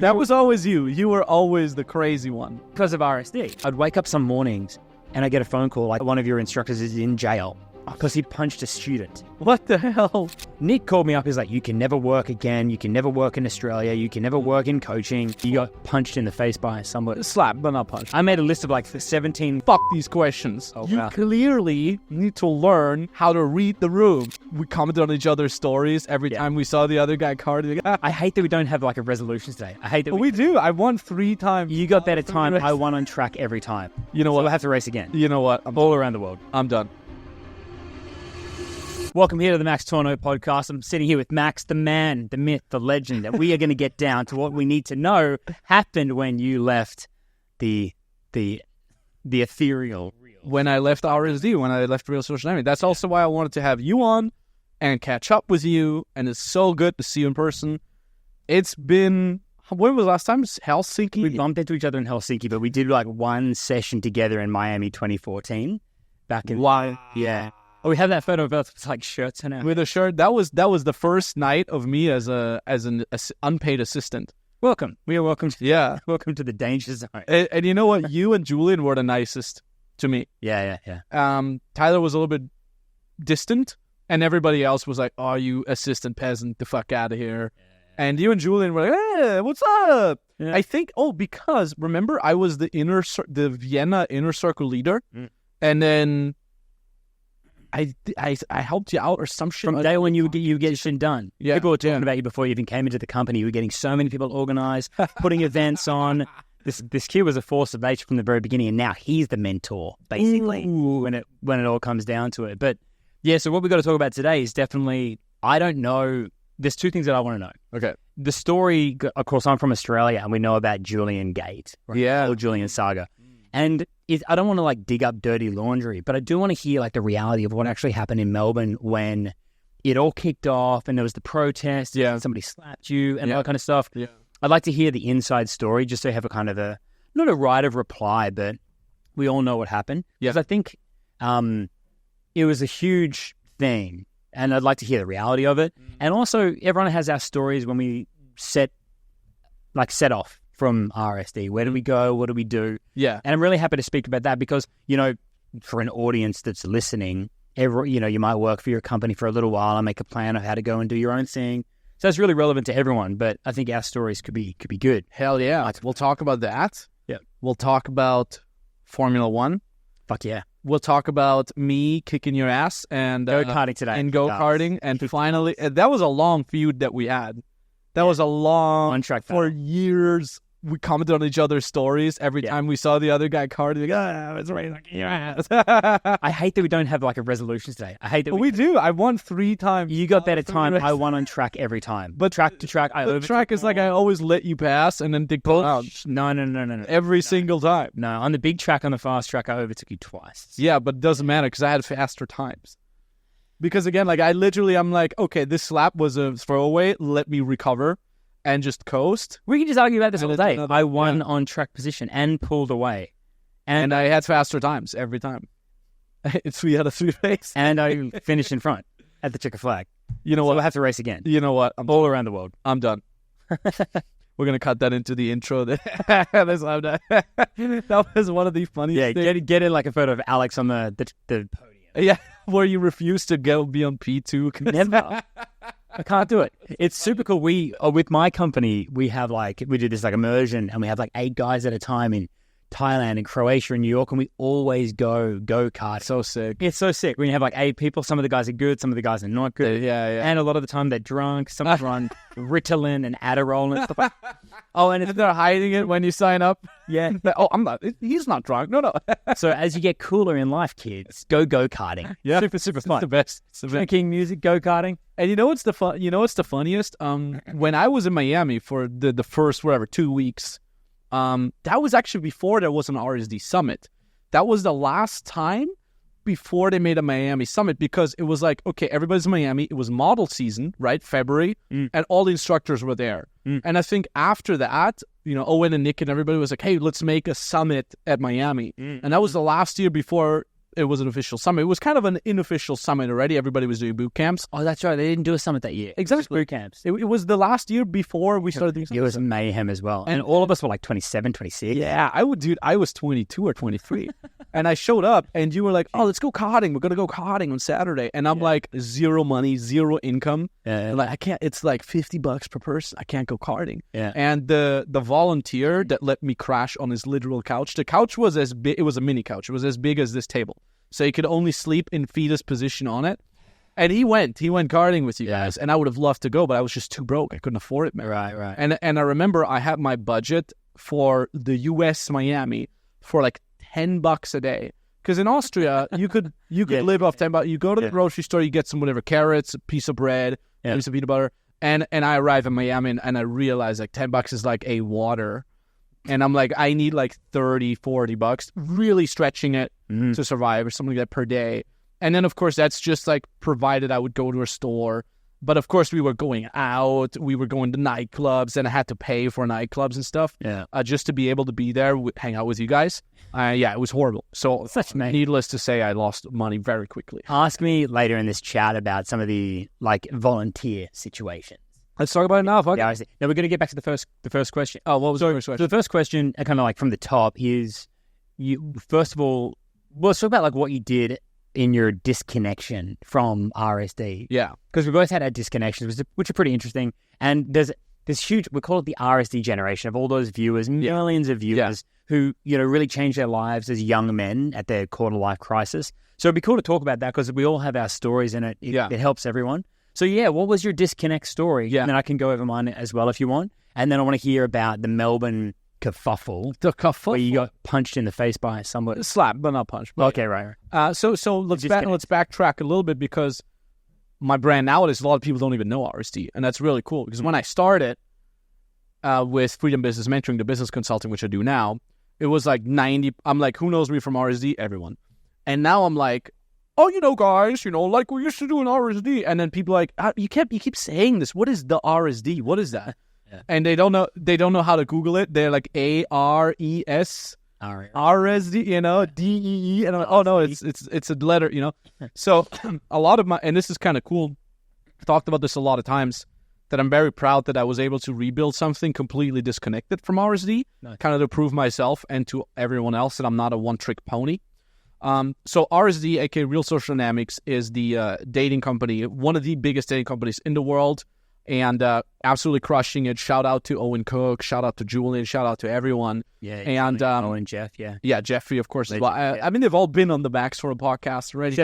That was always you. You were always the crazy one. Because of RSD. I'd wake up some mornings and I get a phone call like one of your instructors is in jail because he punched a student. What the hell? Nick called me up. He's like, you can never work again. You can never work in Australia. You can never work in coaching. You got punched in the face by somebody. Slap, but not punch. I made a list of like 17. Fuck these questions. Oh, you wow. clearly need to learn how to read the room. We commented on each other's stories every time we saw the other guy carding. I hate that we don't have like a resolution today. I hate that we do. I won 3 times. You got better time. I won on track every time. You know what? So we'll have to race again. You know what? I'm all around the world. I'm done. Welcome here to the Max Tornow podcast. I'm sitting here with Max, the man, the myth, the legend, and we are going to get down to what we need to know happened when you left the ethereal. When I left RSD, when I left Real Social Dynamic. That's also why I wanted to have you on and catch up with you, and it's so good to see you in person. It's been, when was the last time? Helsinki? We bumped into each other in Helsinki, but we did like one session together in Miami 2014. Back in... Why? Yeah. Oh, we have that photo of us with like shirts and with a shirt. That was the first night of me as an unpaid assistant. Welcome. We are welcome. Welcome to the danger zone. And you know what? You and Julian were the nicest to me. Yeah. Tyler was a little bit distant, and everybody else was like, "Oh, you assistant peasant, the fuck out of here." Yeah. And you and Julian were like, "Hey, what's up?" Yeah. I think because remember I was the Vienna inner circle leader, and then I helped you out or some shit. From day one, you get shit done. Yeah. People were talking about you before you even came into the company. You were getting so many people organized, putting events on. This kid was a force of nature from the very beginning, and now he's the mentor, basically, when it all comes down to it. But yeah, so what we've got to talk about today is definitely, I don't know, there's 2 things that I want to know. Okay. The story, of course, I'm from Australia, and we know about Julian Gate. Right? Yeah. Or Julian Saga. And I don't want to like dig up dirty laundry, but I do want to hear like the reality of what actually happened in Melbourne when it all kicked off and there was the protest and somebody slapped you and all that kind of stuff. Yeah. I'd like to hear the inside story just so you have a kind of not a right of reply, but we all know what happened. Yeah. Because I think it was a huge thing and I'd like to hear the reality of it. And also everyone has our stories when we set off from RSD. Where do we go? What do we do? Yeah. And I'm really happy to speak about that because, you know, for an audience that's listening, you might work for your company for a little while and make a plan of how to go and do your own thing. So it's really relevant to everyone, but I think our stories could be good. Hell yeah. We'll talk about that. Yeah. We'll talk about Formula 1. Fuck yeah. We'll talk about me kicking your ass and go-karting today. And go-karting. And finally, that was a long feud that we had. That was a long, on track for years. We commented on each other's stories every time we saw the other guy carding. Like, it's raining your ass. I hate that we don't have like a resolution today. I hate that we do. I won 3 times. You got better time. I won on track every time. But track to track, track is like I always let you pass and then dig pull out. No. Every single time. No, on the big track, on the fast track, I overtook you twice. Yeah, but it doesn't matter because I had faster times. Because again, like I'm like, okay, this slap was a throwaway. Let me recover. And just coast. We can just argue about this all day. I won on track position and pulled away. And I had faster times every time. We had a 3 race. And I finished in front at the checker flag. You know what? We'll have to race again. You know what? All around the world. I'm done. We're going to cut that into the intro. That was one of the funniest things. Yeah, get in like a photo of Alex on the podium. Yeah, where you refuse to be on P2. Never. I can't do it. It's super cool. With my company, we do this like immersion and we have like 8 guys at a time in Thailand and Croatia and New York, and we always go-kart. So sick. It's so sick. When you have like 8 people, some of the guys are good, some of the guys are not good. Yeah. And a lot of the time they're drunk. Some are on Ritalin and Adderall and stuff. And they're hiding it when you sign up. Yeah. I'm not. He's not drunk. No. So as you get cooler in life, kids, go-karting. Yeah. Super fun. It's the best. Drinking music, go-karting. And you know what's the funniest? When I was in Miami for the first 2 weeks, that was actually before there was an RSD summit. That was the last time before they made a Miami summit, because it was like, okay, everybody's in Miami. It was model season, right? February, and all the instructors were there. And I think after that, Owen and Nick and everybody was like, hey, let's make a summit at Miami. And that was the last year before it was an official summit. It was kind of an unofficial summit already. Everybody was doing boot camps. Oh, that's right. They didn't do a summit that year. Exactly. Just boot camps. It was the last year before we started doing It was mayhem as well. And all of us were like 27, 26. Yeah, I was 22 or 23. And I showed up and you were like, oh, let's go karting. We're going to go karting on Saturday. And I'm like, zero money, zero income. Yeah. Like, I can't, it's like $50 per person. I can't go karting. Yeah. And the volunteer that let me crash on his literal couch, the couch was as big, it was a mini couch. It was as big as this table. So he could only sleep in fetus position on it. And he went karting with you guys. And I would have loved to go, but I was just too broke. I couldn't afford it, man. Right. And I remember I had my budget for the US Miami for like $10 a day. Because in Austria, you could live off $10. You go to the grocery store, you get some whatever, carrots, a piece of bread, a piece of peanut butter. And I arrive in Miami and I realize like $10 is like a water. And I'm like, I need like $30, $40, really stretching it to survive or something like that per day. And then, of course, that's just like provided I would go to a store. But, of course, we were going out. We were going to nightclubs, and I had to pay for nightclubs and stuff just to be able to be there, hang out with you guys. It was horrible. So, needless to say, I lost money very quickly. Ask me later in this chat about some of the, like, volunteer situations. Let's talk about it now. Yeah, now we're going to get back to the first question. Oh, what was the first question? So the first question, kind of like from the top, is you. First of all, let's talk about like what you did in your disconnection from RSD. Yeah, because we both had our disconnections, which are pretty interesting. And there's this huge, we call it the RSD generation of all those viewers, millions of viewers who really changed their lives as young men at their quarter life crisis. So it'd be cool to talk about that because we all have our stories in it. It helps everyone. So, what was your disconnect story? Yeah. And then I can go over mine as well if you want. And then I want to hear about the Melbourne kerfuffle. The kerfuffle? Where you got punched in the face by somebody. Slap, but not punch. But okay, right. So let's backtrack a little bit because my brand nowadays, a lot of people don't even know RSD. And that's really cool because when I started with Freedom Business Mentoring, the business consulting, which I do now, it was like 90. I'm like, who knows me from RSD? Everyone. And now I'm like, oh, guys, like we used to do an RSD. And then people are like, you keep saying this. What is the RSD? What is that? Yeah. And they don't know how to Google it. They're like ARES, RSD, DEE. And I'm like, oh no, it's a letter, So a lot of and this is kind of cool. I've talked about this a lot of times that I'm very proud that I was able to rebuild something completely disconnected from RSD, kind of to prove myself and to everyone else that I'm not a one-trick pony. So RSD, aka Real Social Dynamics, is the dating company, one of the biggest dating companies in the world, and absolutely crushing it. Shout out to Owen Cook, shout out to Julian, shout out to everyone. Yeah, and Owen, Jeff, yeah, Jeffrey, of course, as well. I mean, they've all been on the Max Tornow podcast already,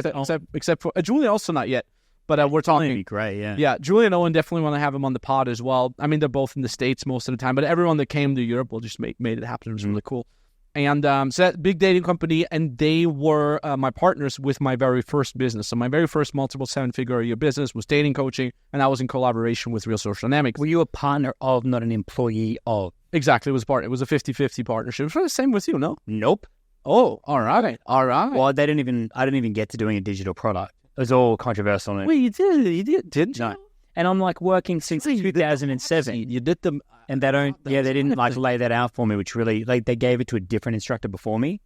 except for Julian, also not yet. But we're talking. That'd be great, yeah. Yeah, Julian and Owen definitely want to have him on the pod as well. I mean, they're both in the States most of the time, but everyone that came to Europe will just made it happen. It was really cool. And so that big dating company, and they were my partners with my very first business. So my very first multiple seven-figure a year business was dating coaching, and I was in collaboration with Real Social Dynamics. Were you a partner of, not an employee of? Exactly, it was a partner. It was a 50-50 partnership. It was the same with you, no? Nope. Oh, all right. Well, I didn't even get to doing a digital product. It was all controversial. Wait, you did, didn't you? No. And I'm like working since 2007. You did them. And they didn't like lay that out for me, which really, like, they gave it to a different instructor before me.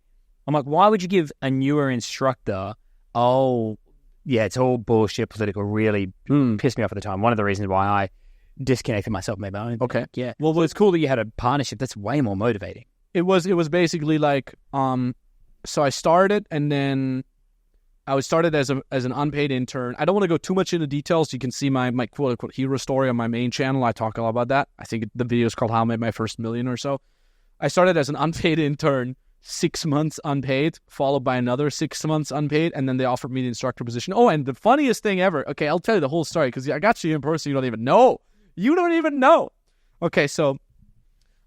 I'm like, why would you give a newer instructor, it's all bullshit, political, really pissed me off at the time. One of the reasons why I disconnected myself, maybe. Okay. Yeah. Well, it's cool that you had a partnership. That's way more motivating. It was basically like, so I started, and then I was started as an unpaid intern. I don't want to go too much into details. You can see my quote unquote hero story on my main channel. I talk a lot about that. I think the video is called How I Made My First Million or so. I started as an unpaid intern, 6 months unpaid, followed by another 6 months unpaid, and then they offered me the instructor position. Oh, and the funniest thing ever. Okay, I'll tell you the whole story because I got you in person. You don't even know. Okay, so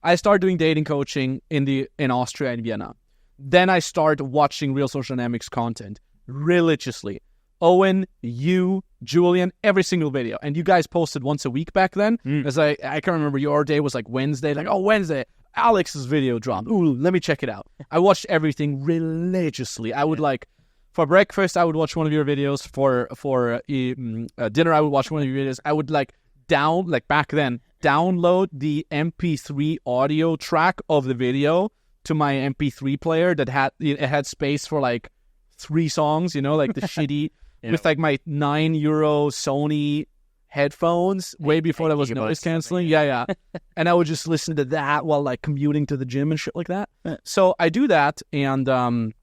I started doing dating coaching in Austria and Vienna. Then I started watching Real Social Dynamics content religiously. Owen, you, Julian, every single video. And you guys posted once a week back then. As I can't remember, your day was like Wednesday. Like, Wednesday, Alex's video dropped. Ooh, let me check it out. I watched everything religiously. I would for breakfast, I would watch one of your videos. For dinner, I would watch one of your videos. I would back then, download the MP3 audio track of the video to my MP3 player that had space for 3 songs, like the shitty, with like my €9 Sony headphones way before there was noise canceling. Yeah. And I would just listen to that while like commuting to the gym and shit like that. So I do that, and then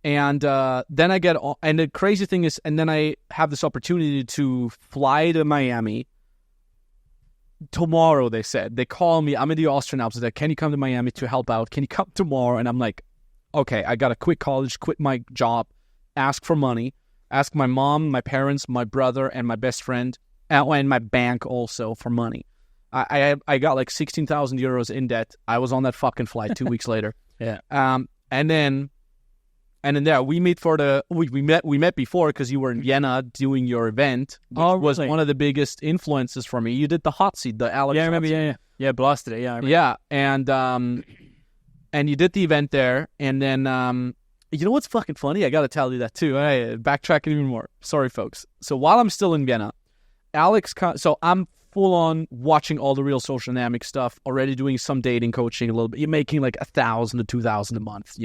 I get, and the crazy thing is, and then I have this opportunity to fly to Miami tomorrow. They said, they call me, I'm in the Austrian Alps, they're like, can you come to Miami to help out? Can you come tomorrow? And I'm like, okay, I got to quit college, quit my job, ask for money, ask my mom, my parents, my brother, and my best friend, and my bank also for money. I got like 16,000 euros in debt. I was on that fucking flight 2 weeks later. Yeah. And then there we meet we met before because you were in Vienna doing your event, which was one of the biggest influences for me. You did the hot seat, the Alex. Yeah, I remember. Yeah, blasted it. Yeah, I remember. Yeah, and you did the event there, and then you know what's fucking funny? I got to tell you that too. Hey, backtracking even more. Sorry, folks. So while I'm still in Vienna, Alex. So I'm full on watching all the Real Social Dynamic stuff. Already doing some dating coaching a little bit. You're making like 1,000 to 2,000 a month.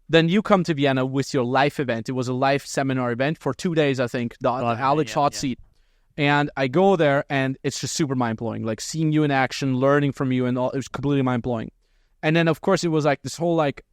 Then you come to Vienna with your live event. It was a live seminar event for 2 days, I think. The Alex hot seat. And I go there, and it's just super mind blowing. Like seeing you in action, learning from you, and all. It was completely mind blowing. And then of course it was like this whole like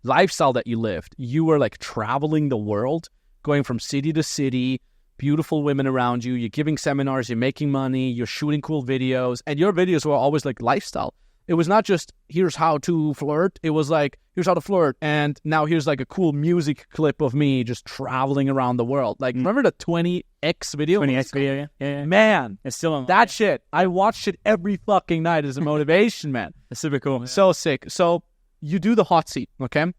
lifestyle that you lived. You were like traveling the world, going from city to city, beautiful women around you. You're giving seminars, you're making money, you're shooting cool videos, and your videos were always like lifestyle. It was not just here's how to flirt. It was like here's how to flirt, and now here's like a cool music clip of me just traveling around the world. Like remember the 20X video? 20X video, yeah. Man, it's still on that shit. I watched it every fucking night as a motivation, man. It's super cool. Yeah. So sick. So you do the hot seat, okay?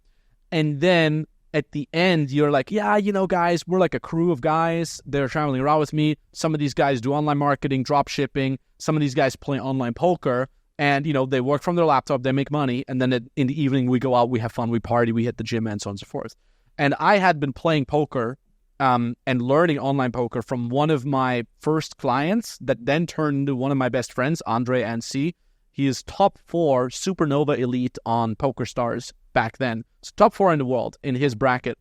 And then at the end, you're like, yeah, guys, we're like a crew of guys. They're traveling around with me. Some of these guys do online marketing, drop shipping. Some of these guys play online poker. And, they work from their laptop, they make money. And then in the evening, we go out, we have fun, we party, we hit the gym, and so on and so forth. And I had been playing poker and learning online poker from one of my first clients that then turned into one of my best friends, Andre Ansi. He is top 4 supernova elite on PokerStars back then. So top 4 in the world in his bracket.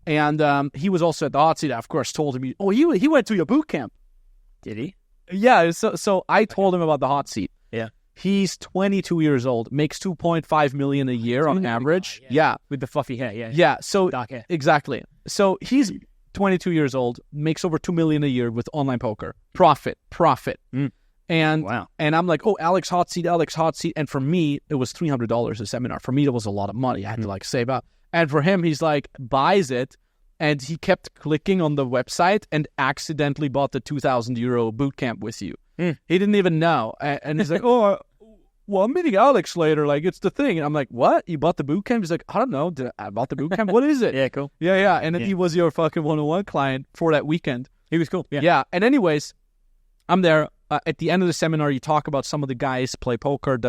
And he was also at the hot seat. I, of course, told him, he went to your boot camp. Did he? Yeah. So I told him about the hot seat. Yeah. He's 22 years old, makes 2.5 million a year on average. Yeah. With the fluffy hair. Yeah. Yeah. So dark hair. Exactly. So he's 22 years old, makes over 2 million a year with online poker. Profit. And wow. And I'm like, Alex hot seat. And for me, it was $300 a seminar. For me, it was a lot of money. I had to like save up. And for him, he's like, buys it. And he kept clicking on the website and accidentally bought the 2,000 euro boot camp with you. He didn't even know. And he's like, well, I'm meeting Alex later. Like, it's the thing. And I'm like, what? You bought the boot camp? He's like, I don't know. I bought the boot camp? What is it? Yeah, cool. Yeah. And then he was your fucking one-on-one client for that weekend. He was cool. Yeah. And anyways, I'm there. At the end of the seminar, you talk about some of the guys play poker, and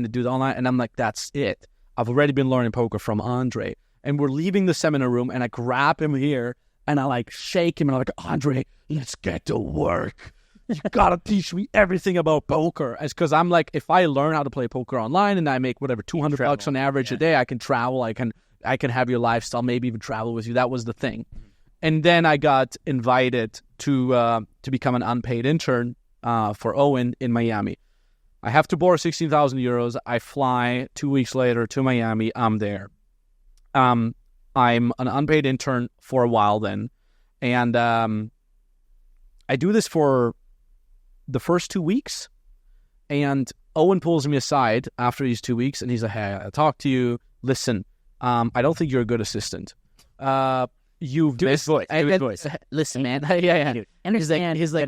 they do the online. And I'm like, that's it. I've already been learning poker from Andre. And we're leaving the seminar room, and I grab him here, and I like shake him, and I'm like, Andre, let's get to work. You gotta teach me everything about poker. It's because I'm like, if I learn how to play poker online and I make whatever $200 on average a day, I can travel. I can have your lifestyle, maybe even travel with you. That was the thing. And then I got invited to become an unpaid intern for Owen in Miami. I have to borrow 16,000 euros. I fly 2 weeks later to Miami. I'm there. I'm an unpaid intern for a while then. And I do this for the first 2 weeks. And Owen pulls me aside after these 2 weeks. And he's like, hey, I talked to you. Listen, I don't think you're a good assistant. You've do his voice. Do his voice. Listen, man. Yeah. Dude, He's like,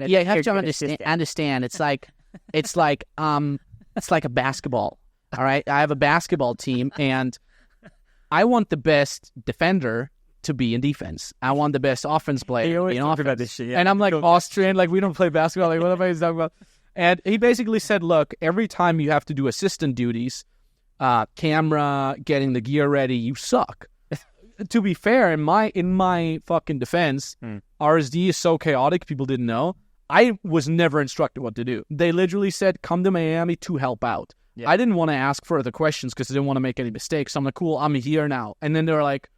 yeah, you have to understand. It's like a basketball. All right. I have a basketball team, and I want the best defender to be in defense. I want the best offense player to be in offense. About this shit, yeah. And I'm like Austrian, like we don't play basketball. Like what am I talking about? And he basically said, look, every time you have to do assistant duties, camera, getting the gear ready, you suck. To be fair, in my fucking defense, RSD is so chaotic, people didn't know. I was never instructed what to do. They literally said, come to Miami to help out. Yeah. I didn't want to ask further questions because I didn't want to make any mistakes. So I'm like, cool, I'm here now. And then they were like,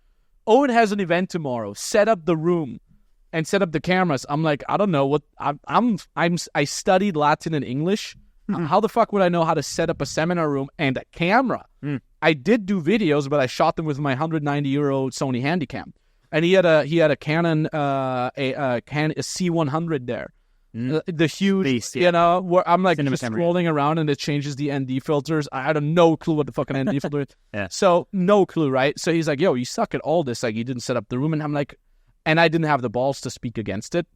Owen has an event tomorrow. Set up the room and set up the cameras. I'm like, I don't know what I studied Latin and English. How the fuck would I know how to set up a seminar room and a camera? I did do videos, but I shot them with my €190 Sony Handycam, and he had a Canon a C100 there, the huge beast, where I'm like just memory. scrolling around and it changes the ND filters. I had no clue what the fucking ND filter is. Yeah. So no clue, right? So he's like, yo, you suck at all this. Like, you didn't set up the room, and I'm like, and I didn't have the balls to speak against it.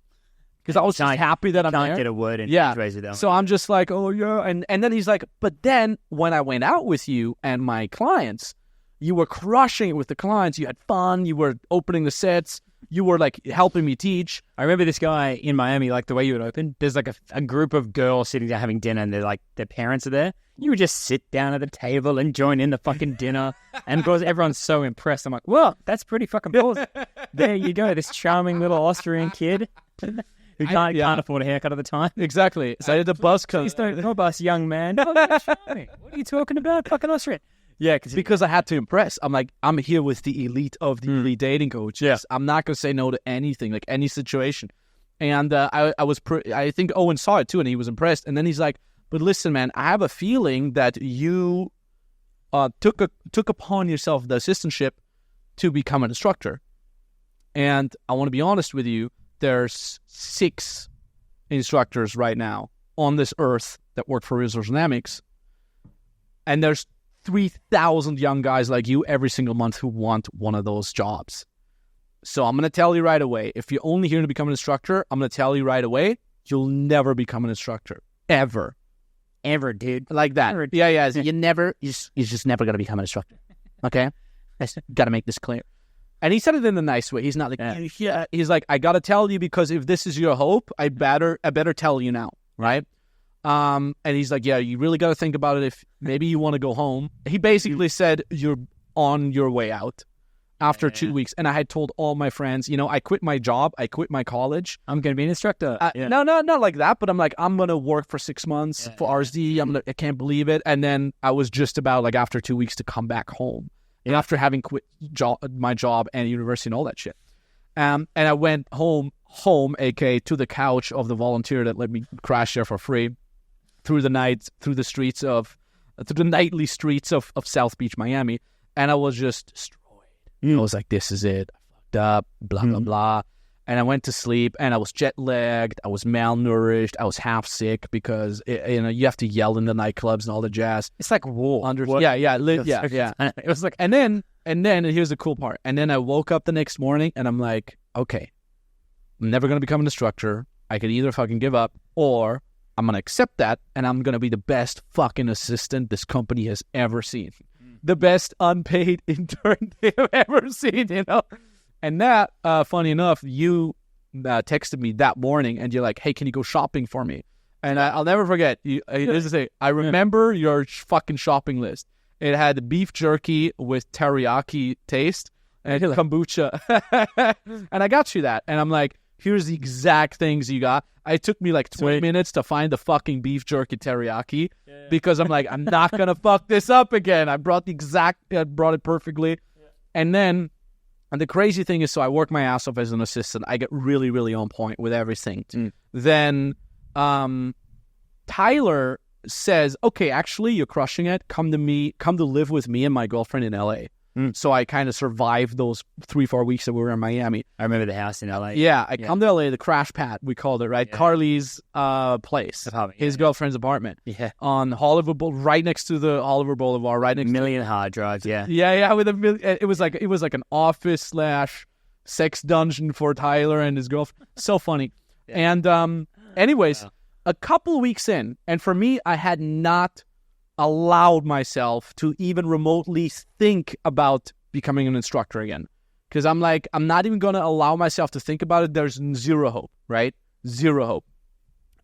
Because I was just happy that I'm there. Can't get a word in. Yeah. So I'm just like, oh, yeah. And then he's like, but then when I went out with you and my clients, you were crushing it with the clients. You had fun. You were opening the sets. You were like helping me teach. I remember this guy in Miami, like the way you would open. There's like a group of girls sitting down having dinner, and they're like, their parents are there. You would just sit down at the table and join in the fucking dinner. And of course, everyone's so impressed. I'm like, well, that's pretty fucking cool. There you go. This charming little Austrian kid. Who can't afford a haircut at the time. Exactly. So I did the bus cut. Please don't go bus, young man. Oh, what are you talking about? Fucking Austrian. Yeah, because I had to impress. I'm like, I'm here with the elite of the elite dating coaches. Yeah. I'm not going to say no to anything, like any situation. And I think Owen saw it too, and he was impressed. And then he's like, but listen, man, I have a feeling that you took upon yourself the assistantship to become an instructor. And I want to be honest with you. There's 6 instructors right now on this earth that work for Resource Dynamics, and there's 3,000 young guys like you every single month who want one of those jobs. So I'm going to tell you right away, if you're only here to become an instructor, I'm going to tell you right away, you'll never become an instructor. Ever, dude. Like that. Ever. Yeah. You're just never going to become an instructor. Okay? I got to make this clear. And he said it in a nice way. He's not like, yeah. He's like, I got to tell you, because if this is your hope, I better tell you now, right? And he's like, yeah, you really got to think about it if maybe you want to go home. He basically said, you're on your way out after 2 weeks. And I had told all my friends, I quit my job. I quit my college. I'm going to be an instructor. No, not like that. But I'm like, I'm going to work for 6 months for RSD. I can't believe it. And then I was just about like after 2 weeks to come back home. After having quit my job and university and all that shit. And I went home, aka to the couch of the volunteer that let me crash there for free through the nightly streets of South Beach, Miami. And I was just destroyed. I was like, this is it. I fucked up, blah, blah, blah. And I went to sleep, and I was jet-lagged. I was malnourished. I was half sick because, you have to yell in the nightclubs and all the jazz. It's like war. Yeah. It was like, and then here's the cool part. And then I woke up the next morning, and I'm like, okay, I'm never going to become an instructor. I could either fucking give up, or I'm going to accept that, and I'm going to be the best fucking assistant this company has ever seen. The best unpaid intern they have ever seen, And that, funny enough, you texted me that morning, and you're like, hey, can you go shopping for me? And I'll never forget. I remember your fucking shopping list. It had beef jerky with teriyaki taste and kombucha. And I got you that. And I'm like, here's the exact things you got. It took me like 20 minutes to find the fucking beef jerky teriyaki because I'm like, I'm not going to fuck this up again. I brought it perfectly. Yeah. And then... And the crazy thing is, so I work my ass off as an assistant. I get really, really on point with everything. Then Tyler says, okay, actually, you're crushing it. Come to live with me and my girlfriend in LA. So I kind of survived those 3-4 weeks that we were in Miami. I remember the house in LA. Yeah, I come to LA, the crash pad, we called it, right? Yeah. Carly's place, his girlfriend's apartment. Yeah. On Hollywood Boulevard, right next to the Hollywood Boulevard, right next million hard drives, yeah. Yeah, with it was like an office / sex dungeon for Tyler and his girlfriend. So funny. Yeah. And anyways, a couple weeks in, and for me, I had not allowed myself to even remotely think about becoming an instructor again. Because I'm like, I'm not even going to allow myself to think about it. There's zero hope, right? Zero hope.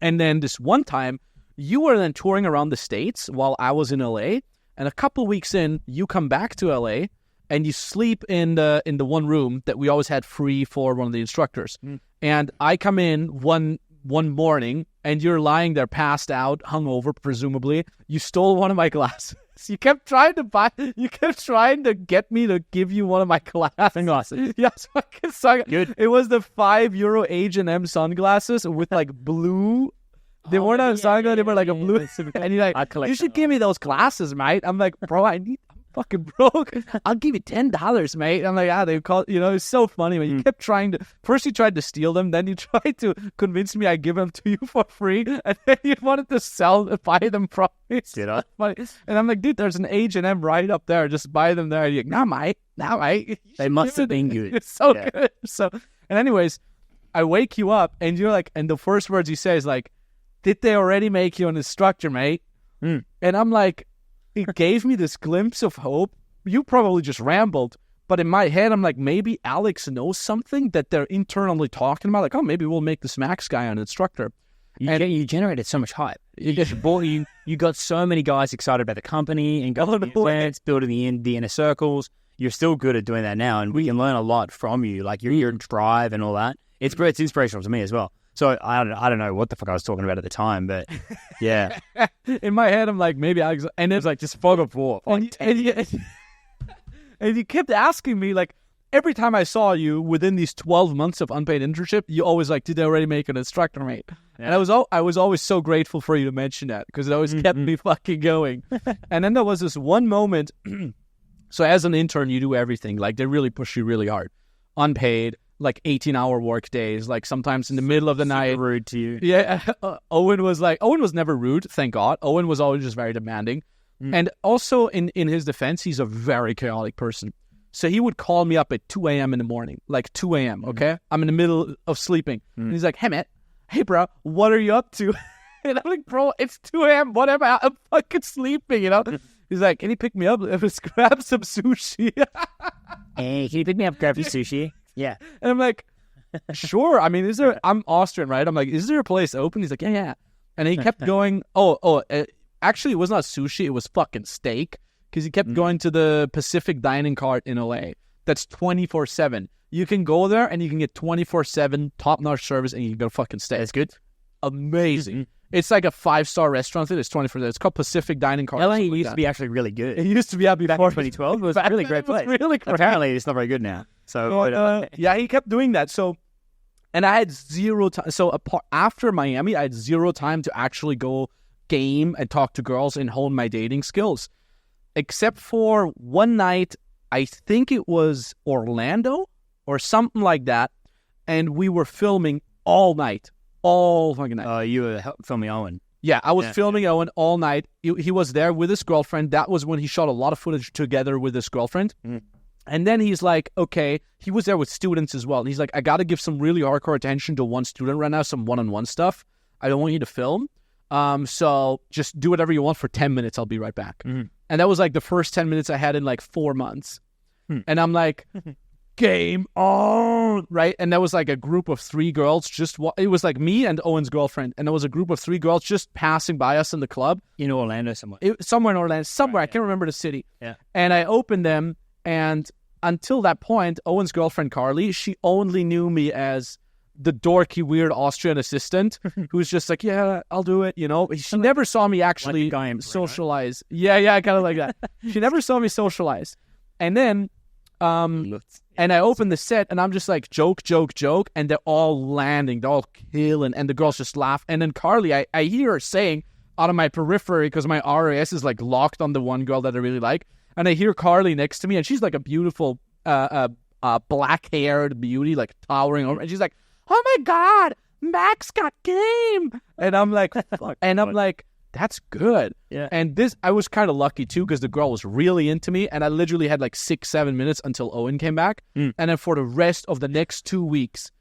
And then this one time, you were then touring around the States while I was in LA. And a couple weeks in, you come back to LA and you sleep in the one room that we always had free for one of the instructors. And I come in one morning and you're lying there passed out, hungover, presumably. You stole one of my glasses. You kept trying to get me to give you one of my Sunglasses. Yes, good. It was the €5 H&M sunglasses with like blue. They weren't a sunglasses, they were like a blue. And you're like, you should give me those glasses, mate. I'm like, bro, I'm fucking broke. I'll give you $10, mate. I'm like, they call, it's so funny, man. You kept first you tried to steal them, then you tried to convince me I give them to you for free, and then you wanted to buy them from me. Did I? And I'm like, dude, there's an H&M right up there. Just buy them there. And you're like, nah, mate. They must have been good. It's so good. So, and anyways, I wake you up, and you're like, and the first words you say is like, did they already make you an instructor, mate? And I'm like, it gave me this glimpse of hope. You probably just rambled. But in my head, I'm like, maybe Alex knows something that they're internally talking about. Like, oh, maybe we'll make this Max guy an instructor. You generated so much hype. You got so many guys excited about the company and going to events, building the inner circles. You're still good at doing that now. And we can learn a lot from you, like your drive and all that. It's inspirational to me as well. So I don't know what the fuck I was talking about at the time, but yeah. In my head, I'm like, maybe Alex, and it's like just fog of war. And you kept asking me, like, every time I saw you within these 12 months of unpaid internship, you always like, did they already make an instructor, mate? Yeah. And I was always so grateful for you to mention that because it always kept me fucking going. And then there was this one moment. So as an intern, you do everything. Like, they really push you really hard. Unpaid. Like 18-hour work days, like sometimes in the middle of the night. Rude to you. Yeah. Owen was never rude, thank God. Owen was always just very demanding. And also in his defense, he's a very chaotic person. So he would call me up at 2 a.m. in the morning, like 2 a.m., okay? I'm in the middle of sleeping. And he's like, hey, bro, what are you up to? And I'm like, bro, it's 2 a.m., whatever, I'm fucking sleeping, He's like, can you pick me up? Let's grab some sushi. Hey, can you pick me up, grab some sushi? Yeah. And I'm like, sure. I mean, I'm Austrian, right? I'm like, is there a place open? He's like, yeah. And he kept going, actually, it was not sushi. It was fucking steak. Because he kept going to the Pacific Dining Cart in LA. That's 24/7. You can go there and you can get 24/7 top-notch service and you can go fucking steak. That's good. Amazing. It's like a 5-star restaurant. It's 24/7. It's called Pacific Dining Cart. LA used to be actually really good. It used to be before 2012. It was a really great place. Really great. Apparently, it's not very good now. So yeah, he kept doing that. So, and I had zero time. So after Miami, I had zero time to actually go game and talk to girls and hone my dating skills, except for one night. I think it was Orlando or something like that, and we were filming all night, all fucking night. You were filming Owen. Yeah, I was filming Owen all night. He was there with his girlfriend. That was when he shot a lot of footage together with his girlfriend. And then he's like, okay, he was there with students as well. And he's like, I got to give some really hardcore attention to one student right now, some one-on-one stuff. I don't want you to film. So just do whatever you want for 10 minutes. I'll be right back. And that was like the first 10 minutes I had in like 4 months. And I'm like, game on, right? And there was like a group of 3 girls. It was like me and Owen's girlfriend. And there was a group of 3 girls just passing by us in the club. In Orlando somewhere. Somewhere in Orlando. Somewhere. Right, I can't remember the city. Yeah. And I opened them. And until that point, Owen's girlfriend, Carly, she only knew me as the dorky, weird Austrian assistant who's just like, yeah, I'll do it, She never saw me actually socialize. Right? Yeah, kind of like that. She never saw me socialize. And then, and I opened the set, and I'm just like, joke, and they're all landing. They're all killing, and the girls just laugh. And then Carly, I hear her saying out of my periphery, because my RAS is like locked on the one girl that I really like, and I hear Carly next to me, and she's like a beautiful black-haired beauty, like towering over, and she's like, oh my God, Max got game. And I'm like, fuck. And I'm like, that's good. Yeah. And I was kind of lucky too, because the girl was really into me, and I literally had like 6-7 minutes until Owen came back. And then for the rest of the next 2 weeks,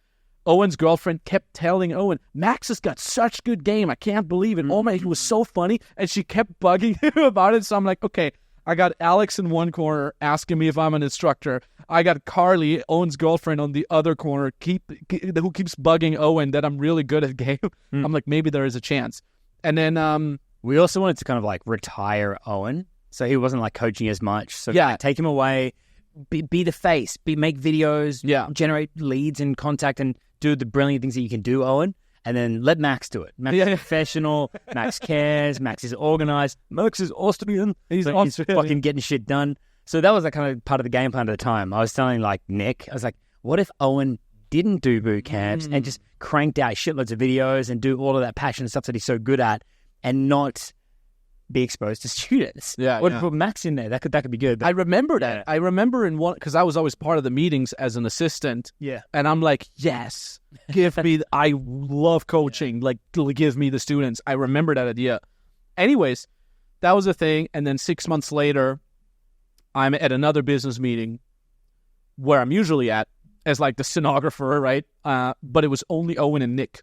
Owen's girlfriend kept telling Owen, Max has got such good game. I can't believe it. Oh my, he was so funny. And she kept bugging him about it. So I'm like, okay, I got Alex in one corner asking me if I'm an instructor. I got Carly, Owen's girlfriend, on the other corner who keeps bugging Owen that I'm really good at game. I'm like, maybe there is a chance. And then we also wanted to kind of like retire Owen, so he wasn't like coaching as much. So yeah, take him away, be the face, make videos, generate leads and contact, and do the brilliant things that you can do, Owen. and then let Max do it. Max is professional. Max cares. Max is organized. Max is Austrian. He's fucking getting shit done. So that was that kind of part of the game plan at the time. I was telling like Nick, I was like, what if Owen didn't do boot camps and just cranked out shitloads of videos and do all of that passion stuff that he's so good at and not be exposed to students? Put Max in there. That could be good. But, I remember that. I remember in one, because I was always part of the meetings as an assistant. Yeah. And I'm like, yes, give me, I love coaching. Like, give me the students. I remember that idea. Anyways, that was a thing. And then 6 months later, I'm at another business meeting where I'm usually at as like the stenographer, right? But it was only Owen and Nick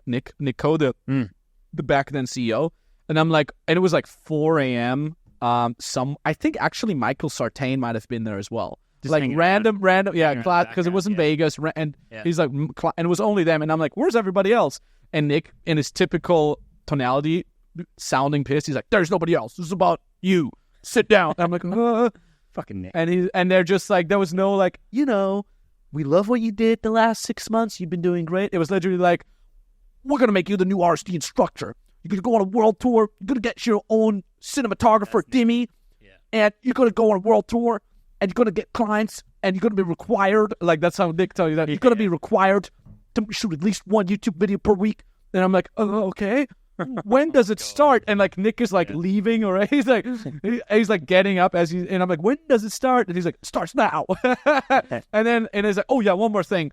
Coe, the back then CEO. And I'm like, and it was like 4 a.m. I think actually Michael Sartain might have been there as well. Just like random, because it was in Vegas. And he's like, and it was only them. And I'm like, where's everybody else? And Nick, in his typical tonality, sounding pissed, he's like, there's nobody else. This is about you. Sit down. And I'm like, fucking Nick. And they're just like, there was no like, we love what you did the last 6 months. You've been doing great. It was literally like, we're going to make you the new RSD instructor. You're going to go on a world tour. You're going to get your own cinematographer, Dimmy. Yeah. And you're going to go on a world tour. And you're going to get clients. And you're going to be required. Like, that's how Nick tells you that. You're going to be required to shoot at least one YouTube video per week. And I'm like, oh, okay. When does it start? And like Nick is like leaving, or he's like getting up and I'm like, when does it start? And he's like, starts now. and he's like, oh yeah, one more thing.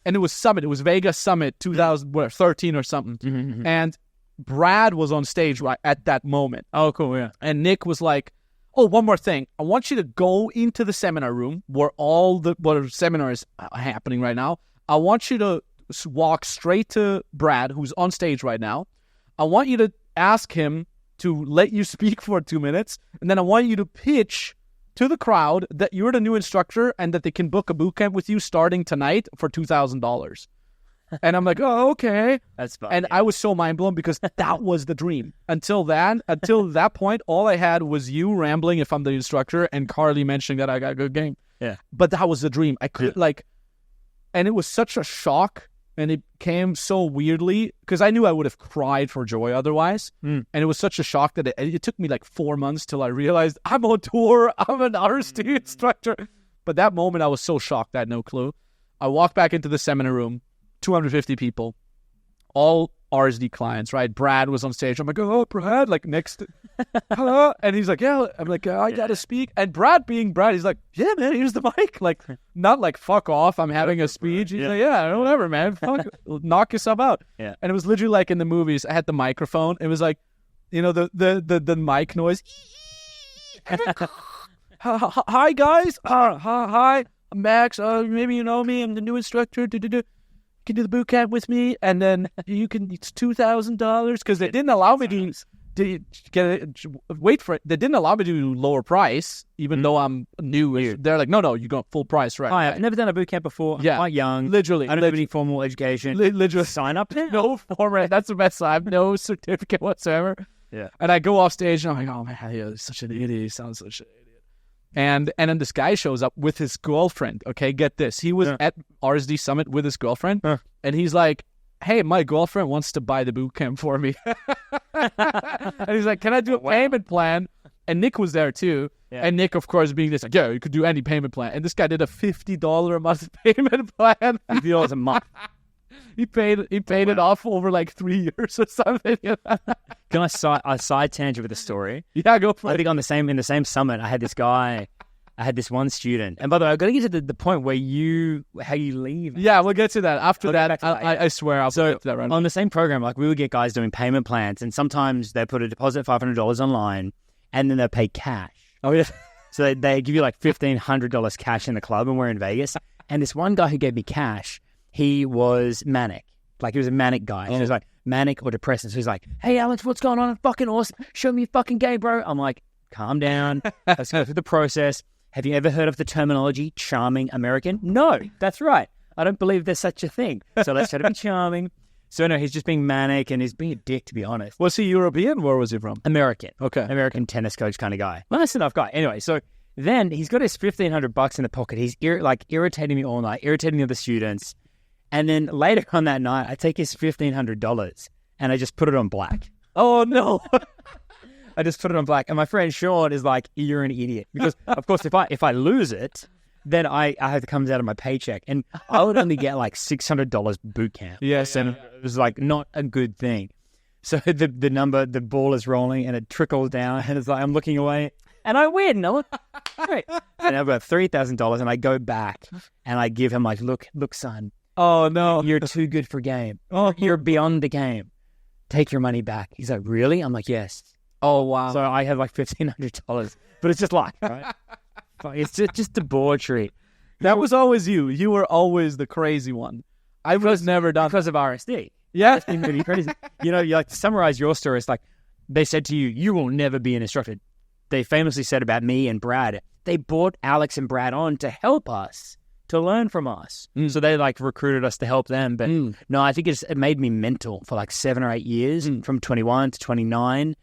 And it was Summit. It was Vegas Summit 2013 or something. Mm-hmm. And Brad was on stage right at that moment. Oh, cool, yeah. And Nick was like, oh, one more thing. I want you to go into the seminar room where what seminar is happening right now. I want you to walk straight to Brad, who's on stage right now. I want you to ask him to let you speak for 2 minutes, and then I want you to pitch to the crowd that you're the new instructor and that they can book a boot camp with you starting tonight for $2,000. And I'm like, oh, okay. That's fun. And I was so mind blown because that was the dream. Until that point, all I had was you rambling if I'm the instructor and Carly mentioning that I got a good game. Yeah. But that was the dream. I could and it was such a shock. And it came so weirdly because I knew I would have cried for joy otherwise. And it was such a shock that it took me like 4 months till I realized I'm on tour. I'm an RSD instructor. But that moment I was so shocked. I had no clue. I walked back into the seminar room, 250 people, all RSD clients, right? Brad was on stage. I'm like, oh, Brad, like next. Hello. And he's like, yeah. I'm like, I got to speak. And Brad being Brad, he's like, yeah, man, here's the mic. Like, not like, fuck off. I'm having a speech. He's like, yeah, whatever, man. Fuck, knock yourself out. Yeah. And it was literally like in the movies. I had the microphone. It was like, the mic noise. Hi, guys. Hi, I'm Max. Maybe you know me. I'm the new instructor. Can do the boot camp with me, and then it's $2,000 because they didn't allow me to wait for it. They didn't allow me to do lower price, even though I'm new. They're like, no, you got full price, right? Hi, I've never done a boot camp before. I'm quite young. Literally, I don't have any formal education. Literally, sign up now. No formal. That's the best. I have no certificate whatsoever. Yeah, and I go off stage and I'm like, oh man, he's such an idiot. He sounds such an idiot. And then this guy shows up with his girlfriend. Okay, get this. He was at RSD Summit with his girlfriend. And he's like, hey, my girlfriend wants to buy the boot camp for me. And he's like, can I do a payment plan? And Nick was there too. Yeah. And Nick, of course, being this like, yeah, you could do any payment plan. And this guy did a $50 a month payment plan. $50 a month. He paid it off over like 3 years or something. Can I side tangent with a story? Yeah, go for it. I think in the same summit, I had this guy. I had this one student. And by the way, I've got to get to the point where how you leave. Yeah, we'll get to that. After that, I swear I'll get to that right now. On the same program, like we would get guys doing payment plans, and sometimes they put a deposit $500 online, and then they pay cash. Oh, yeah. So they give you like $1,500 cash in the club, and we're in Vegas. And this one guy who gave me cash, he was manic. Like, he was a manic guy. And he was like, manic or depressed. So he's like, hey, Alex, what's going on? I'm fucking awesome. Show me your fucking game, bro. I'm like, calm down. Let's go through the process. Have you ever heard of the terminology charming American? No, that's right. I don't believe there's such a thing. So let's try to be charming. So no, he's just being manic and he's being a dick, to be honest. Was he European? Where was he from? American. Okay. American tennis coach kind of guy. Nice enough guy. Anyway, so then he's got his $1,500 in the pocket. He's irritating me all night, irritating the other students. And then later on that night, I take his $1,500 and I just put it on black. Oh no. I just put it on black. And my friend Sean is like, you're an idiot. Because, of course, if I lose it, then I have to come out of my paycheck. And I would only get like $600 boot camp. Yes. And it was like not a good thing. So the ball is rolling and it trickles down. And it's like, I'm looking away and I win. I look, great. And I've got $3,000 and I go back and I give him like, look, son. Oh no. You're too good for game. Oh, you're beyond the game. Take your money back. He's like, really? I'm like, yes. Oh wow. So I have like $1,500, but it's just luck, right? It's just debauchery. That was always you. You were always the crazy one. I was never done because of RSD. Yeah. It's been really crazy. You know, you like to summarize your story. It's like they said to you, you will never be an instructor. They famously said about me and Brad, they brought Alex and Brad on to help us, to learn from us. So they like recruited us to help them. But no, I think it made me mental for like 7 or 8 years, from 21 to 29.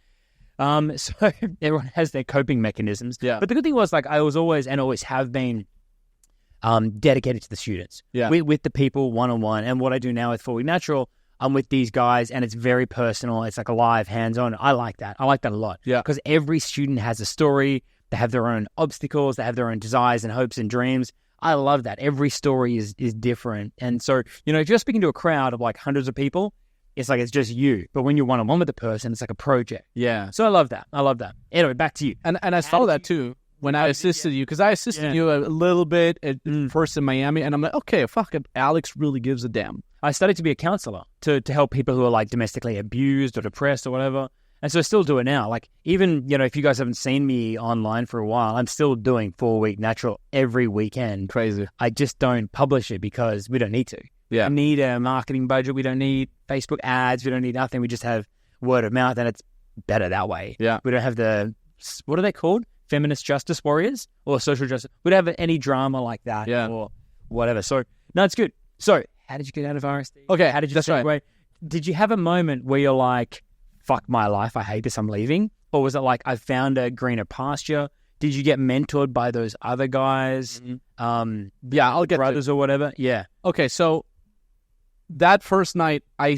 So everyone has their coping mechanisms. Yeah. But the good thing was, like, I was always and always have been dedicated to the students. Yeah. With the people one-on-one. And what I do now with 4 Week Natural, I'm with these guys and it's very personal. It's like a live, hands-on. I like that. I like that a lot. Yeah. Because every student has a story. They have their own obstacles. They have their own desires and hopes and dreams. I love that. Every story is different. And so, you know, if you're speaking to a crowd of like hundreds of people, it's like it's just you. But when you're one-on-one with the person, it's like a project. Yeah. So I love that. Anyway, back to you. And I saw that too when I assisted you, because I assisted you a little bit at first in Miami, and I'm like, okay, fuck it, Alex really gives a damn. I studied to be a counselor to help people who are like domestically abused or depressed or whatever. And so I still do it now. Like, even, you know, if you guys haven't seen me online for a while, I'm still doing 4 Week Natural every weekend. Crazy. I just don't publish it because we don't need to. Yeah. We need a marketing budget. We don't need Facebook ads. We don't need nothing. We just have word of mouth, and it's better that way. Yeah. We don't have what are they called? Feminist justice warriors or social justice. We don't have any drama like that or whatever. So, no, it's good. So, how did you get out of RSD? Okay, how did you that's segue? right. Did you have a moment where you're like, fuck my life, I hate this, I'm leaving? Or was it like, I found a greener pasture? Did you get mentored by those other guys? Yeah, I'll get brothers or whatever? Yeah. Okay, so that first night, I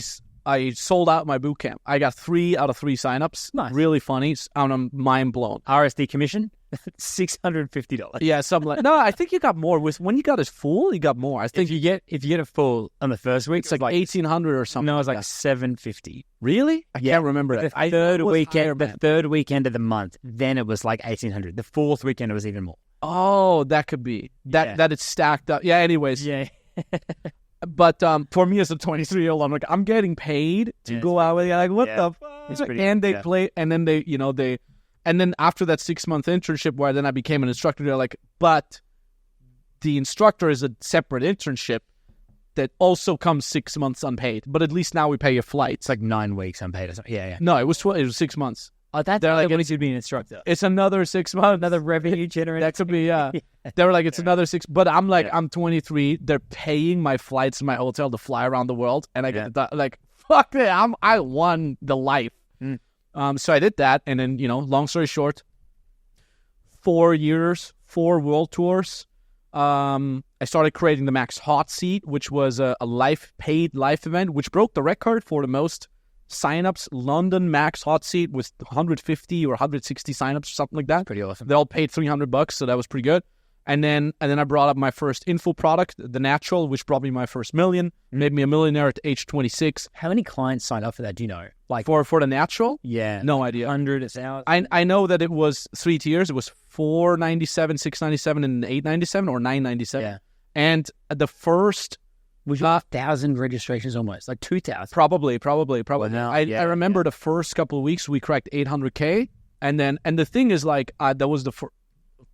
sold out my boot camp. I got 3 out of 3 signups. Nice. Really funny. I'm mind blown. RSD commission? $650. Yeah, something like. No, I think you got more. When you got it full, you got more. I think If you get a full on the first week, it's like 1,800 or something. No, it's like that. $750. Really? I can't remember that. The third weekend of the month, then it was like $1,800. The 4th weekend, it was even more. Oh, that could be that it's stacked up. Yeah. Anyways. Yeah. But for me as a 23-year-old, I'm like, I'm getting paid to go out with you. Like, what the fuck? And they play, and then and then after that 6-month internship where then I became an instructor, they're like, but the instructor is a separate internship that also comes 6 months unpaid. But at least now we pay your flights. It's like 9 weeks unpaid or something. Yeah. No, it was 6 months. Oh, they're like, it should be an instructor. It's another 6 months. Another revenue generator. That could be, yeah. They were like, it's another 6. But I'm like, I'm 23. They're paying my flights and my hotel to fly around the world. And I get like, fuck it. I won the life. So I did that. And then, long story short, 4 years, 4 world tours. I started creating the Max Hot Seat, which was a paid life event, which broke the record for the most signups. London Max Hot Seat with 150 or 160 signups or something like that. Pretty awesome. They all paid $300, so that was pretty good. And then I brought up my first info product, The Natural, which brought me my first million, made me a millionaire at age 26. How many clients signed up for that? Do you know? Like for The Natural? Yeah. No idea. 100, 1,000. I know that it was 3 tiers. It was $497, $697, and $897 or $997. Yeah. And the first... We got 1,000 registrations almost, like 2,000. Probably. Well, I remember the first couple of weeks we cracked 800K. And the thing is, like, that was the first...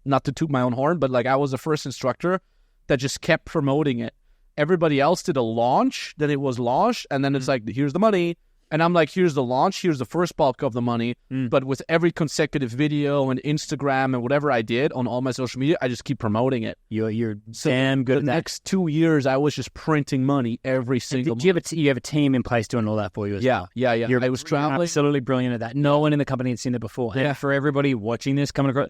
Not to toot my own horn, but like I was the first instructor that just kept promoting it. Everybody else did a launch, then it was launched, and then it's like, here's the money. And I'm like, here's the launch, here's the first bulk of the money. But with every consecutive video and Instagram and whatever I did on all my social media, I just keep promoting it. You're damn good at that. The next 2 years, I was just printing money every single month. You have a team in place doing all that for you as well? Yeah. I was traveling. Absolutely brilliant at that. No one in the company had seen it before. Yeah. And for everybody watching this, coming across,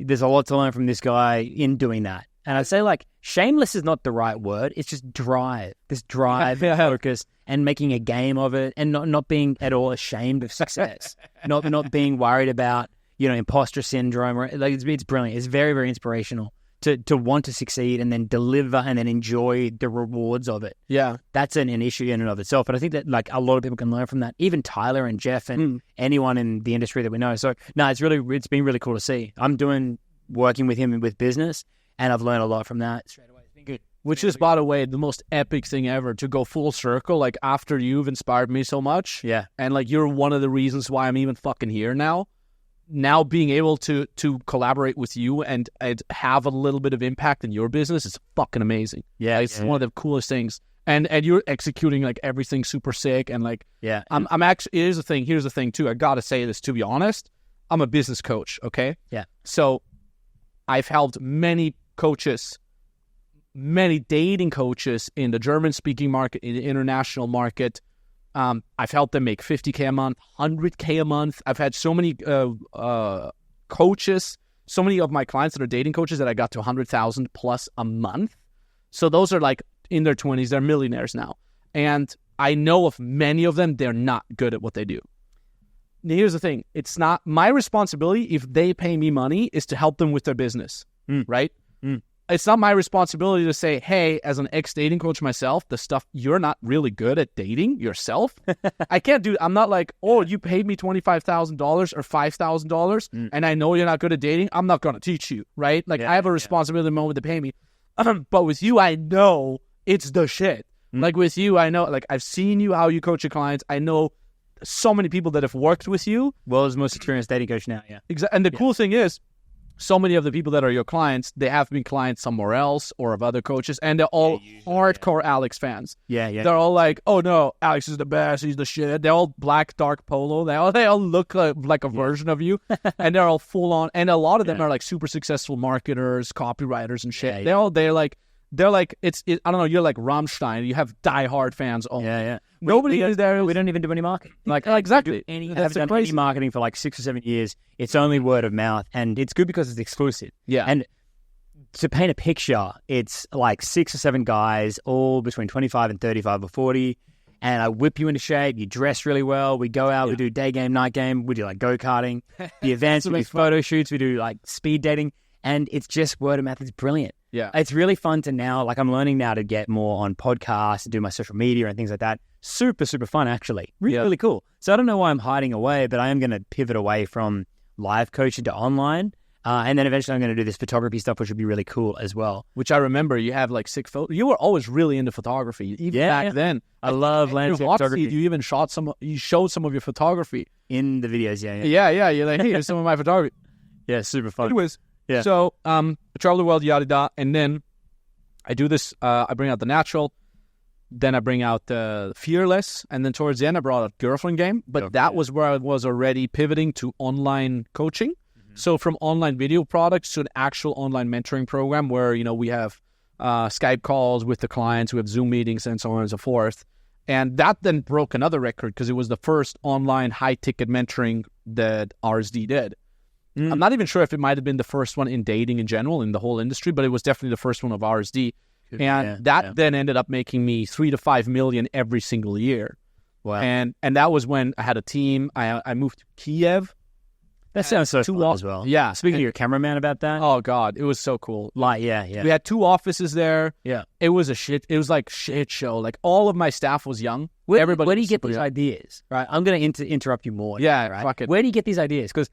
there's a lot to learn from this guy in doing that. And I'd say like shameless is not the right word. It's just drive. This drive, focus, and making a game of it, and not being at all ashamed of success. not being worried about, imposter syndrome. Or like it's brilliant. It's very, very inspirational to want to succeed and then deliver and then enjoy the rewards of it. Yeah. That's an issue in and of itself. But I think that like a lot of people can learn from that. Even Tyler and Jeff and anyone in the industry that we know. So no, it's been really cool to see. I'm working with him with business, and I've learned a lot from that straight away. It's been good. Which is, by the way, the most epic thing ever, to go full circle. Like, after you've inspired me so much. Yeah. And like, you're one of the reasons why I'm even fucking here now. Now being able to collaborate with you and have a little bit of impact in your business is fucking amazing. Yeah. It's one of the coolest things. And you're executing like everything super sick. And like, yeah. I'm actually, here's the thing too. I got to say this, to be honest. I'm a business coach. Okay. Yeah. So I've helped many dating coaches in the German-speaking market, in the international market. I've helped them make $50K a month, $100K a month. I've had so many coaches, so many of my clients that are dating coaches that I got to $100,000 plus a month. So those are like in their 20s. They're millionaires now. And I know of many of them, they're not good at what they do. Here's the thing. It's not my responsibility, if they pay me money, is to help them with their business, right? It's not my responsibility to say, hey, as an ex-dating coach myself, the stuff, you're not really good at dating yourself. I can't do, I'm not like, oh, you paid me $25,000 or $5,000 and I know you're not good at dating. I'm not going to teach you, right? Like, I have a responsibility the moment to pay me. But with you, I know it's the shit. Like, with you, I know, like, I've seen you, how you coach your clients. I know so many people that have worked with you. World's most experienced dating coach now, yeah. Exactly. And the cool thing is, so many of the people that are your clients, they have been clients somewhere else or of other coaches, and they're all hardcore Alex fans. Yeah. They're all like, oh no, Alex is the best, he's the shit. They're all black, dark polo. They all look like a version of you, and they're all full on. And a lot of them are like super successful marketers, copywriters, and shit. They're like it's I don't know. You're like Rammstein. You have diehard fans. Oh yeah. Nobody is there. We don't even do any marketing. Like exactly. Haven't done any marketing for like 6 or 7 years. It's only word of mouth, and it's good because it's exclusive. Yeah. And to paint a picture, it's like 6 or 7 guys, all between 25 and 35 or 40. And I whip you into shape. You dress really well. We go out. We do day game, night game. We do like go-karting. The events. We do photo shoots. We do like speed dating. And it's just word of mouth. It's brilliant. Yeah. It's really fun to now, like I'm learning now to get more on podcasts and do my social media and things like that. Super, super fun, actually. Really cool. So I don't know why I'm hiding away, but I am going to pivot away from live coaching to online. And then eventually I'm going to do this photography stuff, which would be really cool as well. Which I remember you have like sick photos. You were always really into photography, even back then. I love landscape photography. You even showed some of your photography. In the videos, yeah. Yeah, you're like, hey, here's some of my photography. Yeah, super fun. Anyways. Yeah. So, I travel the world, yada yada, and then I do this. I bring out the natural, then I bring out the fearless, and then towards the end I brought out girlfriend game. But that was where I was already pivoting to online coaching. So from online video products to an actual online mentoring program where we have Skype calls with the clients, we have Zoom meetings, and so on and so forth. And that then broke another record because it was the first online high ticket mentoring that RSD did. I'm not even sure if it might have been the first one in dating in general in the whole industry, but it was definitely the first one of RSD. And then ended up making me 3 to 5 million every single year. Wow. And that was when I had a team. I moved to Kiev. That sounds so fun as well. Yeah. Speaking to your cameraman about that. Oh God, it was so cool. Yeah. We had 2 offices there. Yeah. It was like shit show. Like all of my staff was young. Where do you get these ideas? Right. I'm going to interrupt you more. Yeah. Right? Fuck it. Where do you get these ideas? Because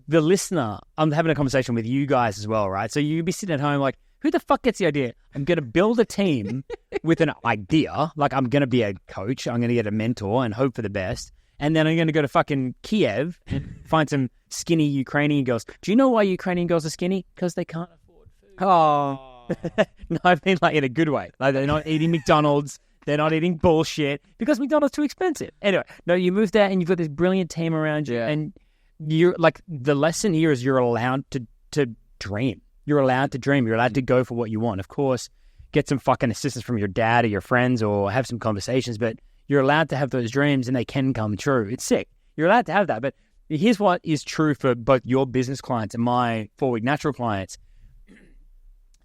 the listener, I'm having a conversation with you guys as well, right? So you'd be sitting at home like, who the fuck gets the idea? I'm going to build a team with an idea. Like I'm going to be a coach. I'm going to get a mentor and hope for the best. And then I'm going to go to fucking Kiev and find some skinny Ukrainian girls. Do you know why Ukrainian girls are skinny? Because they can't afford food. Oh. No, I mean like in a good way. Like they're not eating McDonald's. They're not eating bullshit because McDonald's too expensive. Anyway, no, you move there and you've got this brilliant team around you and you're like, the lesson here is you're allowed to dream. You're allowed to dream. You're allowed to go for what you want. Of course, get some fucking assistance from your dad or your friends or have some conversations, but you're allowed to have those dreams and they can come true. It's sick. You're allowed to have that. But here's what is true for both your business clients and my 4-week natural clients.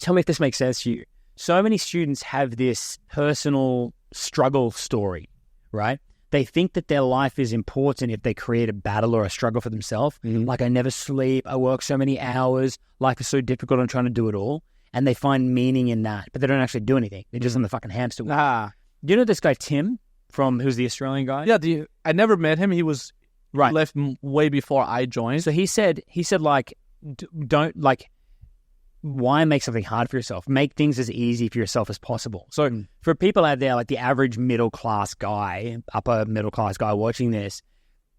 tell me if this makes sense to you. So many students have this personal struggle story, right? They think that their life is important if they create a battle or a struggle for themselves. Like, I never sleep, I work so many hours, life is so difficult, I'm trying to do it all. And they find meaning in that, but they don't actually do anything. They're just on the fucking hamster wheel. You know this guy, Tim, who's the Australian guy? Yeah, I never met him. He was left way before I joined. So he said like, don't, like, why make something hard for yourself? Make things as easy for yourself as possible. So for people out there, like the average middle-class guy, upper middle-class guy watching this,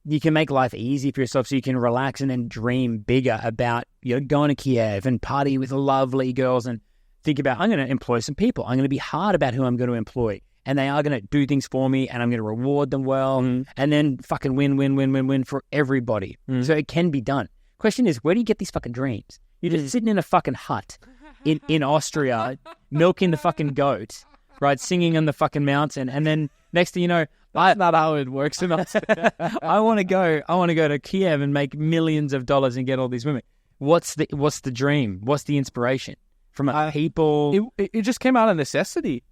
you can make life easy for yourself so you can relax and then dream bigger about, going to Kiev and party with lovely girls and think about, I'm going to employ some people. I'm going to be hard about who I'm going to employ. And they are going to do things for me and I'm going to reward them well. And then fucking win for everybody. So it can be done. Question is, where do you get these fucking dreams? You're just sitting in a fucking hut in Austria, milking the fucking goat, right? Singing on the fucking mountain. And then next thing you know, that's not how it works in Austria. I want to go to Kiev and make millions of dollars and get all these women. What's the dream? What's the inspiration from people? It just came out of necessity.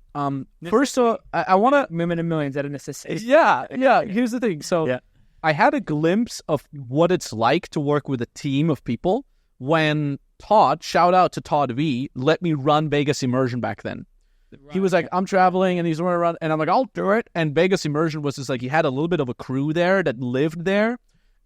First, I want to women and millions out of necessity. Yeah. Here's the thing. So I had a glimpse of what it's like to work with a team of people when Todd, shout out to Todd V, let me run Vegas Immersion back then. He was like, I'm traveling, and he's running around, and I'm like, I'll do it. And Vegas Immersion was just like, he had a little bit of a crew there that lived there,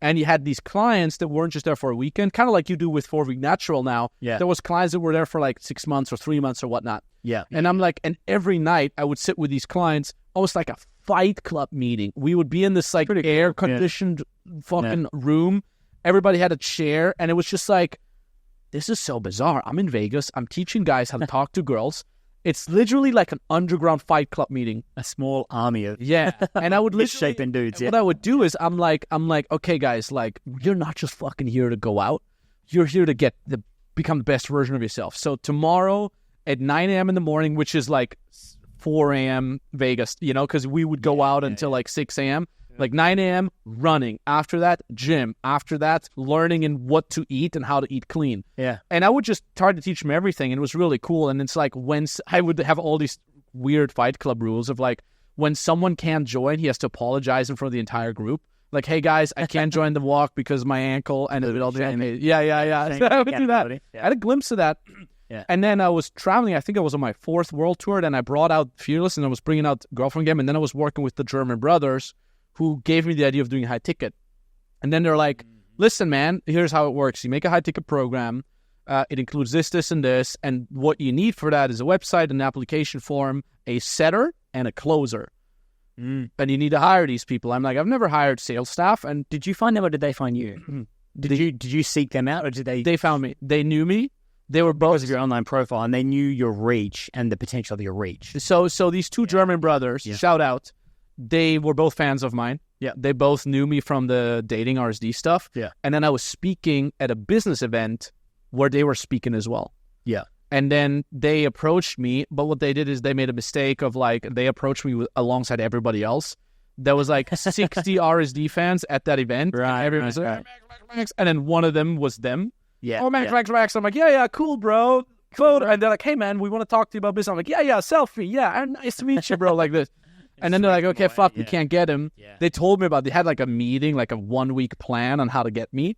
and you had these clients that weren't just there for a weekend, kind of like you do with 4 Week Natural now. Yeah. There was clients that were there for like 6 months or 3 months or whatnot. Yeah. And I'm like, and every night I would sit with these clients, almost like a fight club meeting. We would be in this like air-conditioned fucking room. Everybody had a chair, and it was just like, this is so bizarre. I'm in Vegas. I'm teaching guys how to talk to girls. It's literally like an underground fight club meeting. A small army of and I would literally shaping dudes. What I would do is I'm like, okay, guys, like, you're not just fucking here to go out. You're here to become the best version of yourself. So tomorrow at 9 a.m. in the morning, which is like 4 a.m. Vegas, because we would go out until like 6 a.m. Like 9 a.m. running. After that, gym. After that, learning in what to eat and how to eat clean. Yeah. And I would just try to teach them everything, and it was really cool. And it's like when I would have all these weird fight club rules of like, when someone can't join, he has to apologize in front of the entire group. Like, hey guys, I can't join the walk because my ankle, and it all So I would do that. I had a glimpse of that. Yeah. And then I was traveling. I think I was on my 4th world tour, and I brought out Fearless, and I was bringing out Girlfriend Game, and then I was working with the German brothers, who gave me the idea of doing high ticket. And then they're like, listen, man, here's how it works. You make a high ticket program. It includes this, and this. And what you need for that is a website, an application form, a setter, and a closer. And you need to hire these people. I'm like, I've never hired sales staff. And did you find them or did they find you? Did you seek them out or did they? They found me. They knew me. They were both because of your online profile, and they knew your reach and the potential of your reach. So these two German brothers, shout out, they were both fans of mine. Yeah. They both knew me from the dating RSD stuff. Yeah. And then I was speaking at a business event where they were speaking as well. Yeah. And then they approached me, but what they did is they made a mistake of like, they approached me alongside everybody else. There was like 60 RSD fans at that event. Right. And everyone was like, Max. And then one of them was them. Yeah. Oh, Max. I'm like, yeah, cool, bro. Photo. And they're like, hey, man, we want to talk to you about business. I'm like, yeah, selfie. Yeah, nice to meet you, bro, like this. And then they're like, okay, we can't get him. Yeah. They told me they had like a meeting, like a 1-week plan on how to get me.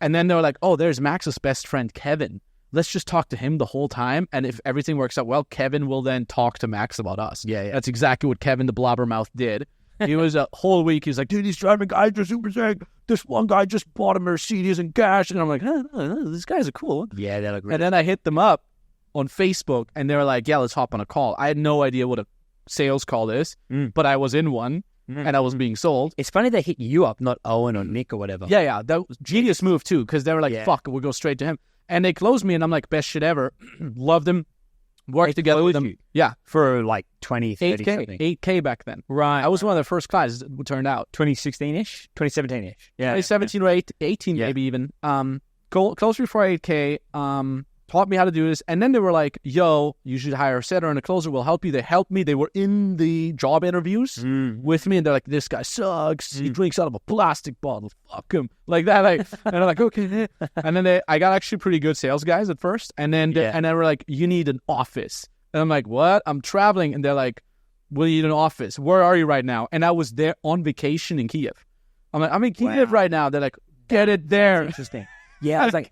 And then they were like, oh, there's Max's best friend, Kevin. Let's just talk to him the whole time. And if everything works out well, Kevin will then talk to Max about us. Yeah. That's exactly what Kevin the Blabbermouth did. He was a whole week. He's like, dude, these driving guys are super sick. This one guy just bought a Mercedes in cash. And I'm like, these guys are cool. Yeah, they look really. And then I hit them up on Facebook, and they were like, yeah, let's hop on a call. I had no idea what a sales call is, but I was in one, and I wasn't being sold. It's funny they hit you up, not Owen or Nick or whatever. Yeah. That was genius move, too, because they were like, fuck, we'll go straight to him. And they closed me, and I'm like, best shit ever. Loved him. Worked together with them. Yeah. For like 20, 30 8K, something. 8K back then. Right. I was one of the first clients, it turned out. 2016-ish? 2017-ish. Yeah. 2017 or 18 maybe even. Close before 8K. taught me how to do this. And then they were like, yo, you should hire a setter and a closer. We'll help you. They helped me. They were in the job interviews with me. And they're like, this guy sucks. He drinks out of a plastic bottle. Fuck him. Like that. Like, and I'm like, okay. And then I got actually pretty good sales guys at first. And then they were like, you need an office. And I'm like, what? I'm traveling. And they're like, we need an office. Where are you right now? And I was there on vacation in Kiev. I'm like, I'm in Kiev right now. They're like, get it there. That's interesting. Yeah, I was like,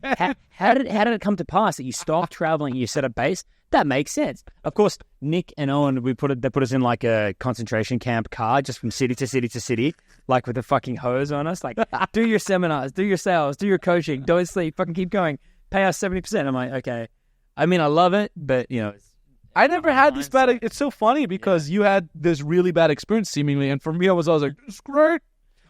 how did it come to pass that you stopped traveling and you set up base? That makes sense. Of course, Nick and Owen, they put us in like a concentration camp car, just from city to city to city, like with a fucking hose on us. Like, do your seminars, do your sales, do your coaching, don't sleep, fucking keep going. Pay us 70%. I'm like, okay. I mean, I love it, but I never had this bad. It's so funny because you had this really bad experience seemingly, and for me, I was like, it's great.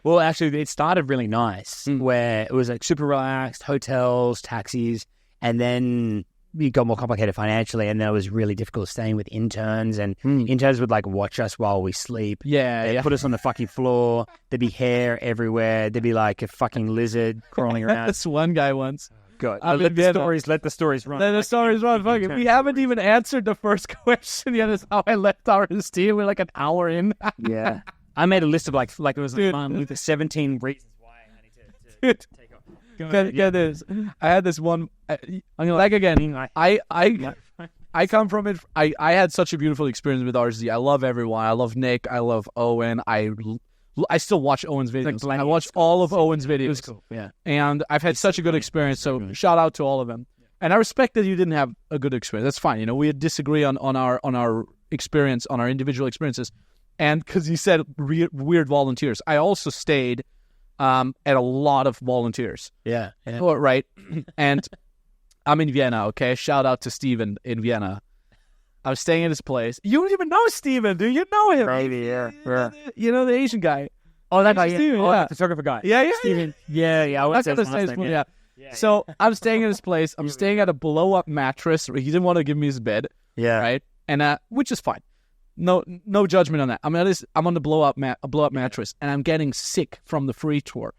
Well, actually, it started really nice, where it was like super relaxed, hotels, taxis, and then it got more complicated financially, and then it was really difficult staying with interns, and interns would like watch us while we sleep. They'd put us on the fucking floor. There'd be hair everywhere. There'd be like a fucking lizard crawling around. This one guy once. God, let the stories run. Let the stories run. Fuck it. We haven't even answered the first question yet. Is how I left RSD. We're like an hour in. Yeah. I made a list of like it was like with the 17 reasons why I need to take off. Get this. I had this one. I come from it. I had such a beautiful experience with RSD. I love everyone. I love Nick. I love Owen. I still watch Owen's videos. I watched all of Owen's videos. It was cool. Yeah. And I've had such a good experience. So shout out to all of them. And I respect that you didn't have a good experience. That's fine. We disagree on our experience, on our individual experiences. And because you said weird volunteers, I also stayed at a lot of volunteers. Yeah. Right. And I'm in Vienna, okay? Shout out to Steven in Vienna. I was staying at his place. You don't even know Steven, do you? Know him? Maybe, yeah. You know the Asian guy. Oh, that guy, yeah. Steven, the photographer guy. Yeah. Steven. Yeah. That's the same one, yeah. So I'm staying at his place. I'm staying at a blow-up mattress. He didn't want to give me his bed. Yeah. Right? And which is fine. No judgment on that. I'm on the blow-up mattress, and I'm getting sick from the free tour.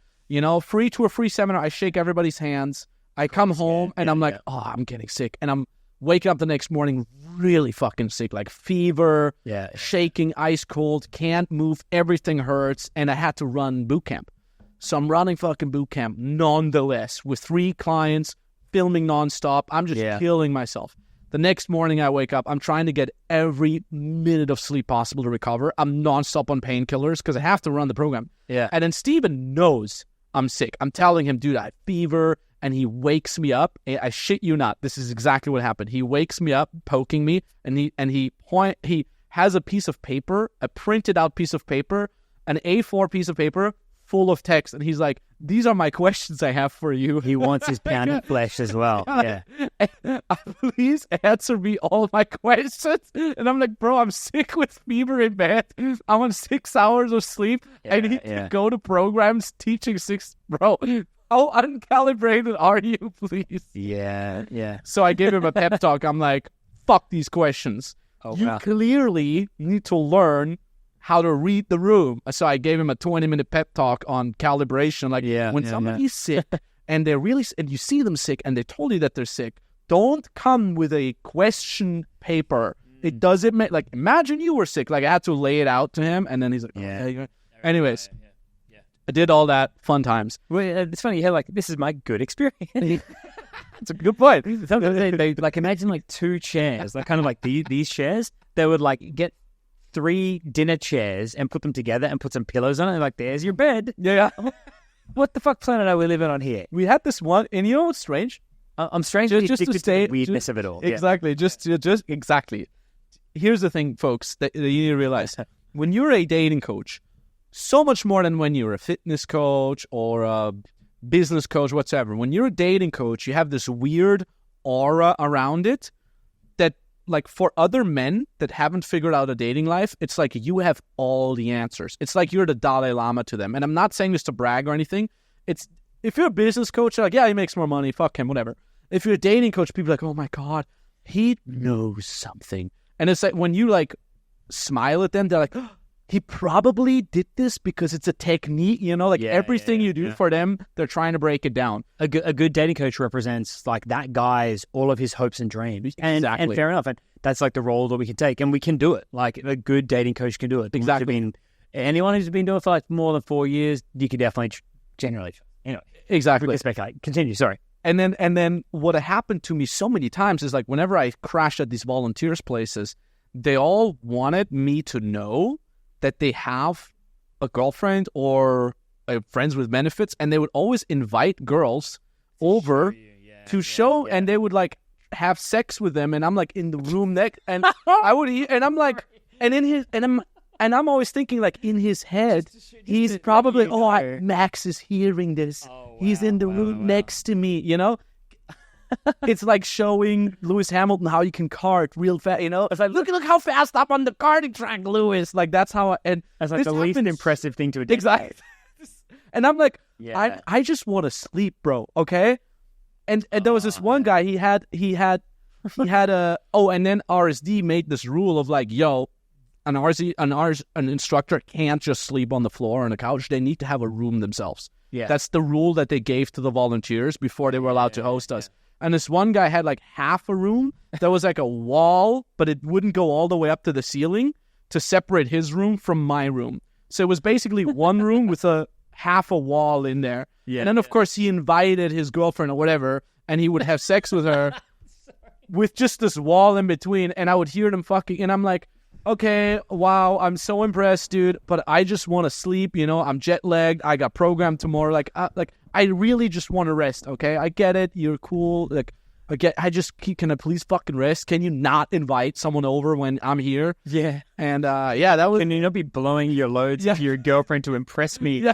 Free tour, free seminar. I shake everybody's hands. I come home, and I'm like, oh, I'm getting sick. And I'm waking up the next morning really fucking sick, like fever, shaking, ice cold, can't move, everything hurts, and I had to run boot camp. So I'm running fucking boot camp nonetheless with 3 clients, filming nonstop. I'm just killing myself. The next morning I wake up, I'm trying to get every minute of sleep possible to recover. I'm nonstop on painkillers because I have to run the program. Yeah. And then Steven knows I'm sick. I'm telling him, dude, I have fever, and he wakes me up. I shit you not. This is exactly what happened. He wakes me up, poking me, and he has a piece of paper, a printed out piece of paper, an A4 piece of paper full of text, and he's like, these are my questions I have for you. He wants his pound of flesh as well. Yeah. Please answer me all my questions. And I'm like, bro, I'm sick with fever in bed. I'm on 6 hours of sleep. I need to go to programs teaching 6. Bro, how uncalibrated are you, please? Yeah. So I gave him a pep talk. I'm like, fuck these questions. You clearly need to learn how to read the room. So I gave him a 20-minute pep talk on calibration. Like, when somebody's sick and they're really, and you see them sick and they told you that they're sick, don't come with a question paper. It doesn't make, like, imagine you were sick. Like, I had to lay it out to him, and then he's like, anyways, I did all that. Fun times. Well, it's funny. Yeah, like, this is my good experience. That's a good point. They like, imagine like 2 chairs, like kind of like these chairs. They would like get 3 dinner chairs and put them together and put some pillows on it. And like, there's your bed. Yeah. What the fuck planet are we living on here? We had this one, and you know what's strange? I'm strangely addicted to the weirdness of it all. Exactly. Just exactly. Here's the thing, folks, that you need to realize. When you're a dating coach, so much more than when you're a fitness coach or a business coach, whatsoever. When you're a dating coach, you have this weird aura around it that, like, for other men that haven't figured out a dating life, it's like you have all the answers. It's like you're the Dalai Lama to them. And I'm not saying this to brag or anything. It's, if you're a business coach, you're like, yeah, he makes more money, fuck him, whatever. If you're a dating coach, people are like, oh my God, he knows something. And it's like when you like smile at them, they're like, oh, he probably did this because it's a technique, everything you do for them, they're trying to break it down. A good dating coach represents like that guy's all of his hopes and dreams. And fair enough. And that's like the role that we can take, and we can do it. Like a good dating coach can do it. Exactly. Anyone who's been doing it for like more than 4 years, you could definitely generally. Anyway, exactly. We can speculate. Continue. Sorry. And then what happened to me so many times is like whenever I crashed at these volunteers places, they all wanted me to know that they have a girlfriend or friends with benefits, and they would always invite girls over to show, and they would like have sex with them, and I'm like in the room next, and I would eat, and I'm like, and I'm always thinking like in his head, he's probably Max is hearing this, he's in the room next to me, It's like showing Lewis Hamilton how you can kart real fast, It's like, look how fast I'm on the karting track, Lewis. Like, that's how that's like the least impressive thing to do. Exactly. And I'm like, I just want to sleep, bro, okay? And there was this one guy, he had and then RSD made this rule of like, yo, an instructor can't just sleep on the floor or on the couch. They need to have a room themselves. Yeah. That's the rule that they gave to the volunteers before they were allowed to host us. And this one guy had like half a room that was like a wall, but it wouldn't go all the way up to the ceiling to separate his room from my room. So it was basically one room with a half a wall in there. Yeah, and then, of course, he invited his girlfriend or whatever, and he would have sex with her with just this wall in between. And I would hear them fucking, and I'm like, okay, wow, I'm so impressed, dude, but I just want to sleep, I'm jet lagged, I got programmed tomorrow, like I really just want to rest, okay? I get it, you're cool, can I please fucking rest? Can you not invite someone over when I'm here? Yeah. And that was... Can you not be blowing your loads to your girlfriend to impress me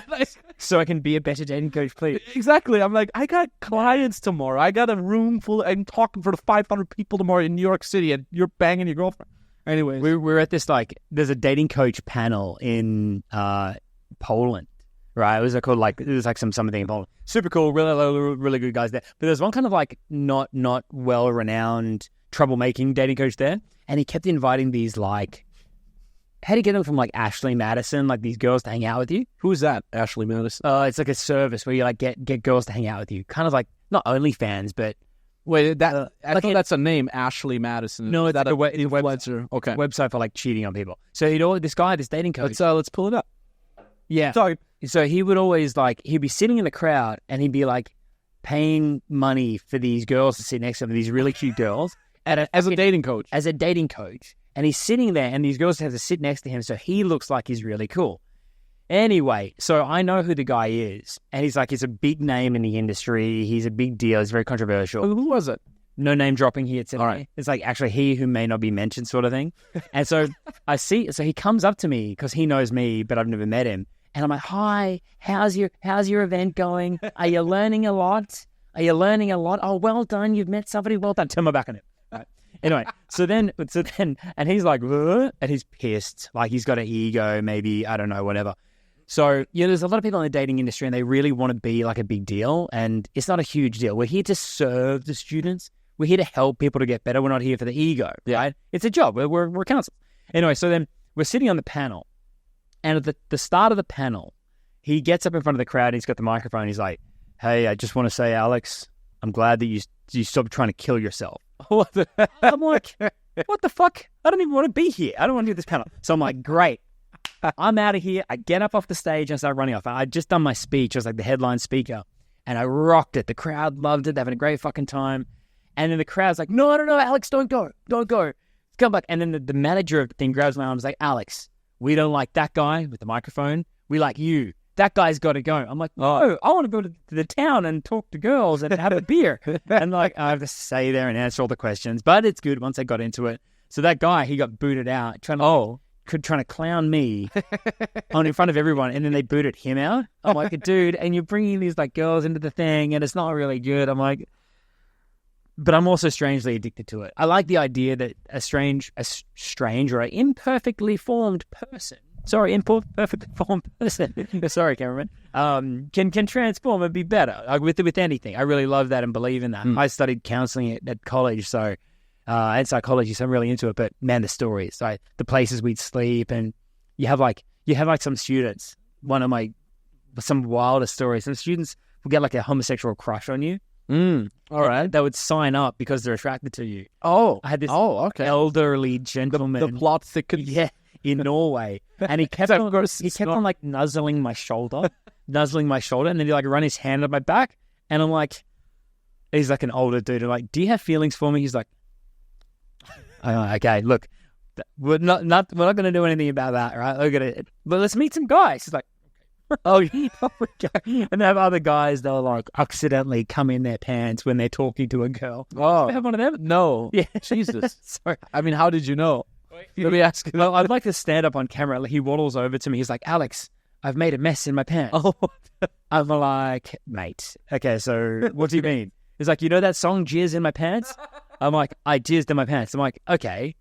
so I can be a better dating coach, please? Exactly, I'm like, I got clients tomorrow, I got a room full, I'm talking for the 500 people tomorrow in New York City, and you're banging your girlfriend. Anyways, we're at this there's a dating coach panel in Poland, right? It was something in Poland. Super cool, really good guys there. But there's one kind of like not well renowned troublemaking dating coach there, and he kept inviting these like, how do you get them from like Ashley Madison, like these girls to hang out with you? Who is that, Ashley Madison? It's like a service where you like get girls to hang out with you, kind of like not OnlyFans, but. Wait, I thought that's a name, Ashley Madison. No, it's that a influencer. Okay, website for like cheating on people. So this dating coach. Let's pull it up. Yeah. So he would always he'd be sitting in the crowd and he'd be like paying money for these girls to sit next to him, these really cute girls, as a dating coach. As a dating coach, and he's sitting there, and these girls have to sit next to him, so he looks like he's really cool. Anyway, so I know who the guy is, and he's a big name in the industry. He's a big deal. He's very controversial. Who was it? No name dropping here today. All right. It's like actually he who may not be mentioned sort of thing. And so so he comes up to me because he knows me, but I've never met him. And I'm like, hi, how's your event going? Are you learning a lot? Oh, well done. You've met somebody. Well done. Turn my back on him. Right. Anyway, so then, and he's like, and he's pissed. Like he's got an ego, maybe, I don't know, whatever. So, there's a lot of people in the dating industry and they really want to be like a big deal, and it's not a huge deal. We're here to serve the students. We're here to help people to get better. We're not here for the ego, right? It's a job. We're counselors. Anyway, so then we're sitting on the panel, and at the start of the panel, he gets up in front of the crowd and he's got the microphone. He's like, hey, I just want to say, Alex, I'm glad that you stopped trying to kill yourself. I'm like, what the fuck? I don't even want to be here. I don't want to do this panel. So I'm like, great. I'm out of here. I get up off the stage and I start running off. I'd just done my speech. I was like the headline speaker, and I rocked it. The crowd loved it. They're having a great fucking time. And then the crowd's like, no, Alex, don't go. Come back. And then the manager of the thing grabs my arm and is like, Alex, we don't like that guy with the microphone. We like you. That guy's got to go. I'm like, no, I want to go to the town and talk to girls and have a beer. And I have to stay there and answer all the questions. But it's good once I got into it. So that guy, he got booted out trying to clown me in front of everyone, and then they booted him out. I'm like, dude, and you're bringing these girls into the thing, and it's not really good. I'm like, but I'm also strangely addicted to it. I like the idea that a strange or an imperfectly formed person, sorry, cameraman, can transform and be better with anything. I really love that and believe in that. I studied counseling at college, so. And psychology, so I'm really into it. But man, the stories, the places we'd sleep, and you have some students. Some wilder stories. Some students will get like a homosexual crush on you. All right. They would sign up because they're attracted to you. Oh, I had this okay. elderly gentleman. The plot thickens. Yeah, in Norway, and he kept on like nuzzling my shoulder, and then he like run his hand up my back, and I'm like, he's like an older dude. I'm like, do you have feelings for me? He's like, okay, look, we're not going to do anything about that, right? But let's meet some guys. He's like, oh, and they have other guys that will like accidentally come in their pants when they're talking to a girl. Oh, you have one of them? No. Yeah, Jesus. Sorry. I mean, how did you know? Let me ask you. Well, I'd like to stand up on camera. He waddles over to me. He's like, Alex, I've made a mess in my pants. Oh, I'm like, mate. Okay, so what do you mean? He's like, you know that song, Jizz in My Pants? I'm like, I jizzed in my pants. I'm like, okay.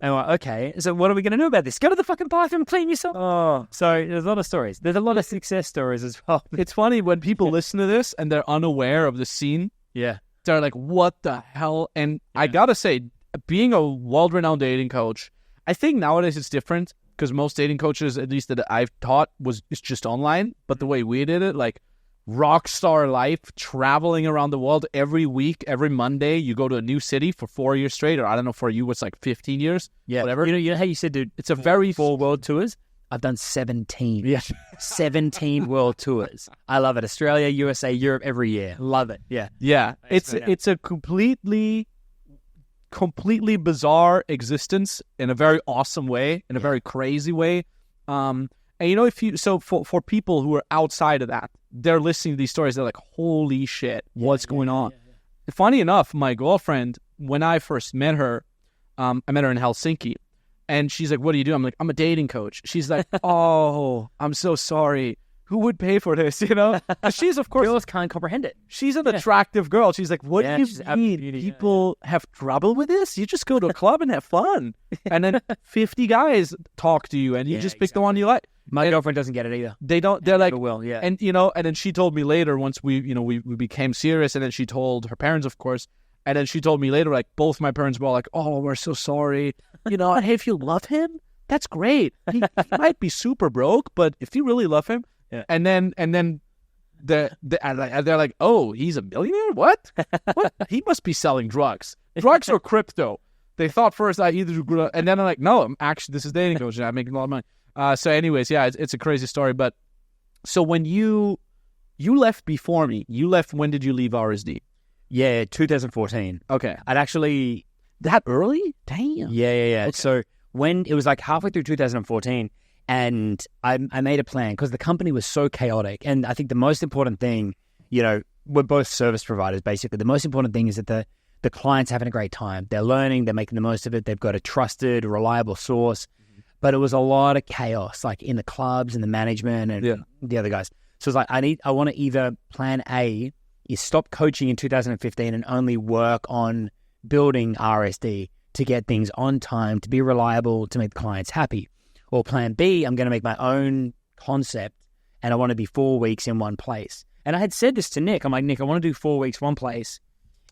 I'm like, okay. So what are we going to do about this? Go to the fucking bathroom, clean yourself. Oh. So there's a lot of stories. There's a lot of success stories as well. It's funny when people listen to this and they're unaware of the scene. Yeah. They're like, what the hell? And I got to say, being a world-renowned dating coach, I think nowadays it's different because most dating coaches, at least that I've taught, it's just online. But the way we did it, like rock star life, traveling around the world every week, every Monday, you go to a new city for 4 years straight, or I don't know, for you, it's like 15 years. Yeah. Whatever. You know how you said, dude, it's a very 4 world tours? I've done 17. Yeah. 17 world tours. I love it. Australia, USA, Europe, every year. Love it. Yeah. Yeah. It's a completely bizarre existence in a very awesome way, in a very crazy way. And you know, for people who are outside of that, they're listening to these stories, they're like, holy shit, what's going on? Yeah. Funny enough, my girlfriend, when I first met her, I met her in Helsinki, and she's like, what do you do? I'm like, I'm a dating coach. She's like, oh, I'm so sorry. Who would pay for this, you know? She's, of course... Girls can't comprehend it. She's an attractive girl. She's like, what do you mean? People have trouble with this? You just go to a club and have fun. And then 50 guys talk to you, and you just pick the one you like. My girlfriend doesn't get it either. They don't. They're like, will, yeah. And, you know, and then she told me later, once we became serious, and then she told her parents, of course, and then she told me later, like, both my parents were like, oh, we're so sorry. You know, hey, if you love him, that's great. He might be super broke, but if you really love him, yeah. And then they're like, oh, he's a millionaire? What? He must be selling drugs or crypto. They thought first I either do, and then I'm like, no, I'm actually, this is dating coach, and I'm making a lot of money. So anyways, yeah, it's a crazy story. But so when you left before me, when did you leave RSD? Yeah, 2014. Okay. I'd actually... That early? Damn. Yeah. Okay. So when it was like halfway through 2014, and I made a plan because the company was so chaotic. And I think the most important thing, you know, we're both service providers, basically. The most important thing is that the client's having a great time. They're learning, they're making the most of it. They've got a trusted, reliable source. Mm-hmm. But it was a lot of chaos, like in the clubs and the management and the other guys. So it's like, I want to either plan A is stop coaching in 2015 and only work on building RSD to get things on time, to be reliable, to make the clients happy. Or plan B, I'm going to make my own concept and I want to be 4 weeks in one place. And I had said this to Nick. I'm like, Nick, I want to do 4 weeks, one place.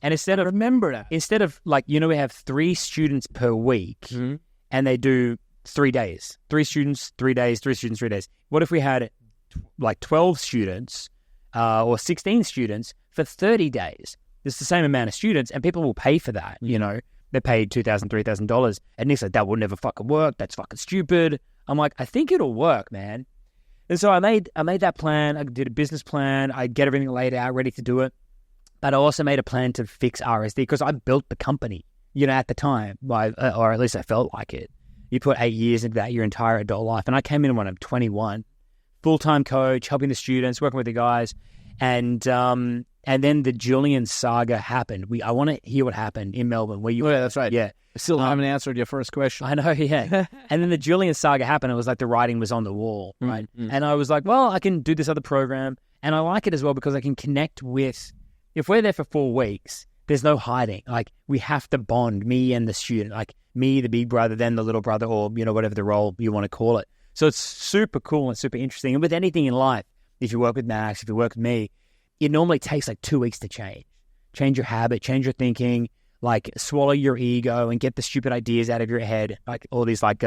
And instead of like, you know, we have 3 students per week mm-hmm. and they do 3 days, 3 students, 3 days, 3 students, 3 days. What if we had like 12 students or 16 students for 30 days? It's the same amount of students and people will pay for that, you know. They paid $2,000, $3,000. And Nick's like, that will never fucking work. That's fucking stupid. I'm like, I think it'll work, man. And so I made that plan. I did a business plan. I get everything laid out, ready to do it. But I also made a plan to fix RSD because I built the company, you know, at the time, or at least I felt like it. You put 8 years into that, your entire adult life. And I came in when I'm 21, full-time coach, helping the students, working with the guys. And then the Julian saga happened. I want to hear what happened in Melbourne. Where you? Oh, yeah, that's right. Yeah, I still haven't answered your first question. I know. Yeah. And then the Julian saga happened. It was like the writing was on the wall, right? Mm-hmm. And I was like, well, I can do this other program, and I like it as well because I can connect with. If we're there for 4 weeks, there's no hiding. Like we have to bond, me and the student, like me, the big brother, then the little brother, or you know whatever the role you want to call it. So it's super cool and super interesting. And with anything in life, if you work with Max, if you work with me, it normally takes like 2 weeks to change your habit, change your thinking, like swallow your ego and get the stupid ideas out of your head. Like all these like,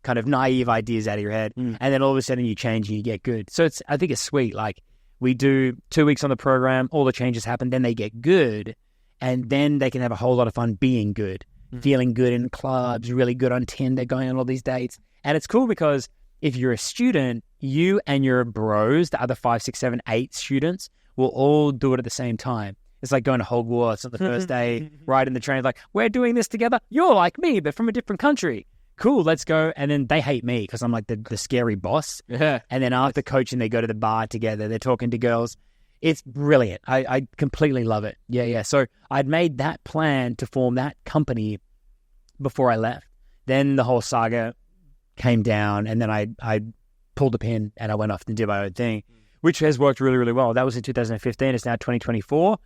kind of naive ideas out of your head. And then all of a sudden you change and you get good. So I think it's sweet. Like we do 2 weeks on the program, all the changes happen, then they get good. And then they can have a whole lot of fun being good, feeling good in clubs, really good on Tinder, going on all these dates. And it's cool because if you're a student, you and your bros, the other 5, 6, 7, 8 students, will all do it at the same time. It's like going to Hogwarts on the first day, riding the train, like, we're doing this together. You're like me, but from a different country. Cool, let's go. And then they hate me because I'm like the scary boss. Yeah. And then after coaching, they go to the bar together. They're talking to girls. It's brilliant. I completely love it. Yeah. So I'd made that plan to form that company before I left. Then the whole saga came down, and then I pulled the pin and I went off and did my own thing, which has worked really, really well. That was in 2015. It's now 2024.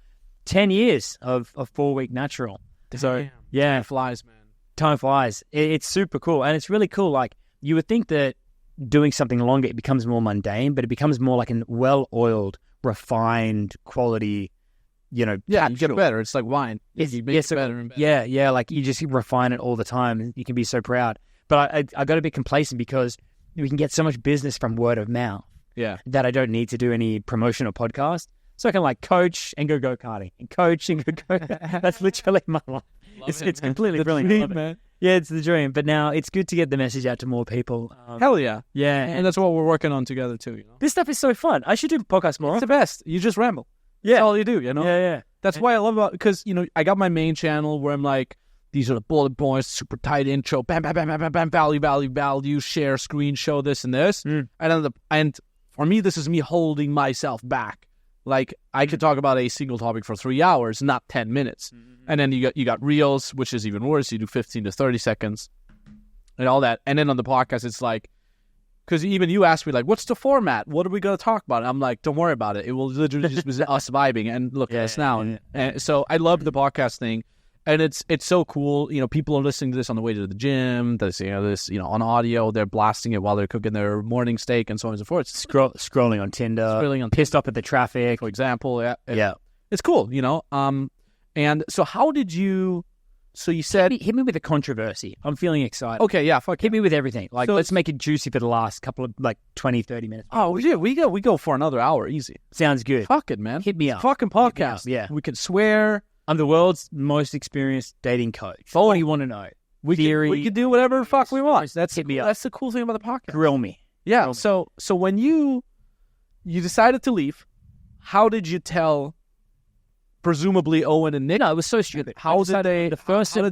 10 years of 4-week natural. Damn. So yeah, Time flies, man. time flies. It's super cool, and it's really cool. Like you would think that doing something longer, it becomes more mundane, but it becomes more like a well-oiled, refined quality, Yeah, you get better. It's like wine. You make it better and better. Yeah, like you just refine it all the time, and you can be so proud. But I got a bit complacent because we can get so much business from word of mouth that I don't need to do any promotion or podcast. So I can like coach and go go-karting and coach and go. That's literally my life. It's completely brilliant. Dream, man. Yeah, it's the dream. But now it's good to get the message out to more people. Hell yeah. Yeah. And that's what we're working on together too, you know? This stuff is so fun. I should do podcasts more. It's the best. You just ramble. Yeah. That's all you do, you know? Yeah. That's why I love about, because, I got my main channel where I'm like, these are the bullet points, super tight intro, bam, bam, bam, bam, bam, bam, value, share, screen, show this and this. And for me, this is me holding myself back. Like, I could talk about a single topic for 3 hours, not 10 minutes. And then you got reels, which is even worse. You do 15 to 30 seconds and all that. And then on the podcast, it's like, because even you asked me, like, what's the format? What are we going to talk about? And I'm like, don't worry about it. It will literally just be us vibing. And look at us now. And so I love the podcast thing. And it's so cool. People are listening to this on the way to the gym. This on audio. They're blasting it while they're cooking their morning steak and so on and so forth. Scrolling on Tinder, pissed off at the traffic, for example. Yeah. It's cool, And so how did you... So you said... Hit me with a controversy. I'm feeling excited. Okay, yeah, fuck Hit me with everything. Like, let's make it juicy for the last couple of, 20, 30 minutes. Oh, yeah, we go for another hour, easy. Sounds good. Fuck it, man. Hit me up. Fucking podcast. Yeah. We can swear. I'm the world's most experienced dating coach. What do you want to know? We can do whatever the fuck we want. Hit me up. That's the cool thing about the podcast. Grill me. Yeah, so when you decided to leave, how did you tell... Presumably Owen and Nick. No, it was so stupid. How did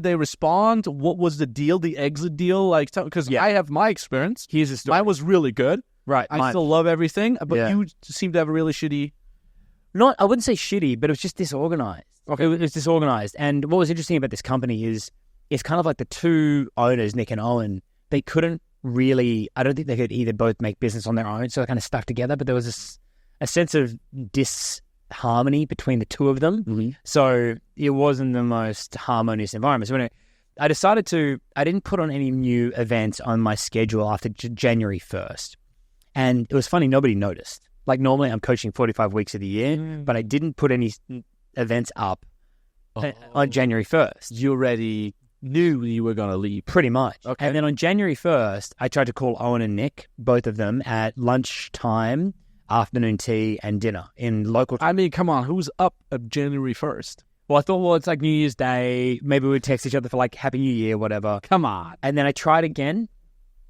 they respond? What was the deal? The exit deal? Like, because I have my experience. Here's the story. Mine was really good. Right. I still love everything, but you seem to have a really shitty. I wouldn't say shitty, but it was just disorganized. Okay, it was disorganized. And what was interesting about this company is it's kind of like the two owners, Nick and Owen. They couldn't really. I don't think they could either both make business on their own, so they kind of stuck together. But there was a sense of disharmony between the two of them. So it wasn't the most harmonious environment. So when I decided I didn't put on any new events on my schedule after January 1st. And it was funny, nobody noticed. Like normally I'm coaching 45 weeks of the year, but I didn't put any events up on January 1st. You already knew you were going to leave. Pretty much. Okay. And then on January 1st, I tried to call Owen and Nick, both of them, at lunchtime, afternoon tea, and dinner in local time. I mean, come on, who's up at January 1st? Well, I thought, it's like New Year's Day. Maybe we'd text each other for like Happy New Year, whatever. Come on. And then I tried again,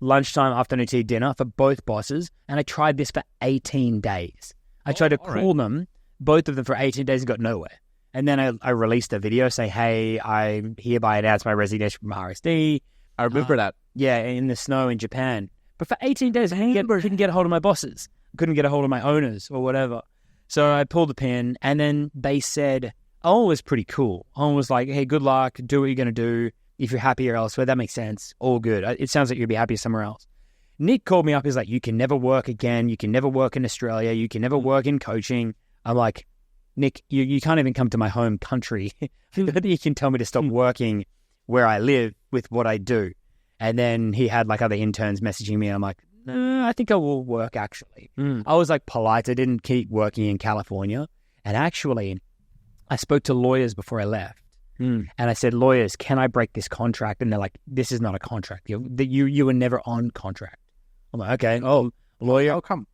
lunchtime, afternoon tea, dinner for both bosses. And I tried this for 18 days. I tried to call them, both of them, for 18 days and got nowhere. And then I released a video saying, hey, I hereby announce my resignation from RSD. I remember that. Yeah, in the snow in Japan. But for 18 days, I couldn't get a hold of my bosses. Couldn't get a hold of my owners or whatever. So I pulled the pin, and then they said, Owen was pretty cool. Owen was like, hey, good luck, do what you're going to do. If you're happier elsewhere, that makes sense. All good. It sounds like you'll be happier somewhere else. Nick called me up. He's like, you can never work again. You can never work in Australia. You can never work in coaching. I'm like, Nick, you can't even come to my home country. You can tell me to stop working where I live with what I do. And then he had like other interns messaging me. And I'm like, I think I will work, actually. I was like polite. I didn't keep working in California. And actually, I spoke to lawyers before I left. And I said, lawyers, can I break this contract? And they're like, this is not a contract. You were never on contract. I'm like, okay. Oh, lawyer. How come?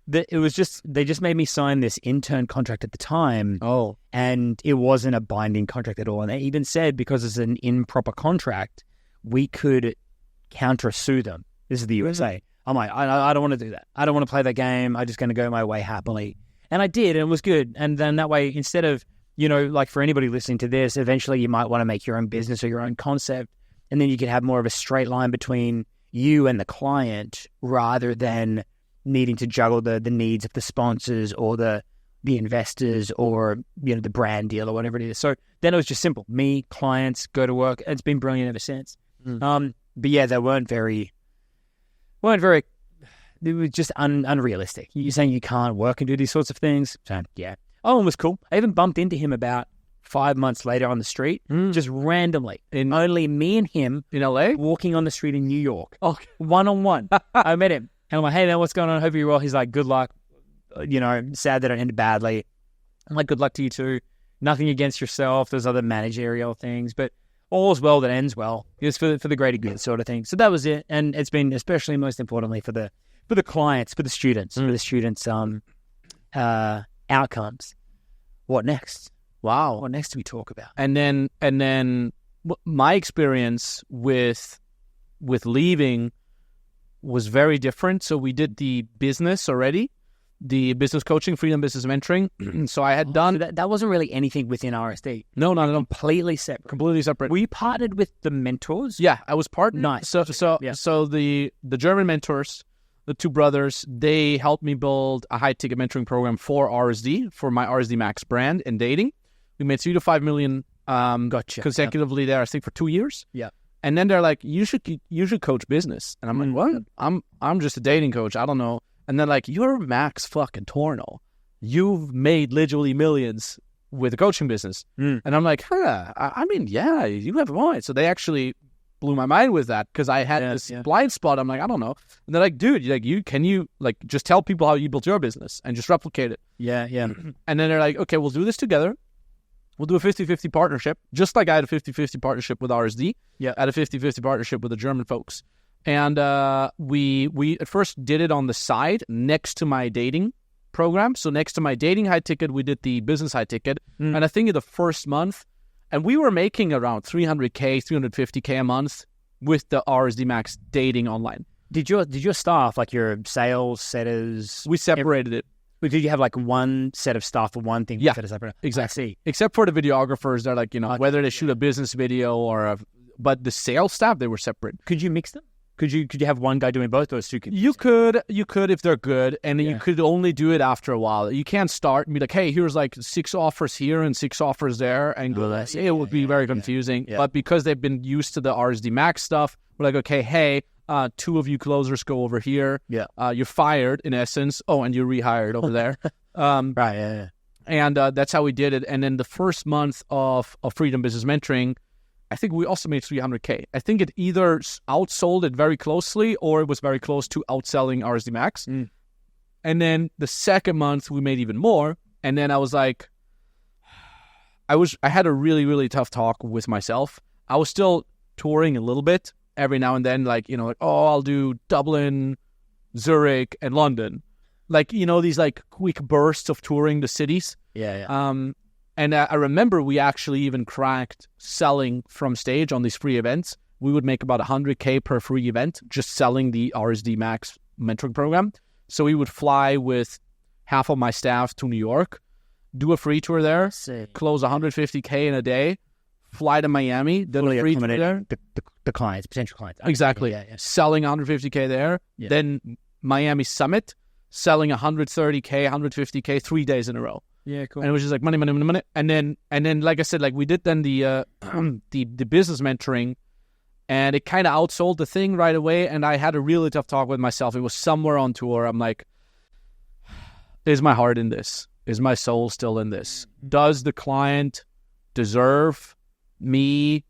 They just made me sign this intern contract at the time. Oh. And it wasn't a binding contract at all. And they even said, because it's an improper contract, we could counter-sue them. This is the USA. I'm like, I don't want to do that. I don't want to play that game. I'm just going to go my way happily. And I did, and it was good. And then that way, instead of, like for anybody listening to this, eventually you might want to make your own business or your own concept. And then you could have more of a straight line between you and the client rather than needing to juggle the needs of the sponsors or the investors or, the brand deal or whatever it is. So then it was just simple. Me, clients, go to work. It's been brilliant ever since. But yeah, they weren't very, it was just unrealistic. You're saying you can't work and do these sorts of things. So yeah. Oh, it was cool. I even bumped into him about 5 months later on the street, just randomly. Only me and him in LA, walking on the street in New York. Oh, one-on-one. I met him. And I'm like, hey man, what's going on? Hope you're well. He's like, good luck. Sad that it ended badly. I'm like, good luck to you too. Nothing against yourself. There's other managerial things, but all's well that ends well. It's for the greater good sort of thing. So that was it. And it's been especially most importantly for the clients, for the students, outcomes. What next? Wow. What next do we talk about? And then my experience with leaving was very different. So we did the business already, the business coaching, freedom business mentoring. So I had done... So that wasn't really anything within RSD. No, not at all. Completely separate. We partnered with the mentors? Yeah, I was partnered. Nice. So the German mentors, the two brothers, they helped me build a high-ticket mentoring program for RSD, for my RSD Max brand and dating. We made 3 to 5 million consecutively there, I think, for 2 years. Yeah. And then they're like, you should coach business. And I'm like, what? I'm just a dating coach. I don't know. And they're like, you're Max fucking Tornow. You've made literally millions with the coaching business. And I'm like, I mean, yeah, you have a point. So they actually blew my mind with that because I had this blind spot. I'm like, I don't know. And they're like, dude, can you just tell people how you built your business and just replicate it? Yeah. And then they're like, okay, we'll do this together. We'll do a 50-50 partnership, just like I had a 50-50 partnership with RSD. Yeah. I had a 50-50 partnership with the German folks. And we at first did it on the side next to my dating program. So next to my dating high ticket, we did the business high ticket. And I think in the first month, and we were making around 300K, 350K a month with the RSD Max dating online. Did your staff, like your sales setters... We separated it. Did you have one set of staff for one thing? Yeah, separate? Exactly. Except for the videographers, they're like, whether they shoot a business video or but the sales staff, they were separate. Could you mix them? Could you have one guy doing both, or two? You could if they're good, and you could only do it after a while. You can't start and be like, hey, here's 6 offers here and 6 offers there, and it would be very confusing. Yeah. But because they've been used to the RSD Max stuff, we're like, okay, hey, 2 of you closers go over here. Yeah. You're fired in essence. Oh, and you're rehired over there. Right. Yeah. And that's how we did it. And then the first month of Freedom Business Mentoring, I think we also made 300K. I think it either outsold it very closely or it was very close to outselling RSD Max. And then the second month we made even more. And then I was like, I had a really, really tough talk with myself. I was still touring a little bit every now and then, I'll do Dublin, Zurich, and London. These quick bursts of touring the cities. Yeah. And I remember we actually even cracked selling from stage on these free events. We would make about 100K per free event just selling the RSD Max mentoring program. So we would fly with half of my staff to New York, do a free tour there, close 150K in a day, fly to Miami, then a free tour there. The clients, potential clients. Exactly. Yeah. Selling 150K there, then Miami Summit, selling 130K, 150K 3 days in a row. Yeah, cool. And it was just like money. And then, like I said, we did then the business mentoring, and it kind of outsold the thing right away. And I had a really tough talk with myself. It was somewhere on tour. I'm like, is my heart in this? Is my soul still in this? Does the client deserve me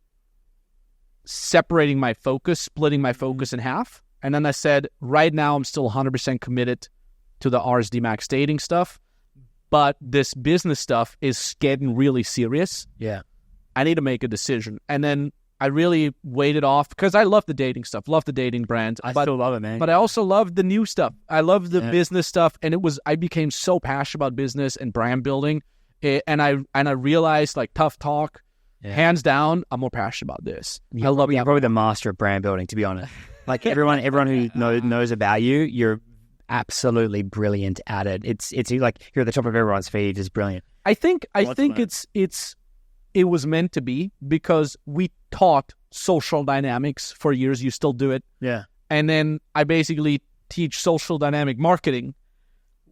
separating my focus, splitting my focus in half? And then I said, right now I'm still 100% committed to the RSD Max dating stuff. But this business stuff is getting really serious. Yeah. I need to make a decision. And then I really weighed it off because I love the dating stuff, love the dating brand. I still love it, man. But I also love the new stuff. I love the business stuff. And I became so passionate about business and brand building. And I realized, like, tough talk, hands down, I'm more passionate about this. I love you're probably the master of brand building, to be honest. Like everyone who knows about you, you're absolutely brilliant at it. It's like you're at the top of everyone's feed. It's brilliant. I think it was meant to be because we taught social dynamics for years. You still do it. Yeah. And then I basically teach social dynamic marketing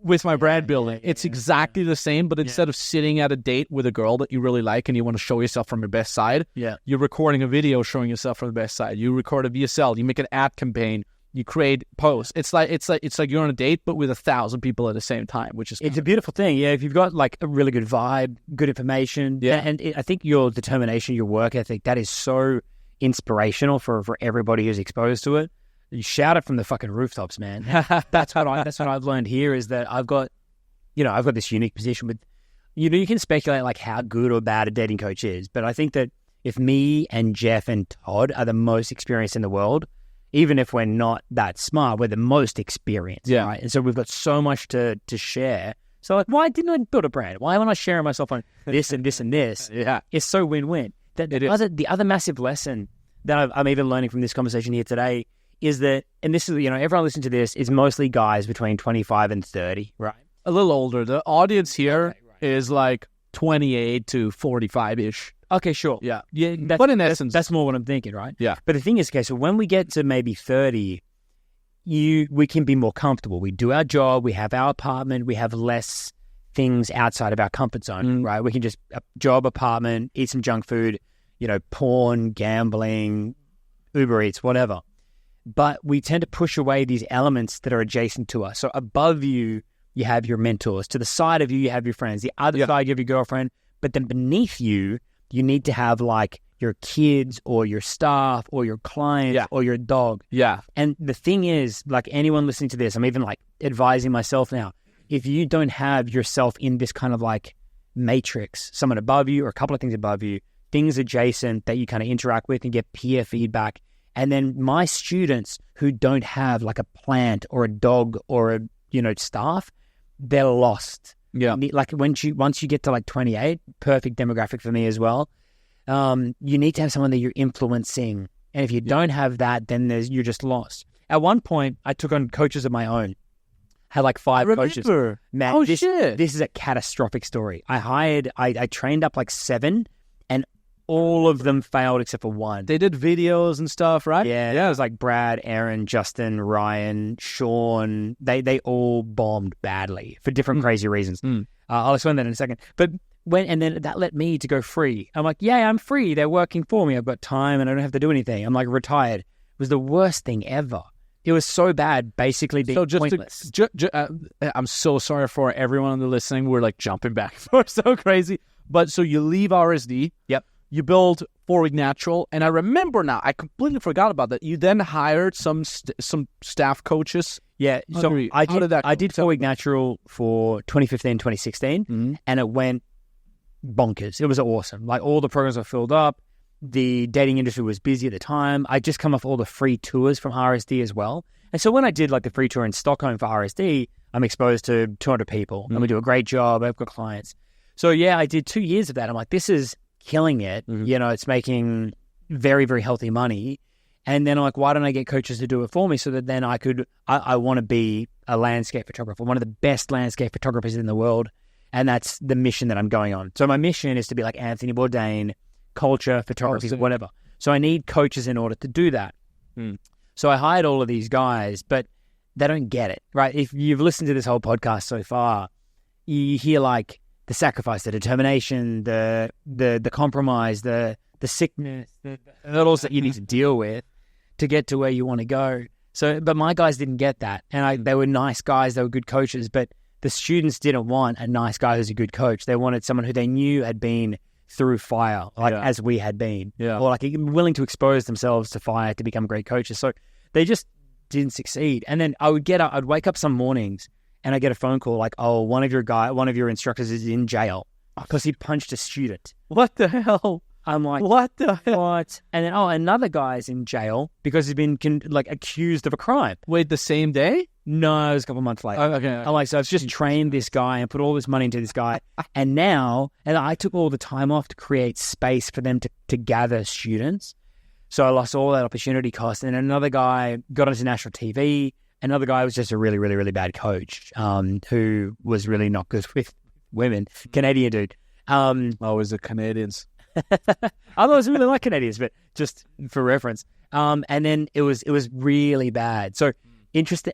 with my brand building. It's exactly the same, but instead of sitting at a date with a girl that you really like and you want to show yourself from your best side, you're recording a video showing yourself from the best side. You record a VSL, you make an ad campaign, you create posts. It's like you're on a date, but with 1,000 people at the same time, which is it's a beautiful thing. Yeah, if you've got like a really good vibe, good information, and I think your determination, your work ethic, that is so inspirational for everybody who's exposed to it. You shout it from the fucking rooftops, man. That's what I've learned here is that I've got this unique position with, you can speculate like how good or bad a dating coach is, but I think that if me and Jeff and Todd are the most experienced in the world, even if we're not that smart, we're the most experienced, right? And so we've got so much to share. So like, why didn't I build a brand? Why am I sharing myself on this and this and this? It's so win-win. The other massive lesson that I'm even learning from this conversation here today is that, and this is, everyone listening to this is mostly guys between 25 and 30, right? A little older. The audience here is like 28 to 45-ish. Okay, sure. Yeah. But in essence, that's more what I'm thinking, right? Yeah. But the thing is, okay, so when we get to maybe 30, we can be more comfortable. We do our job, we have our apartment, we have less things outside of our comfort zone, right? We can just job, apartment, eat some junk food, porn, gambling, Uber Eats, whatever. But we tend to push away these elements that are adjacent to us. So above you, you have your mentors. To the side of you, you have your friends. The other side, you have your girlfriend. But then beneath you, you need to have like your kids or your staff or your clients or your dog. Yeah. And the thing is, like anyone listening to this, I'm even like advising myself now, if you don't have yourself in this kind of like matrix, someone above you or a couple of things above you, things adjacent that you kind of interact with and get peer feedback. And then my students who don't have like a plant or a dog or a, staff, they're lost. Yeah. Like once you get to like 28, perfect demographic for me as well. You need to have someone that you're influencing. And if you don't have that, then you're just lost. At one point, I took on coaches of my own. Had like 5 coaches. Man, shit. This is a catastrophic story. I trained up like 7 and all of them failed except for one. They did videos and stuff, right? Yeah. It was like Brad, Aaron, Justin, Ryan, Sean. They all bombed badly for different crazy reasons. I'll explain that in a second. But then that led me to go free. I'm like, yeah, I'm free. They're working for me. I've got time and I don't have to do anything. I'm like retired. It was the worst thing ever. It was so bad, basically being pointless. I'm so sorry for everyone listening. We're like jumping back. We're so crazy. But so you leave RSD. Yep. You build 4 Week Natural, and I remember now. I completely forgot about that. You then hired some staff coaches. Yeah, so I did 4 Week Natural for 2015, 2016, and it went bonkers. It was awesome. Like all the programs were filled up. The dating industry was busy at the time. I just come off all the free tours from RSD as well. And so when I did like the free tour in Stockholm for RSD, I'm exposed to 200 people, and we do a great job. I've got clients. So yeah, I did 2 years of that. I'm like, this is killing it. It's making very, very healthy money. And then I'm like, why don't I get coaches to do it for me so that then I want to be a landscape photographer, one of the best landscape photographers in the world. And that's the mission that I'm going on. So my mission is to be like Anthony Bourdain, culture, photography, whatever. So I need coaches in order to do that. So I hired all of these guys, but they don't get it, right? If you've listened to this whole podcast so far, you hear like the sacrifice, the determination, the compromise, the sickness, the hurdles that you need to deal with to get to where you want to go. So, but my guys didn't get that. And they were nice guys. They were good coaches, but the students didn't want a nice guy who's a good coach. They wanted someone who they knew had been through fire, as we had been, or like willing to expose themselves to fire to become great coaches. So they just didn't succeed. And then I'd wake up some mornings and I get a phone call like, oh, one of your instructors is in jail because he punched a student. What the hell? I'm like, What the hell? what? And then, another guy's in jail because he's been accused of a crime. Wait, the same day? No, it was a couple months later. Okay. I'm like, so I've just trained this guy and put all this money into this guy. And I took all the time off to create space for them to gather students. So I lost all that opportunity cost. And another guy got onto national TV. Another guy was just a really, really, really bad coach who was really not good with women. Canadian dude. Always the Canadians. Otherwise, I really like Canadians, but just for reference. And then it was really bad. So interesting.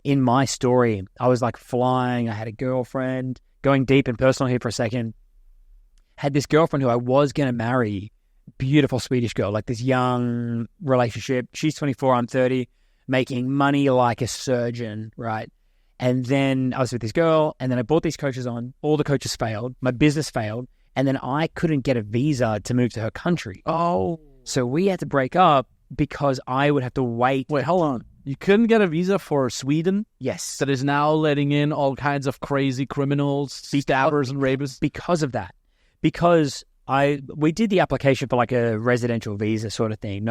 In my story, I was like flying. I had a girlfriend. Going deep and personal here for a second. Had this girlfriend who I was going to marry. Beautiful Swedish girl, like this young relationship. She's 24, I'm 30, making money like a surgeon, right? And then I was with this girl, and then I brought these coaches on. All the coaches failed. My business failed. And then I couldn't get a visa to move to her country. Oh. So we had to break up because I would have to wait. Wait, hold on. You couldn't get a visa for Sweden? Yes. That is now letting in all kinds of crazy criminals, stabbers and rapists? Because of that. Because we did the application for like a residential visa sort of thing.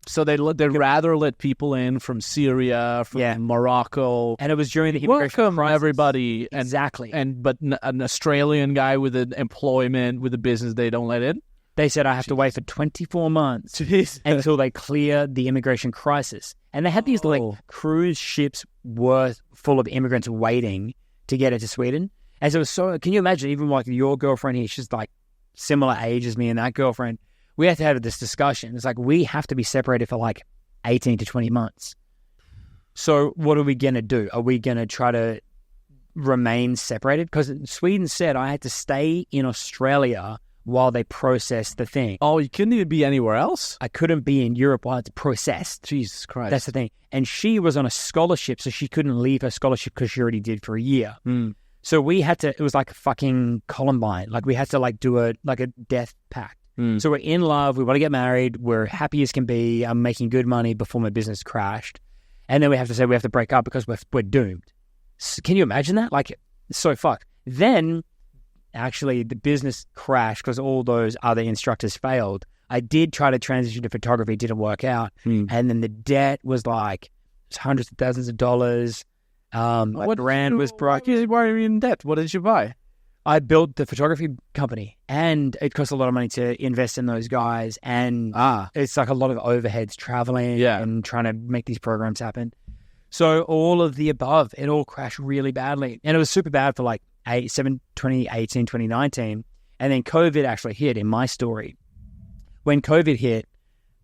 So they'd rather let people in from Syria, from Morocco. And it was during the immigration crisis. Everybody. Exactly. But an Australian guy with an employment, with a business, they don't let in? They said I have to wait for 24 months until they clear the immigration crisis. And they had these cruise ships full of immigrants waiting to get into Sweden. And so it was can you imagine, even like your girlfriend here, she's like similar age as me and that girlfriend. We had to have this discussion. It's like we have to be separated for like 18 to 20 months. So what are we going to do? Are we going to try to remain separated? Because Sweden said I had to stay in Australia while they processed the thing. Oh, you couldn't even be anywhere else? I couldn't be in Europe while it's processed. Jesus Christ. That's the thing. And she was on a scholarship, so she couldn't leave her scholarship because she already did for a year. Mm. So we had to, it was like a fucking Columbine. Like we had to do a death pact. Mm. So we're in love. We want to get married. We're happy as can be. I'm making good money before my business crashed. And then we have to say we have to break up because we're doomed. So can you imagine that? Like, it's so fucked. Then, actually, the business crashed because all those other instructors failed. I did try to transition to photography. It didn't work out. Mm. And then the debt was like hundreds of thousands of dollars. My brand was broke. Why are you in debt? What did you buy? I built the photography company, and it cost a lot of money to invest in those guys. And it's like a lot of overheads traveling and trying to make these programs happen. So all of the above, it all crashed really badly. And it was super bad for like 2018, 2019. And then COVID actually hit in my story. When COVID hit,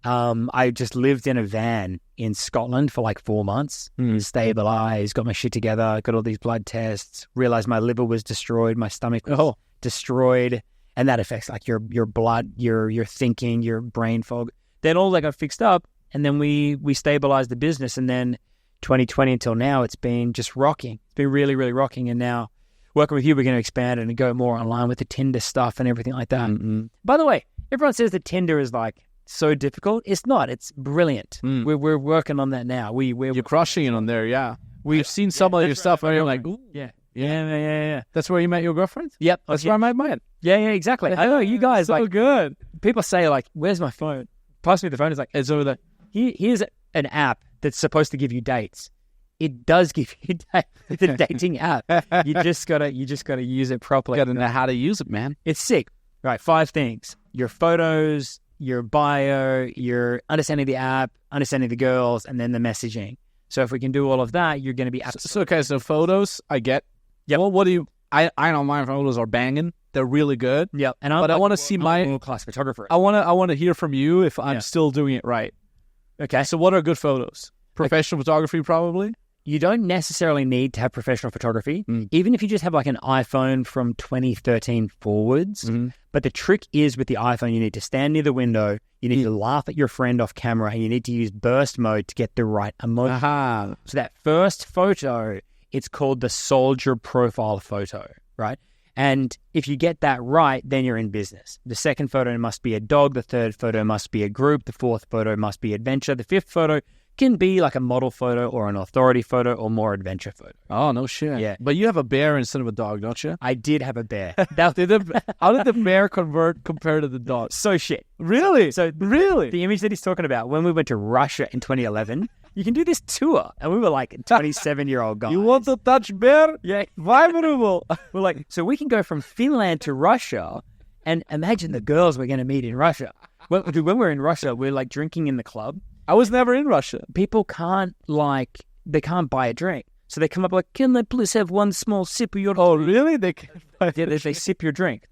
I just lived in a van in Scotland for like 4 months, stabilized, got my shit together, got all these blood tests, realized my liver was destroyed, my stomach was destroyed, and that affects like your blood, your thinking, your brain fog. Then all that got fixed up, and then we stabilized the business, and then 2020 until now, it's been just rocking. It's been really, really rocking, and now working with you, we're going to expand and go more online with the Tinder stuff and everything like that. Mm-hmm. By the way, everyone says that Tinder is like so difficult. It's not. It's brilliant. We're working on that now. You're crushing it on there, yeah. We've seen some of your stuff and you're like, ooh. Yeah. That's where you met your girlfriend? Yep. That's where I met mine. Yeah, exactly. I know, you guys, so like, good. People say, like, where's my phone? Pass me the phone. It's like, it's over there. Here's an app that's supposed to give you dates. It does give you dates. It's a dating app. You just gotta use it properly. You gotta know how to use it, man. It's sick. Right, 5 things. Your photos, your bio, your understanding the app, understanding the girls, and then the messaging. So if we can do all of that, you're going to be absolutely... So photos, I get. Yeah. Well, what do you... I know my photos are banging. They're really good. Yep. And I want to see my... world-class photographer. I want to hear from you if I'm still doing it right. Okay. So what are good photos? Professional photography, probably? You don't necessarily need to have professional photography, even if you just have like an iPhone from 2013 forwards. Mm-hmm. But the trick is with the iPhone, you need to stand near the window, you need to laugh at your friend off camera, and you need to use burst mode to get the right emotion. Aha. So that first photo, it's called the soldier profile photo, right? And if you get that right, then you're in business. The second photo must be a dog. The third photo must be a group. The fourth photo must be adventure. The fifth photo Can be like a model photo or an authority photo or more adventure photo. Oh, no shit. Yeah. But you have a bear instead of a dog, don't you? I did have a bear. How did the bear compared to the dog? So shit. Really? So really? The image that he's talking about, when we went to Russia in 2011, you can do this tour. And we were like 27-year-old guys. You want to touch bear? Yeah. Vulnerable. We're like, so we can go from Finland to Russia and imagine the girls we're going to meet in Russia. Well, dude, when we're in Russia, we're like drinking in the club. I was never in Russia. People can't they can't buy a drink. So they come up like, can I please have one small sip of your drink? Oh, really? They can't buy Yeah, they sip your drink.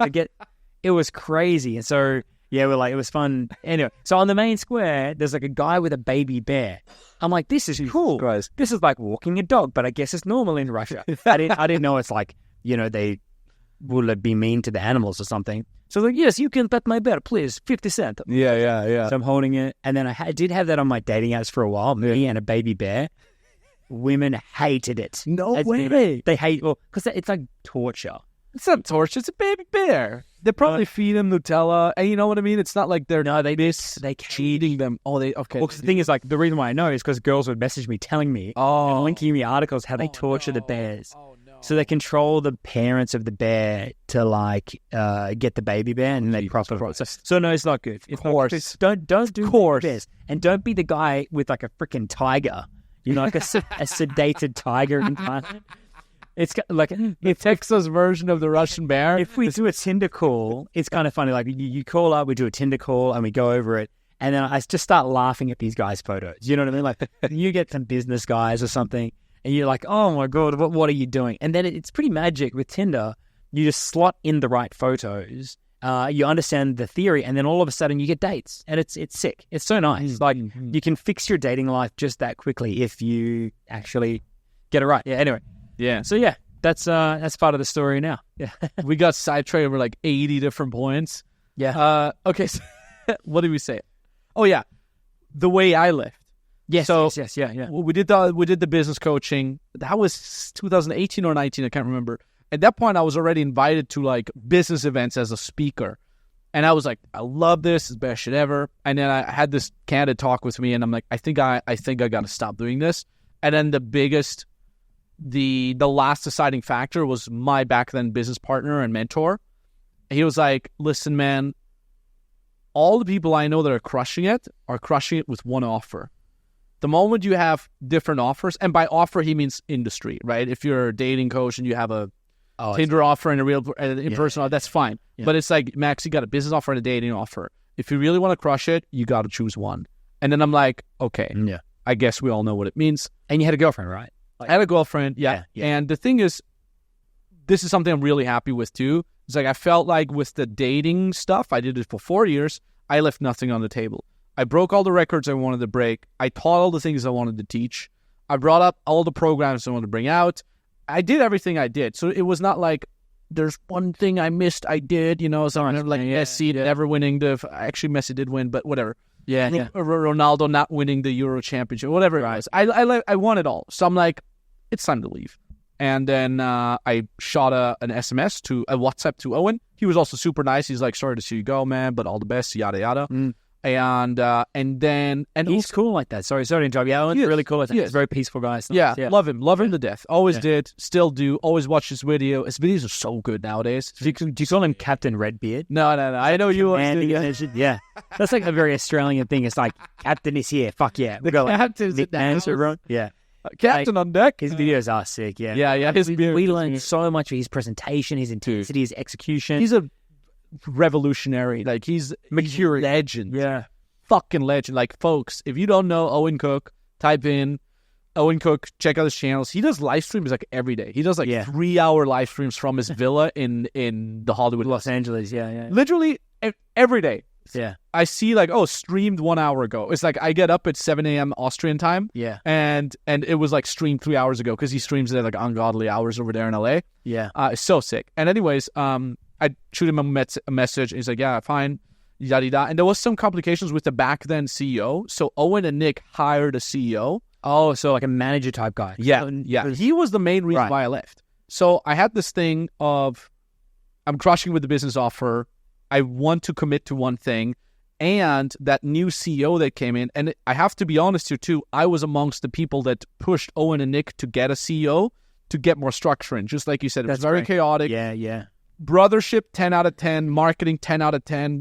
It was crazy. And so, yeah, we're like, it was fun. Anyway, so on the main square, there's like a guy with a baby bear. I'm like, this is cool. Christ. This is like walking a dog, but I guess it's normal in Russia. I didn't know it's like, they would be mean to the animals or something. So like, yes, you can pet my bear, please, 50 cents. Yeah. So I'm holding it. And then I did have that on my dating apps for a while, me and a baby bear. Women hated it. No way. They hate, because it's like torture. It's not torture. It's a baby bear. They probably feed him Nutella. And you know what I mean? It's not like they're cheating them. Oh, okay. Well, because the thing is, like, the reason why I know is because girls would message me telling me and linking me articles how they torture the bears. Oh, no. So they control the parents of the bear to, like, get the baby bear and they profit. So no, it's not good. Of course. Don't do bears. And don't be the guy with, like, a freaking tiger. Like a sedated tiger in Thailand. It's like the Texas version of the Russian bear. If we do a Tinder call, it's kind of funny. Like you call up, we do a Tinder call, and we go over it, and then I just start laughing at these guys' photos. You know what I mean? Like you get some business guys or something, and you're like, "Oh my god, what are you doing?" And then it's pretty magic with Tinder. You just slot in the right photos. You understand the theory, and then all of a sudden you get dates, and it's sick. It's so nice. Like you can fix your dating life just that quickly if you actually get it right. Yeah. Anyway. Yeah. So yeah, that's part of the story now. Yeah. We got sidetracked over like 80 different points. Yeah. Okay. So what did we say? Oh yeah, the way I left. Yes. So yes. Yeah. We did the business coaching. That was 2018 or 19. I can't remember. At that point, I was already invited to like business events as a speaker. And I was like, I love this. It's the best shit ever. And then I had this candid talk with me and I'm like, I think I got to stop doing this. And then the last deciding factor was my back then business partner and mentor. He was like, listen, man, all the people I know that are crushing it with one offer. The moment you have different offers, and by offer, he means industry, right? If you're a dating coach and you have a Tinder offer and a real in-person, that's fine. Yeah. But it's like, Max, you got a business offer and a dating offer. If you really want to crush it, you got to choose one. And then I'm like, okay, I guess we all know what it means. And you had a girlfriend, right? I had a girlfriend, yeah. And the thing is, this is something I'm really happy with too. It's like I felt like with the dating stuff, I did it for 4 years. I left nothing on the table. I broke all the records I wanted to break. I taught all the things I wanted to teach. I brought up all the programs I wanted to bring out. I did everything I did. So it was not like there's one thing I missed. I did, so I'm like Messi never winning actually Messi did win, but whatever. Yeah. Ronaldo not winning the Euro Championship, whatever it was. I won it all. So I'm like, it's time to leave. And then I shot an SMS a WhatsApp to Owen. He was also super nice. He's like, sorry to see you go, man, but all the best, yada yada. And then he's cool like that. Sorry to interrupt. Yeah, Owen's really cool like that. He's a very peaceful guy. So yeah, love him to death. Always did, still do. Always watch his video. His videos are so good nowadays. Do you call him Captain Redbeard? No. I know you. Yeah, that's like a very Australian thing. It's like Captain is here. Fuck yeah, we go like Captain's at the house. Yeah. Captain on deck. His videos are sick. Yeah. We learned so much of his presentation, his intensity, his execution. He's a revolutionary. Like he's mercurial legend. Yeah, fucking legend. Like folks, if you don't know Owen Cook, type in Owen Cook. Check out his channels. He does live streams like every day. He does like 3-hour live streams from his villa in the Hollywood, Los Angeles. Yeah. Literally every day. Yeah. I see like, streamed 1 hour ago. It's like I get up at 7 a.m. Austrian time. Yeah. And it was like streamed 3 hours ago because he streams it at like ungodly hours over there in LA. Yeah. It's so sick. And anyways, I shoot him a message. And he's like, yeah, fine. Yada yada. And there was some complications with the back then CEO. So Owen and Nick hired a CEO. Oh, so like a manager type guy. Yeah. He was the main reason why I left. So I had this thing of I'm crushing with the business offer. I want to commit to one thing. and that new CEO that came in. And I have to be honest here too, I was amongst the people that pushed Owen and Nick to get a CEO to get more structure in. Just like you said, it was very chaotic. Yeah. Brothership 10 out of 10, marketing 10 out of 10,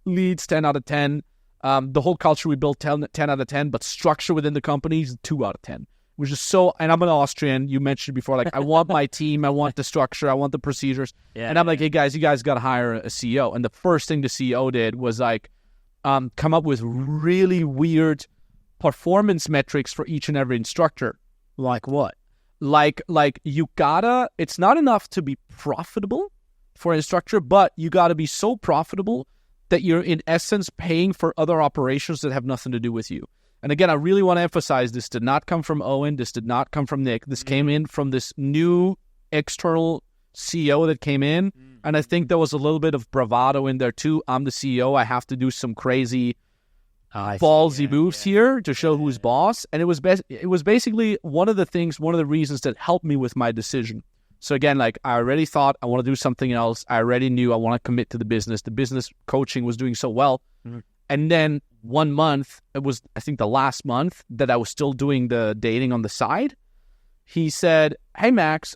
leads 10 out of 10. The whole culture we built 10 out of 10, but structure within the company is 2 out of 10. Which is so, and I'm an Austrian, you mentioned before, like I want my team, I want the structure, I want the procedures. And I'm like, hey guys, you guys got to hire a CEO. And the first thing the CEO did was like come up with really weird performance metrics for each and every instructor. Like what? Like you gotta, it's not enough to be profitable for an instructor, but you gotta be so profitable that you're in essence paying for other operations that have nothing to do with you. And again, I really want to emphasize this did not come from Owen. This did not come from Nick. This came in from this new external CEO that came in. And I think there was a little bit of bravado in there too. I'm the CEO. I have to do some crazy ballsy moves here to show who's boss. And it was basically one of the reasons that helped me with my decision. So again, like I already thought I want to do something else. I already knew I want to commit to the business. The business coaching was doing so well. And then 1 month, it was, I think the last month that I was still doing the dating on the side. He said, hey, Max,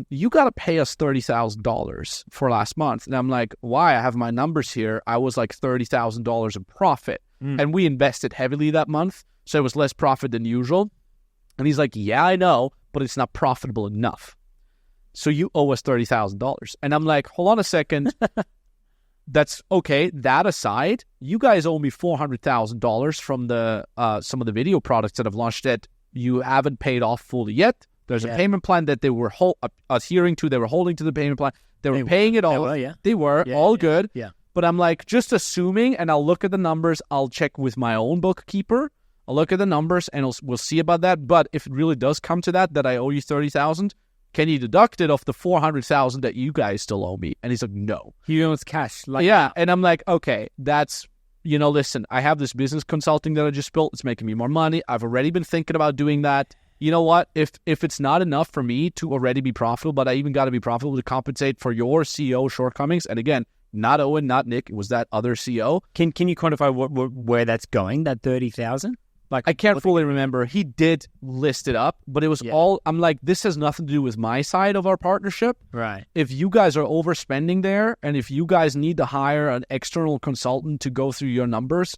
you got to pay us $30,000 for last month. And I'm like, why? I have my numbers here. I was like $30,000 in profit. And we invested heavily that month. So it was less profit than usual. And he's like, yeah, I know, but it's not profitable enough. So you owe us $30,000. And I'm like, hold on a second. That's okay. That aside, you guys owe me $400,000 from the some of the video products that I've launched that you haven't paid off fully yet. There's a payment plan that they were adhering to. They were holding to the payment plan. They were paying it all. They were all good. But I'm like, just assuming, and I'll look at the numbers. I'll check with my own bookkeeper. I'll look at the numbers, and we'll see about that. But if it really does come to that I owe you $30,000, can you deduct it off the $400,000 that you guys still owe me? And he's like, no. He owns cash. And I'm like, okay, that's, listen, I have this business consulting that I just built. It's making me more money. I've already been thinking about doing that. You know what? If it's not enough for me to already be profitable, but I even got to be profitable to compensate for your CEO shortcomings. And again, not Owen, not Nick. It was that other CEO. Can you quantify where that's going, that 30,000? Like, I can't fully remember. He did list it up, but it was all, I'm like, this has nothing to do with my side of our partnership. Right. If you guys are overspending there, and if you guys need to hire an external consultant to go through your numbers,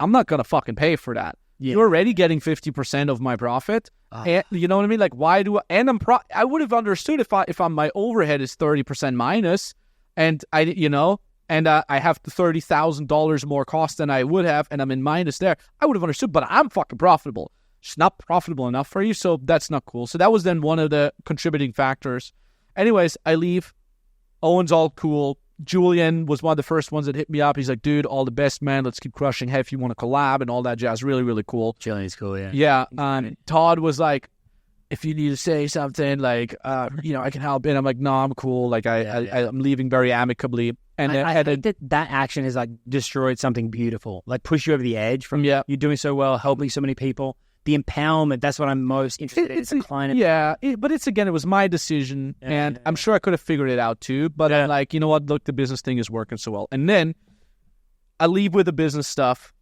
I'm not going to fucking pay for that. You're already getting 50% of my profit. And, you know what I mean? Like, why do I, and I would have understood if my overhead is 30% minus, and I have $30,000 more cost than I would have, and I'm in minus there. I would have understood, but I'm fucking profitable. It's not profitable enough for you, so that's not cool. So that was then one of the contributing factors. Anyways, I leave. Owen's all cool. Julian was one of the first ones that hit me up. He's like, dude, all the best, man. Let's keep crushing. Hey, if you want to collab and all that jazz. Really, really cool. Julian's cool, yeah. Yeah. Todd was like, if you need to say something, like, I can help. And I'm like, no, I'm cool. Like, I'm leaving very amicably. And I think that action has like destroyed something beautiful, like push you over the edge from you're doing so well, helping so many people. The empowerment, that's what I'm most interested in. It's a client. But it was my decision, and I'm sure I could have figured it out too. But I'm like, you know what? Look, the business thing is working so well. And then I leave with the business stuff.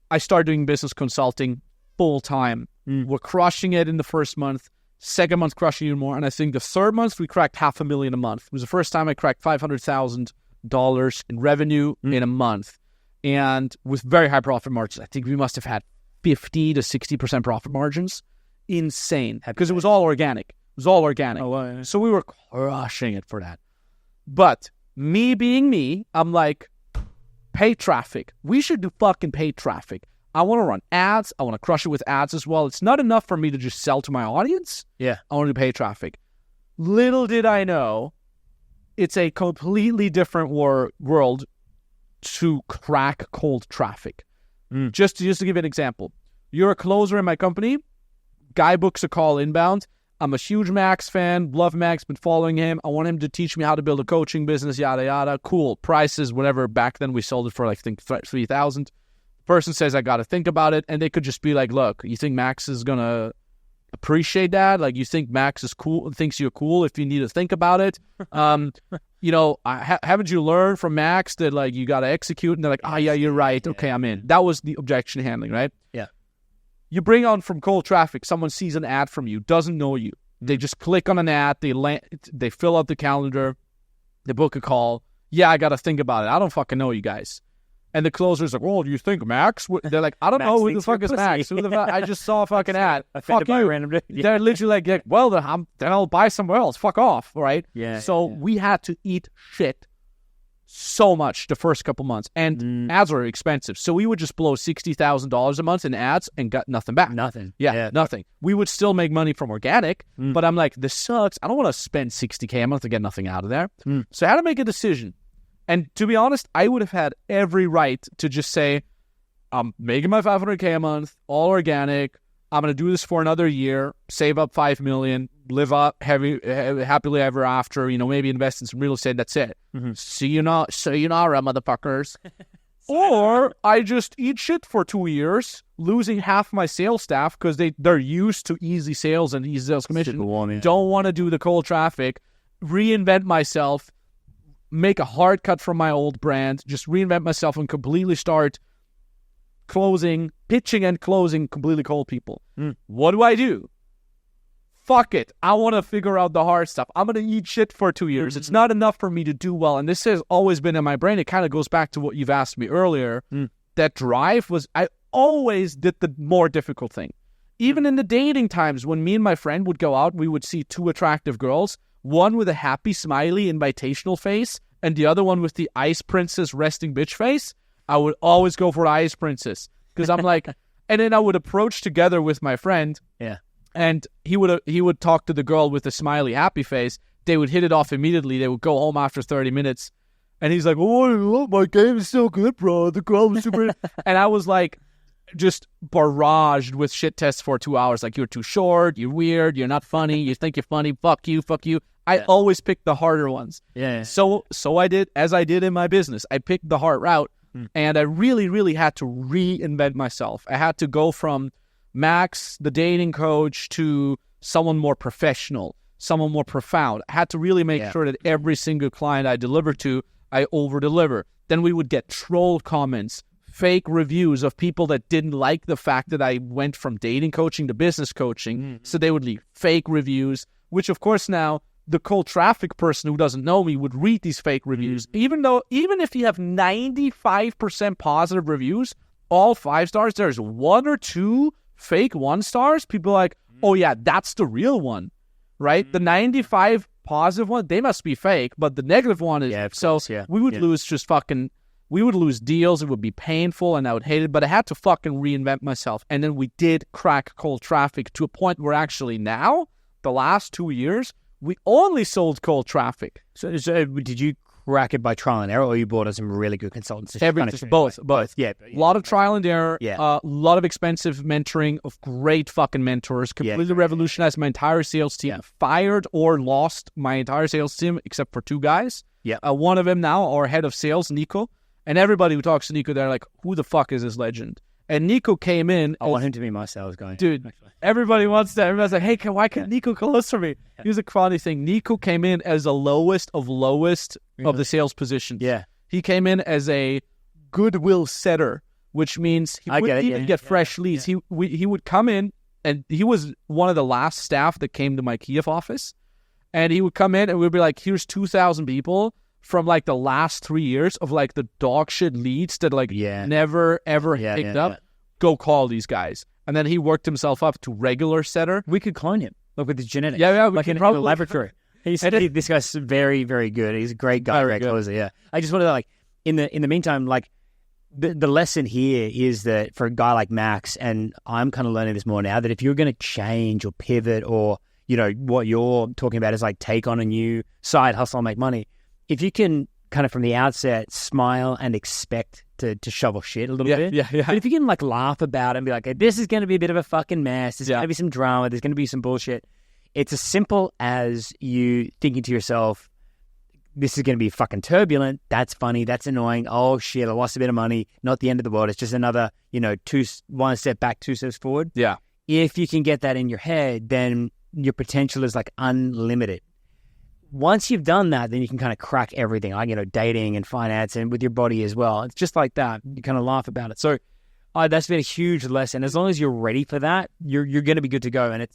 I start doing business consulting full time. We're crushing it in the first month. Second month, crushing even more. And I think the third month, we cracked $500,000 a month. It was the first time I cracked $500,000 in revenue in a month, and with very high profit margins. I think we must have had 50 to 60% profit margins. Insane, because it was all organic. Oh, wow. So we were crushing it for that. But me being me, I'm like, pay traffic. We should do fucking paid traffic. I want to run ads. I want to crush it with ads as well. It's not enough for me to just sell to my audience. I want to pay traffic. Little did I know, it's a completely different world to crack cold traffic. Just to give an example. You're a closer in my company. Guy books a call inbound. I'm a huge Max fan. Love Max. Been following him. I want him to teach me how to build a coaching business, yada, yada. Cool. Prices, whatever. Back then, we sold it for, I think, $3,000. Person says, I got to think about it. And they could just be like, look, you think Max is going to appreciate that? Like, you think Max is cool, thinks you're cool if you need to think about it? haven't you learned from Max that like you got to execute? And they're like, yeah, you're right. Okay, I'm in. That was the objection handling, right? Yeah. You bring on from cold traffic. Someone sees an ad from you, doesn't know you. They just click on an ad. They fill out the calendar. They book a call. Yeah, I got to think about it. I don't fucking know you guys. And the closer's like, well, do you think Max? They're like, I don't know who the fuck is Max. Who the fuck? I just saw a fucking ad. Fuck you. Yeah. They're literally like, well, then I'll buy somewhere else. Fuck off, right? Yeah. So we had to eat shit so much the first couple months. And ads are expensive. So we would just blow $60,000 a month in ads and got nothing back. Nothing. Yeah, nothing. We would still make money from organic, but I'm like, this sucks. I don't want to spend $60K a month to get nothing out of there. So I had to make a decision. And to be honest, I would have had every right to just say, I'm making my $500K a month, all organic. I'm going to do this for another year, save up $5 million, live up happily ever after, maybe invest in some real estate. That's it. See you now, motherfuckers. Or I just eat shit for 2 years, losing half my sales staff because they're used to easy sales and easy sales commission. Don't want to do the cold traffic, reinvent myself, make a hard cut from my old brand, just reinvent myself and completely start pitching and closing completely cold people. What do I do? Fuck it. I want to figure out the hard stuff. I'm going to eat shit for 2 years. It's not enough for me to do well. And this has always been in my brain. It kind of goes back to what you've asked me earlier. That drive was, I always did the more difficult thing. Even in the dating times, when me and my friend would go out, we would see two attractive girls, one with a happy, smiley, invitational face, and the other one with the ice princess resting bitch face. I would always go for the ice princess because I'm like, and then I would approach together with my friend. Yeah. And he would talk to the girl with the smiley, happy face. They would hit it off immediately. They would go home after 30 minutes. And he's like, oh, my game is so good, bro. The girl was super. And I was like, just barraged with shit tests for 2 hours. Like, you're too short, you're weird, you're not funny, you think you're funny, fuck you. I always picked the harder ones. Yeah. So I did, as I did in my business. I picked the hard route. And I really, really had to reinvent myself. I had to go from Max, the dating coach, to someone more professional, someone more profound. I had to really make sure that every single client I delivered to, I over-deliver. Then we would get troll comments, fake reviews of people that didn't like the fact that I went from dating coaching to business coaching. So they would leave fake reviews, which of course now the cold traffic person who doesn't know me would read these fake reviews. Even if you have 95% positive reviews, all 5 stars, there's 1 or 2 fake 1 stars. People are like, oh yeah, that's the real one, right? The 95 positive one, they must be fake, but the negative one is. We would lose we would lose deals. It would be painful and I would hate it, but I had to fucking reinvent myself. And then we did crack cold traffic to a point where actually now, the last 2 years, we only sold cold traffic. So did you crack it by trial and error, or you brought us some really good consultants? Both. Yeah. A lot of trial and error. Yeah. A lot of expensive mentoring of great fucking mentors. Completely revolutionized my entire sales team. Fired or lost my entire sales team except for 2 guys. Yeah. One of them now, our head of sales, Nico. And everybody who talks to Nico, they're like, who the fuck is this legend? And Nico came in. I want him to be my sales guy. Dude, everybody wants that. Everybody's like, hey, why can't Nico close for me? Here's a funny thing. Nico came in as the lowest of the sales positions. Yeah. He came in as a goodwill setter, which means he wouldn't even get fresh leads. Yeah. He would come in, and he was one of the last staff that came to my Kiev office. And he would come in, and we'd be like, here's 2,000 people from like the last 3 years of like the dog shit leads that never ever picked up. Go call these guys. And then he worked himself up to regular setter. We could clone him. Look with his genetics. Yeah, we can probably in a laboratory. This guy's very, very good. He's a great guy, great closer. Yeah. I just wanted to in the meantime, the lesson here is that for a guy like Max, and I'm kind of learning this more now, that if you're going to change or pivot, or what you're talking about is like take on a new side hustle and make money. If you can kind of from the outset smile and expect to shovel shit a little bit. Yeah. But if you can laugh about it and be like, hey, this is going to be a bit of a fucking mess. There's going to be some drama. There's going to be some bullshit. It's as simple as you thinking to yourself, this is going to be fucking turbulent. That's funny. That's annoying. Oh shit, I lost a bit of money. Not the end of the world. It's just another, 1 step back, 2 steps forward. Yeah. If you can get that in your head, then your potential is unlimited. once you've done that, then you can kind of crack everything, like, dating and finance and with your body as well. It's just like that. You kind of laugh about it. So that's been a huge lesson. As long as you're ready for that, you're going to be good to go. And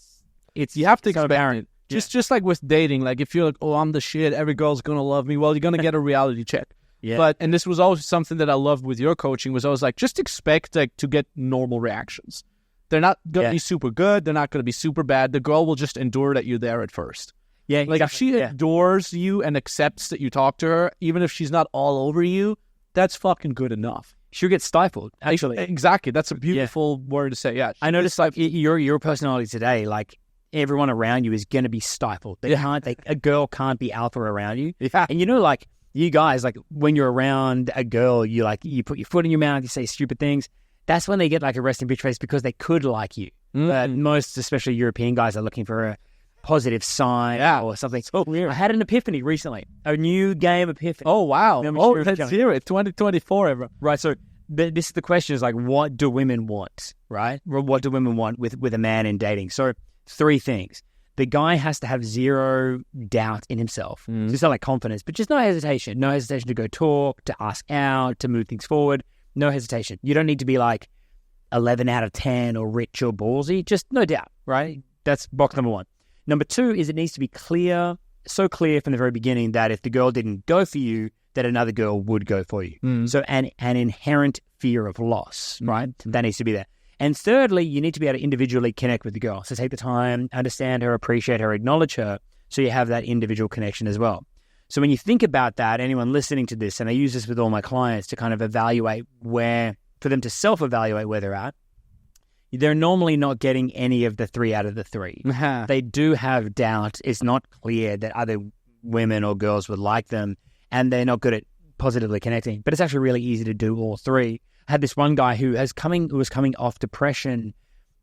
it's you have to expect it. Just like with dating, like if you're like, oh, I'm the shit, every girl's going to love me, well, you're going to get a reality check. Yeah. And this was always something that I loved with your coaching was I was like, just expect like to get normal reactions. They're not going to be super good. They're not going to be super bad. The girl will just endure that you're there at first. Yeah, like if she adores you and accepts that you talk to her, even if she's not all over you, that's fucking good enough. She'll get stifled, actually. Exactly. That's a beautiful word to say. Yeah. I noticed like your personality today, like everyone around you is going to be stifled. A girl can't be alpha around you. Yeah. And like you guys, like when you're around a girl, you put your foot in your mouth, you say stupid things. That's when they get like a resting bitch face because they could like you. But most, especially European guys, are looking for a positive sign or something. So weird. I had an epiphany recently, a new game epiphany. Oh, wow. Let's hear it. 2024, everyone. Right, so this is the question is like, what do women want, right? What do women want with a man in dating? So 3 things. The guy has to have zero doubt in himself. Just not like confidence, but just no hesitation. No hesitation to go talk, to ask out, to move things forward. No hesitation. You don't need to be like 11 out of 10 or rich or ballsy. Just no doubt, right? That's box number 1. Number 2 is it needs to be clear, so clear from the very beginning that if the girl didn't go for you, that another girl would go for you. So an inherent fear of loss, right? That needs to be there. And thirdly, you need to be able to individually connect with the girl. So take the time, understand her, appreciate her, acknowledge her, so you have that individual connection as well. So when you think about that, anyone listening to this, and I use this with all my clients to kind of evaluate for them to self-evaluate where they're at, they're normally not getting any of the 3 out of the 3. They do have doubt. It's not clear that other women or girls would like them, and they're not good at positively connecting. But it's actually really easy to do all 3. I had this one guy who was coming off depression,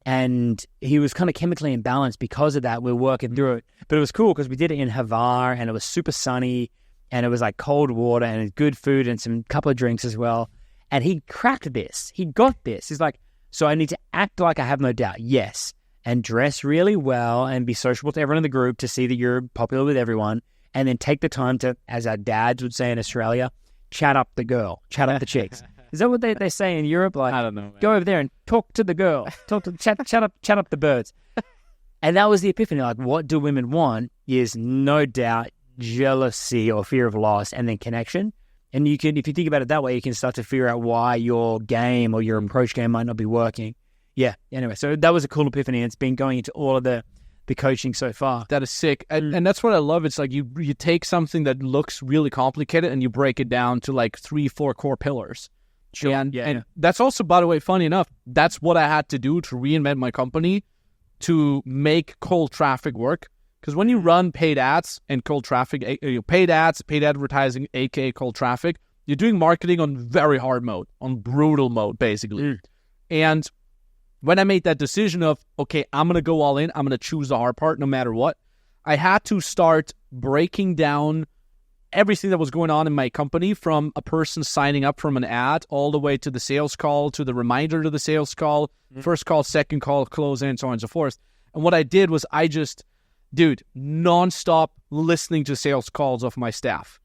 and he was kind of chemically imbalanced because of that. We're working through it. But it was cool because we did it in Havar, and it was super sunny, and it was like cold water and good food and some couple of drinks as well. And he cracked this. He got this. He's like, so I need to act like I have no doubt. Yes. And dress really well and be sociable to everyone in the group to see that you're popular with everyone. And then take the time to, as our dads would say in Australia, chat up the girl, chat up the chicks. Is that what they say in Europe? Like, I don't know, man. Go over there and talk to the girl, chat up the birds. And that was the epiphany. Like, what do women want is no doubt, jealousy or fear of loss, and then connection. And you can, if you think about it that way, you can start to figure out why your game or your approach game might not be working. Yeah. Anyway, so that was a cool epiphany. And it's been going into all of the coaching so far. That is sick. And that's what I love. It's like you take something that looks really complicated and you break it down to like 3-4 core pillars. Sure. And that's also, by the way, funny enough, that's what I had to do to reinvent my company to make cold traffic work. Because when you run paid ads and cold traffic, paid ads, paid advertising, aka cold traffic, you're doing marketing on very hard mode, on brutal mode, basically. And when I made that decision of, okay, I'm going to go all in, I'm going to choose the hard part no matter what, I had to start breaking down everything that was going on in my company, from a person signing up from an ad all the way to the sales call, to the reminder to the sales call, first call, second call, close, and so on and so forth. And what I did was nonstop listening to sales calls of my staff.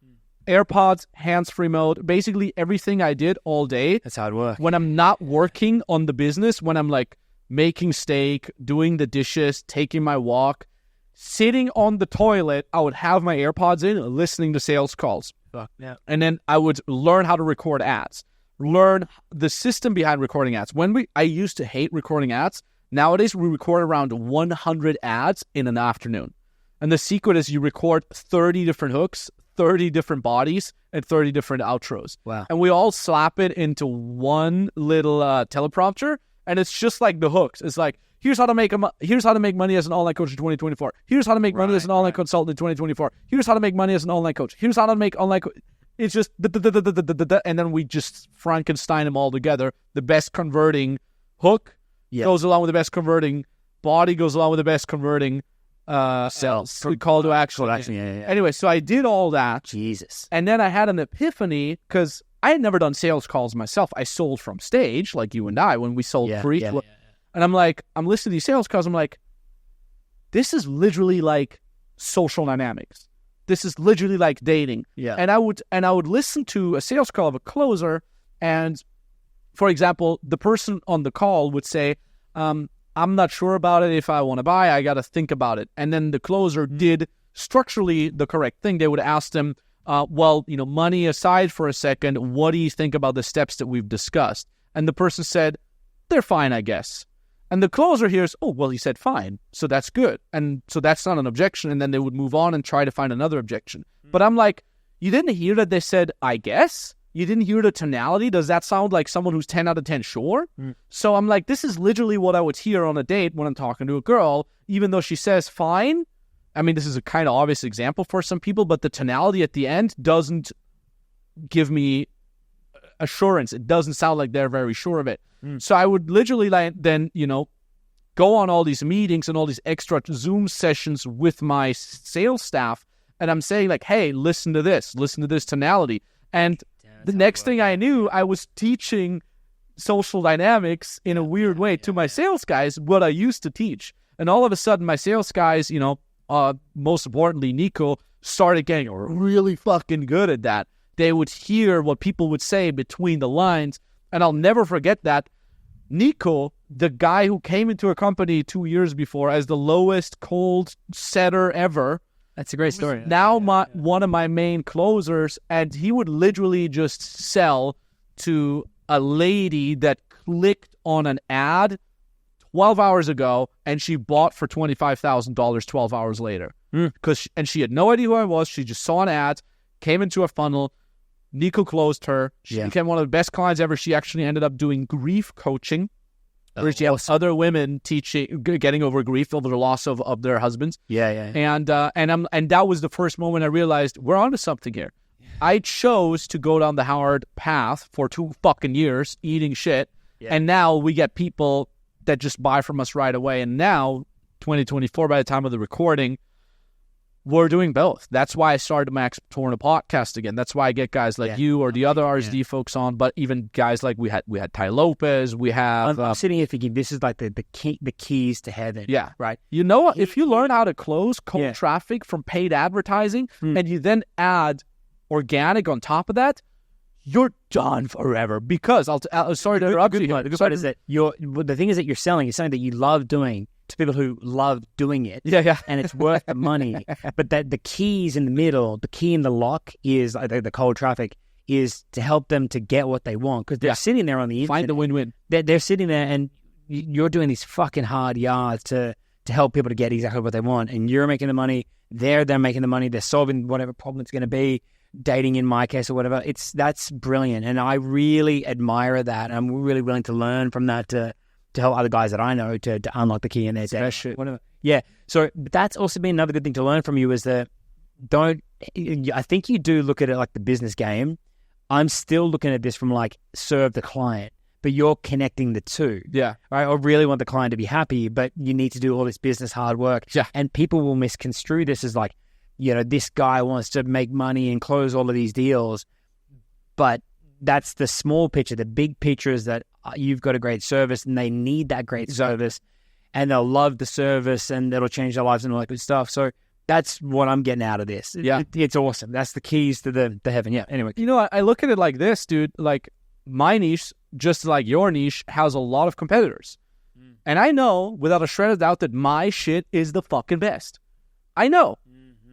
AirPods, hands-free mode, basically everything I did all day. That's how it works. When I'm not working on the business, when I'm like making steak, doing the dishes, taking my walk, sitting on the toilet, I would have my AirPods in, listening to sales calls. Yeah. And then I would learn how to record ads, learn the system behind recording ads. I used to hate recording ads. Nowadays, we record around 100 ads in an afternoon. And the secret is you record 30 different hooks, 30 different bodies, and 30 different outros. Wow. And we all slap it into one little teleprompter, and it's just like the hooks. It's like, here's how to make money as an online coach in 2024. Here's how to make money as an online consultant in 2024. Here's how to make money as an online coach. Here's how to make online It's just and then we just Frankenstein them all together. The best converting hook goes along with the best converting body, goes along with the best converting sales. Call to action. Yeah. Anyway, so I did all that. Jesus. And then I had an epiphany because I had never done sales calls myself. I sold from stage, like you and I, when we sold free. Yeah. And I'm like, I'm listening to these sales calls. I'm like, this is literally like social dynamics. This is literally like dating. Yeah. And I would listen to a sales call of a closer, and for example, the person on the call would say, I'm not sure about it if I want to buy. I got to think about it. And then the closer did structurally the correct thing. They would ask them, well, money aside for a second, what do you think about the steps that we've discussed? And the person said, they're fine, I guess. And the closer hears, oh, well, he said fine, so that's good. And so that's not an objection. And then they would move on and try to find another objection. But I'm like, you didn't hear that they said, I guess? You didn't hear the tonality? Does that sound like someone who's 10 out of 10 sure? So I'm like, this is literally what I would hear on a date when I'm talking to a girl, even though she says fine. I mean, this is a kind of obvious example for some people, but the tonality at the end doesn't give me assurance. It doesn't sound like they're very sure of it. So I would literally then, go on all these meetings and all these extra Zoom sessions with my sales staff. And I'm saying like, hey, listen to this tonality. And the next thing I knew, I was teaching social dynamics in a weird way to my sales guys, what I used to teach. And all of a sudden, my sales guys, most importantly, Nico, started getting really fucking good at that. They would hear what people would say between the lines. And I'll never forget that. Nico, the guy who came into a company 2 years before as the lowest cold setter ever. That's a great story. Now one of my main closers, and he would literally just sell to a lady that clicked on an ad 12 hours ago, and she bought for $25,000 12 hours later. And she had no idea who I was. She just saw an ad, came into a funnel. Nico closed her. She became one of the best clients ever. She actually ended up doing grief coaching, where she helps other women getting over grief, over the loss of their husbands. And that was the first moment I realized we're onto something here. I chose to go down the hard path for 2 fucking years, eating shit, and now we get people that just buy from us right away. And now, 2024, by the time of the recording, we're doing both. That's why I started the Max Tornow podcast again. That's why I get guys like you or the other RSD folks on, but even guys like we had Ty Lopez, we have... I'm sitting here thinking this is like the keys to heaven. Yeah. Right? If you learn how to close cold traffic from paid advertising and you then add organic on top of that, you're done forever. Because, sorry to interrupt you. The good part is that the thing is that you're selling is something that you love doing to people who love doing it. And it's worth the money. But that the keys in the middle, the key in the lock is, the cold traffic, is to help them to get what they want. Because they're sitting there on the internet. Find the win-win. They're sitting there and you're doing these fucking hard yards to help people to get exactly what they want. And you're making the money. They're making the money. They're solving whatever problem it's going to be. Dating in my case or whatever. That's brilliant. And I really admire that. I'm really willing to learn from that to help other guys that I know to unlock the key in their day. Whatever. Yeah. So that's also been another good thing to learn from you is that I think you do look at it like the business game. I'm still looking at this from like serve the client, but you're connecting the two. Yeah. Right. I really want the client to be happy, but you need to do all this business hard work. Yeah. And people will misconstrue this as like, this guy wants to make money and close all of these deals. But that's the small picture. The big picture is that you've got a great service and they need that great service and they'll love the service and it'll change their lives and all that good stuff. So that's what I'm getting out of this. Yeah. It's awesome. That's the keys to the heaven. Yeah. Anyway. I look at it like this, dude. Like my niche, just like your niche, has a lot of competitors. And I know without a shred of doubt that my shit is the fucking best. I know.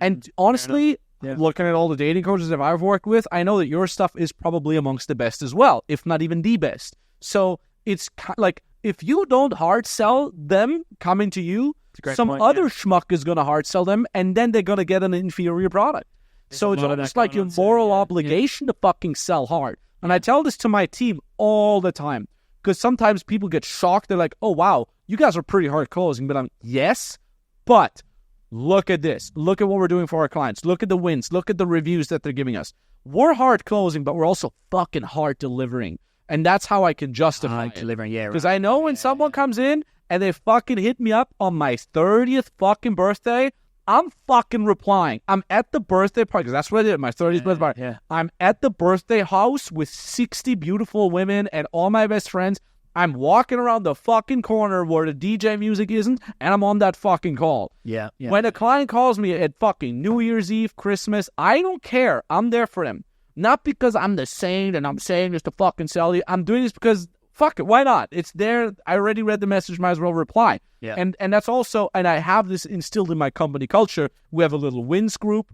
And honestly, looking at all the dating coaches that I've worked with, I know that your stuff is probably amongst the best as well, if not even the best. So it's like, if you don't hard sell them coming to you, some other schmuck is going to hard sell them, and then they're going to get an inferior product. So it's almost like your moral obligation to fucking sell hard. And I tell this to my team all the time, because sometimes people get shocked. They're like, oh, wow, you guys are pretty hard closing. But yes, but look at this. Look at what we're doing for our clients. Look at the wins. Look at the reviews that they're giving us. We're hard closing, but we're also fucking hard delivering. And that's how I can justify it. Delivering, yeah. Because I know when someone comes in and they fucking hit me up on my 30th fucking birthday, I'm fucking replying. I'm at the birthday party, because that's what I did, my 30th birthday party. Yeah. I'm at the birthday house with 60 beautiful women and all my best friends. I'm walking around the fucking corner where the DJ music isn't, and I'm on that fucking call. Yeah. When a client calls me at fucking New Year's Eve, Christmas, I don't care. I'm there for them. Not because I'm the saint and I'm saying this to fucking sell you. I'm doing this because, fuck it, why not? It's there. I already read the message, might as well reply. Yeah. And that's also, and I have this instilled in my company culture. We have a little wins group.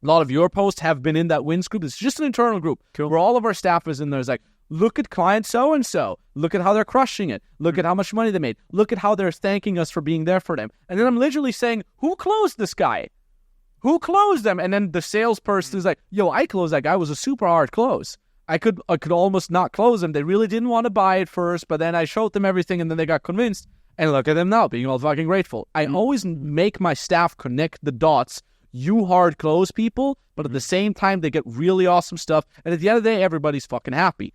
A lot of your posts have been in that wins group. It's just an internal group where all of our staff is in there. It's like, look at client so-and-so. Look at how they're crushing it. Look at how much money they made. Look at how they're thanking us for being there for them. And then I'm literally saying, who closed this guy? Who closed them? And then the salesperson is like, yo, I closed that guy. It was a super hard close. I could almost not close them. They really didn't want to buy it first, but then I showed them everything and then they got convinced. And look at them now, being all fucking grateful. I always make my staff connect the dots. You hard close people, but at the same time, they get really awesome stuff. And at the end of the day, everybody's fucking happy.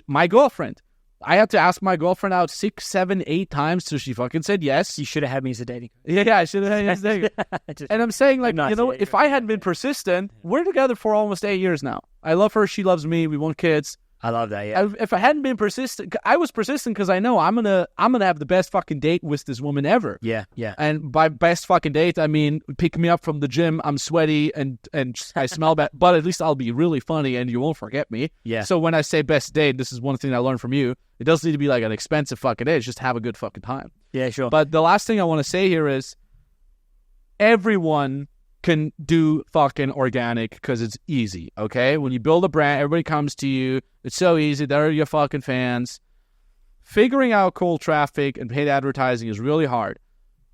My girlfriend. I had to ask my girlfriend out 6, 7, 8 times till she fucking said yes. You should have had me as a dating coach. Yeah, I should have had you as a dating coach. And I'm saying, like, you know, if I hadn't been persistent, we're together for almost 8 years now. I love her. She loves me. We want kids. I love that, yeah. If I hadn't been persistent, I was persistent because I know I'm gonna have the best fucking date with this woman ever. Yeah. And by best fucking date, I mean pick me up from the gym. I'm sweaty and I smell bad, but at least I'll be really funny and you won't forget me. Yeah. So when I say best date, this is one thing I learned from you. It doesn't need to be like an expensive fucking date. It's just have a good fucking time. Yeah, sure. But the last thing I want to say here is everyone can do fucking organic because it's easy, okay? When you build a brand, everybody comes to you. It's so easy. They're your fucking fans. Figuring out cold traffic and paid advertising is really hard.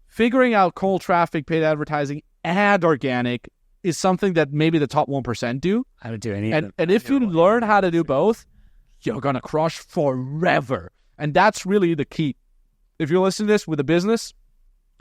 Figuring out cold traffic, paid advertising, and organic is something that maybe the top 1% do. I don't do any of them. And if you learn how to do both, you're going to crush forever. And that's really the key. If you're listening to this with a business,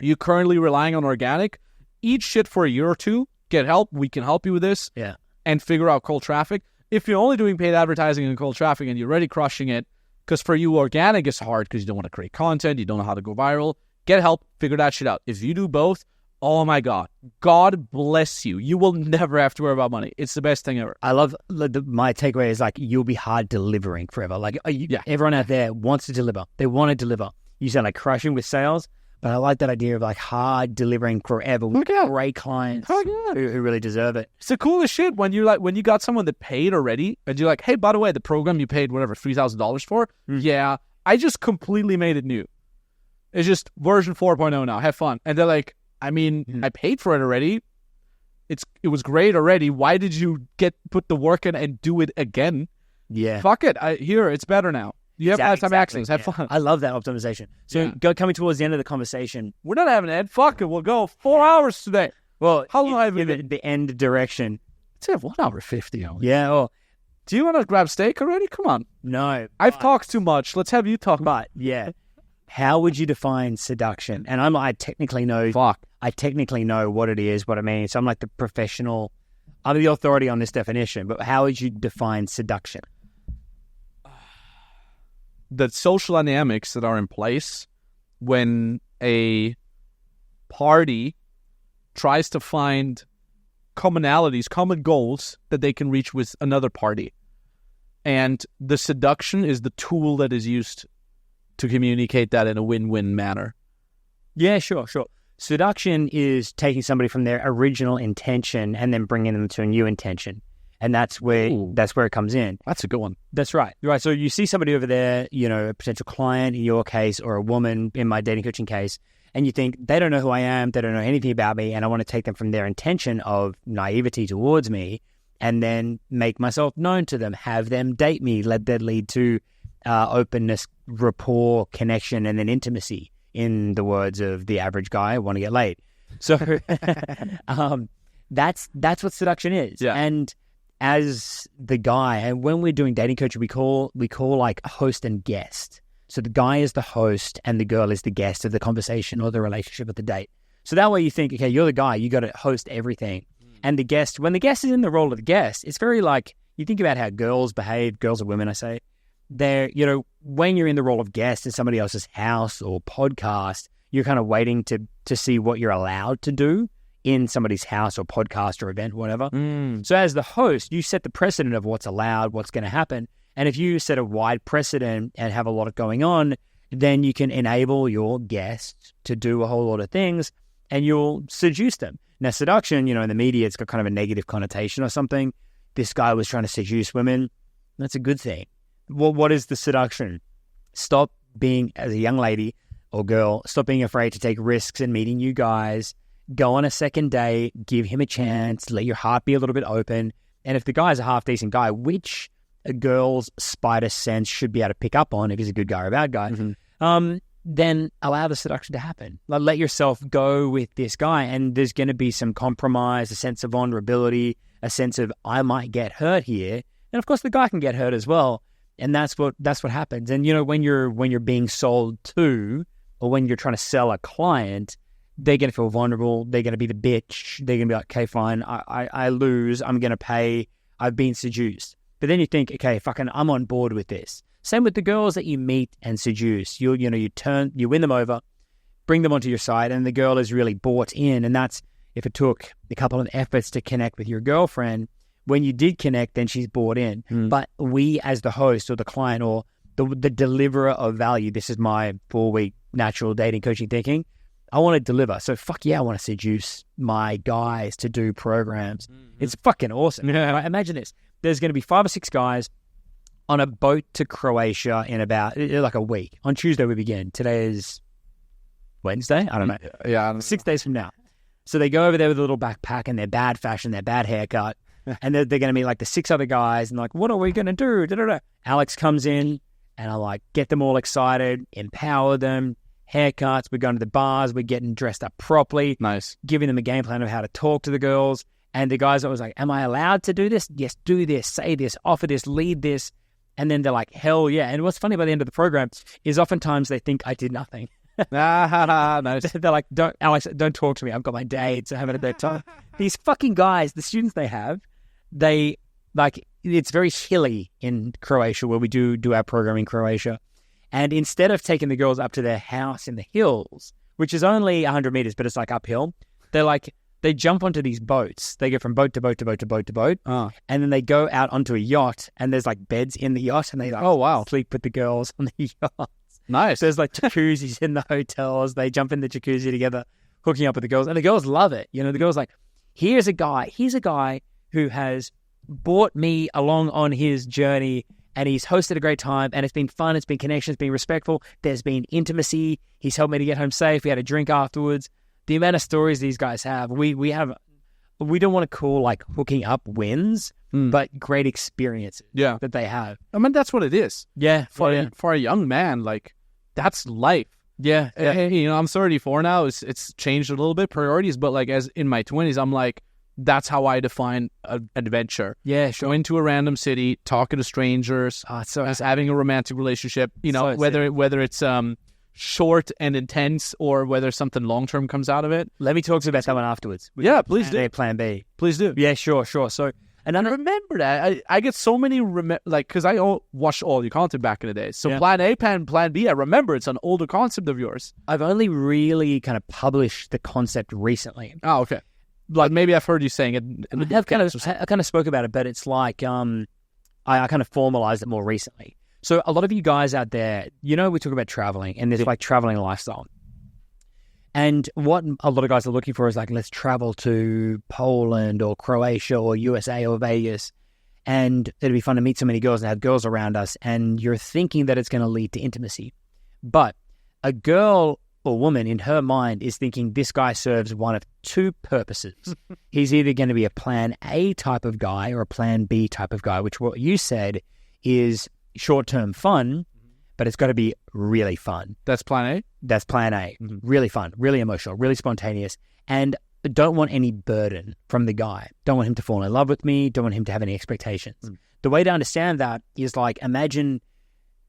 you're currently relying on organic, eat shit for a year or two, get help. We can help you with this. Yeah. And figure out cold traffic. If you're only doing paid advertising and cold traffic and you're already crushing it, because for you, organic is hard because you don't want to create content, you don't know how to go viral, get help, figure that shit out. If you do both, oh my God, God bless you. You will never have to worry about money. It's the best thing ever. I love, my takeaway is like, you'll be hard delivering forever. Like everyone out there wants to deliver. They want to deliver. You sound like crushing with sales. But I like that idea of like hard delivering forever with great clients who really deserve it. It's the coolest shit when you got someone that paid already and you're like, hey, by the way, the program you paid whatever $3,000 for, yeah, I just completely made it new. It's just version 4.0 now. Have fun. And they're like, I mean, I paid for it already. It was great already. Why did you put the work in and do it again? Yeah. Fuck it. It's better now. You have lifetime access. Have fun. I love that optimization. So coming towards the end of the conversation. We're not having an end. Fuck it. We'll go 4 hours today. Well, how long have you been? The end direction. It's 1 hour 50. Only. Yeah. Well, do you want to grab steak already? Come on. No. I've talked too much. Let's have you talk. But yeah. How would you define seduction? And I technically know. I technically know what it is, what it means. So I'm like the professional. I'm the authority on this definition. But how would you define seduction? The social dynamics that are in place when a party tries to find commonalities, common goals that they can reach with another party. And the seduction is the tool that is used to communicate that in a win-win manner. Yeah, sure. Seduction is taking somebody from their original intention and then bringing them to a new intention. And that's where it comes in. That's a good one. That's right. You're right. So you see somebody over there, a potential client in your case, or a woman in my dating coaching case, and you think they don't know who I am, they don't know anything about me, and I want to take them from their intention of naivety towards me, and then make myself known to them, have them date me, let that lead to openness, rapport, connection, and then intimacy. In the words of the average guy, I want to get laid. So that's what seduction is. Yeah. And as the guy, and when we're doing dating coaching, we call like host and guest. So the guy is the host and the girl is the guest of the conversation or the relationship of the date. So that way you think, okay, you're the guy, you got to host everything. And the guest, when the guest is in the role of the guest, it's very like, you think about how girls behave, girls or women, I say, they're, when you're in the role of guest in somebody else's house or podcast, you're kind of waiting to see what you're allowed to do in somebody's house or podcast or event, whatever. So as the host, you set the precedent of what's allowed, what's going to happen. And if you set a wide precedent and have a lot going on, then you can enable your guests to do a whole lot of things and you'll seduce them. Now, seduction, in the media, it's got kind of a negative connotation or something. This guy was trying to seduce women. That's a good thing. Well, what is the seduction? Stop being, as a young lady or girl, stop being afraid to take risks and meeting new guys. Go on a second date, give him a chance, let your heart be a little bit open. And if the guy's a half-decent guy, which a girl's spider sense should be able to pick up on if he's a good guy or a bad guy, then allow the seduction to happen. Let yourself go with this guy, and there's going to be some compromise, a sense of vulnerability, a sense of I might get hurt here, and of course the guy can get hurt as well. And that's what happens. And when you're being sold to, or when you're trying to sell a client, they're going to feel vulnerable. They're going to be the bitch. They're going to be like, okay, fine, I lose. I'm going to pay. I've been seduced. But then you think, okay, fucking, I'm on board with this. Same with the girls that you meet and seduce. You win them over, bring them onto your side, and the girl is really bought in. And that's if it took a couple of efforts to connect with your girlfriend. When you did connect, then she's bought in. But we, as the host or the client or the deliverer of value, this is my 4-week natural dating coaching thinking. I want to deliver. So fuck yeah, I want to seduce my guys to do programs. It's fucking awesome. Yeah. Imagine this. There's going to be 5 or 6 guys on a boat to Croatia in about like a week. On Tuesday we begin. Today is Wednesday? I don't know. Yeah. 6 days from now. So they go over there with a little backpack and their bad fashion, their bad haircut. And they're going to meet like the 6 other guys and like, what are we going to do? Da-da-da. Alex comes in and I like get them all excited, empower them, haircuts. We're going to the bars. We're getting dressed up properly. Nice. Giving them a game plan of how to talk to the girls. And the guys are always like, am I allowed to do this? Yes, do this, say this, offer this, lead this. And then they're like, hell yeah. And what's funny by the end of the program is oftentimes they think I did nothing. Nice. They're like, Alex, don't talk to me. I've got my dates. I haven't had that time. These fucking guys, the students they have, they like, it's very hilly in Croatia where we do our program in Croatia. And instead of taking the girls up to their house in the hills, which is only 100 meters, but it's like uphill, they jump onto these boats. They go from boat to boat to boat to boat to boat. And then they go out onto a yacht and there's like beds in the yacht and they like sleep with the girls on the yacht. Nice. So there's like jacuzzis in the hotels. They jump in the jacuzzi together, hooking up with the girls. And the girls love it. The girls like, here's a guy who has brought me along on his journey and he's hosted a great time and it's been fun. It's been connection. It's been respectful. There's been intimacy. He's helped me to get home safe. We had a drink afterwards. The amount of stories these guys have, we don't want to call like hooking up wins, but great experiences that they have. I mean, that's what it is. Yeah. For a young man, like that's life. Yeah. I'm 34 now. It's changed a little bit, priorities, but like as in my 20s, I'm like, that's how I define an adventure. Yeah, sure. Going to a random city, talking to strangers, having a romantic relationship, whether it's short and intense or whether something long-term comes out of it. Let me talk to you about that one afterwards. Yeah, please do. Plan B. Please do. Yeah, sure. So, and I remember that. I get so many, because I watched all your content back in the day. So plan A, plan B, I remember it's an older concept of yours. I've only really kind of published the concept recently. Oh, okay. Like maybe I've heard you saying it. I kind of spoke about it, but it's like I kind of formalized it more recently. So a lot of you guys out there, we talk about traveling and there's like traveling lifestyle. And what a lot of guys are looking for is like, let's travel to Poland or Croatia or USA or Vegas. And it'd be fun to meet so many girls and have girls around us. And you're thinking that it's going to lead to intimacy. But a girl or woman in her mind is thinking this guy serves one of 2 purposes. He's either going to be a plan A type of guy or a plan B type of guy, which what you said is short-term fun, but it's got to be really fun. That's plan A? That's plan A. Mm-hmm. Really fun, really emotional, really spontaneous, and don't want any burden from the guy. Don't want him to fall in love with me. Don't want him to have any expectations. The way to understand that is like, imagine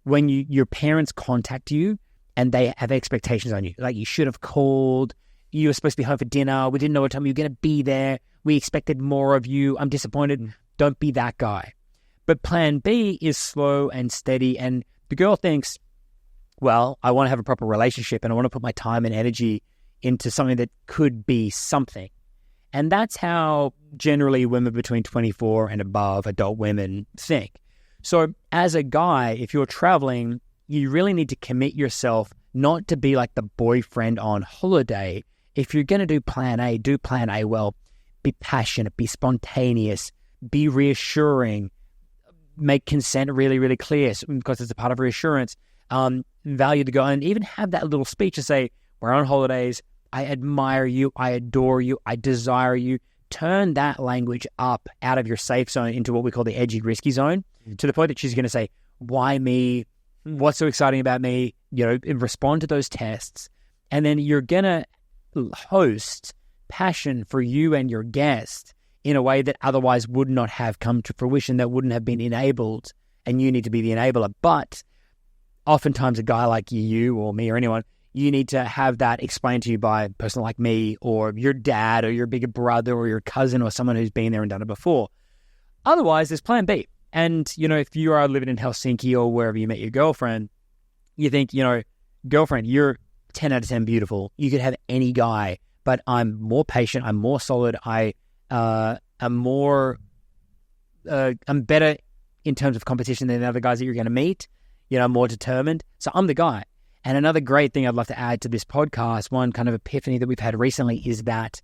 when your parents contact you and they have expectations on you. Like, you should have called. You were supposed to be home for dinner. We didn't know what time you were going to be there. We expected more of you. I'm disappointed. Don't be that guy. But plan B is slow and steady. And the girl thinks, well, I want to have a proper relationship and I want to put my time and energy into something that could be something. And that's how generally women between 24 and above, adult women, think. So as a guy, if you're traveling, you really need to commit yourself not to be like the boyfriend on holiday. If you're going to do plan A, do plan A well. Be passionate, be spontaneous, be reassuring, make consent really, really clear because it's a part of reassurance. Value the guy, and even have that little speech to say, we're on holidays, I admire you, I adore you, I desire you. Turn that language up out of your safe zone into what we call the edgy, risky zone, to the point that she's going to say, why me? What's so exciting about me? And respond to those tests. And then you're going to host passion for you and your guest in a way that otherwise would not have come to fruition, that wouldn't have been enabled, and you need to be the enabler. But oftentimes a guy like you or me or anyone, you need to have that explained to you by a person like me or your dad or your bigger brother or your cousin or someone who's been there and done it before. Otherwise, there's plan B. And, if you are living in Helsinki or wherever you met your girlfriend, you think, girlfriend, you're 10 out of 10 beautiful. You could have any guy, but I'm more patient. I'm more solid. I'm better in terms of competition than the other guys that you're going to meet. I'm more determined. So I'm the guy. And another great thing I'd love to add to this podcast, one kind of epiphany that we've had recently, is that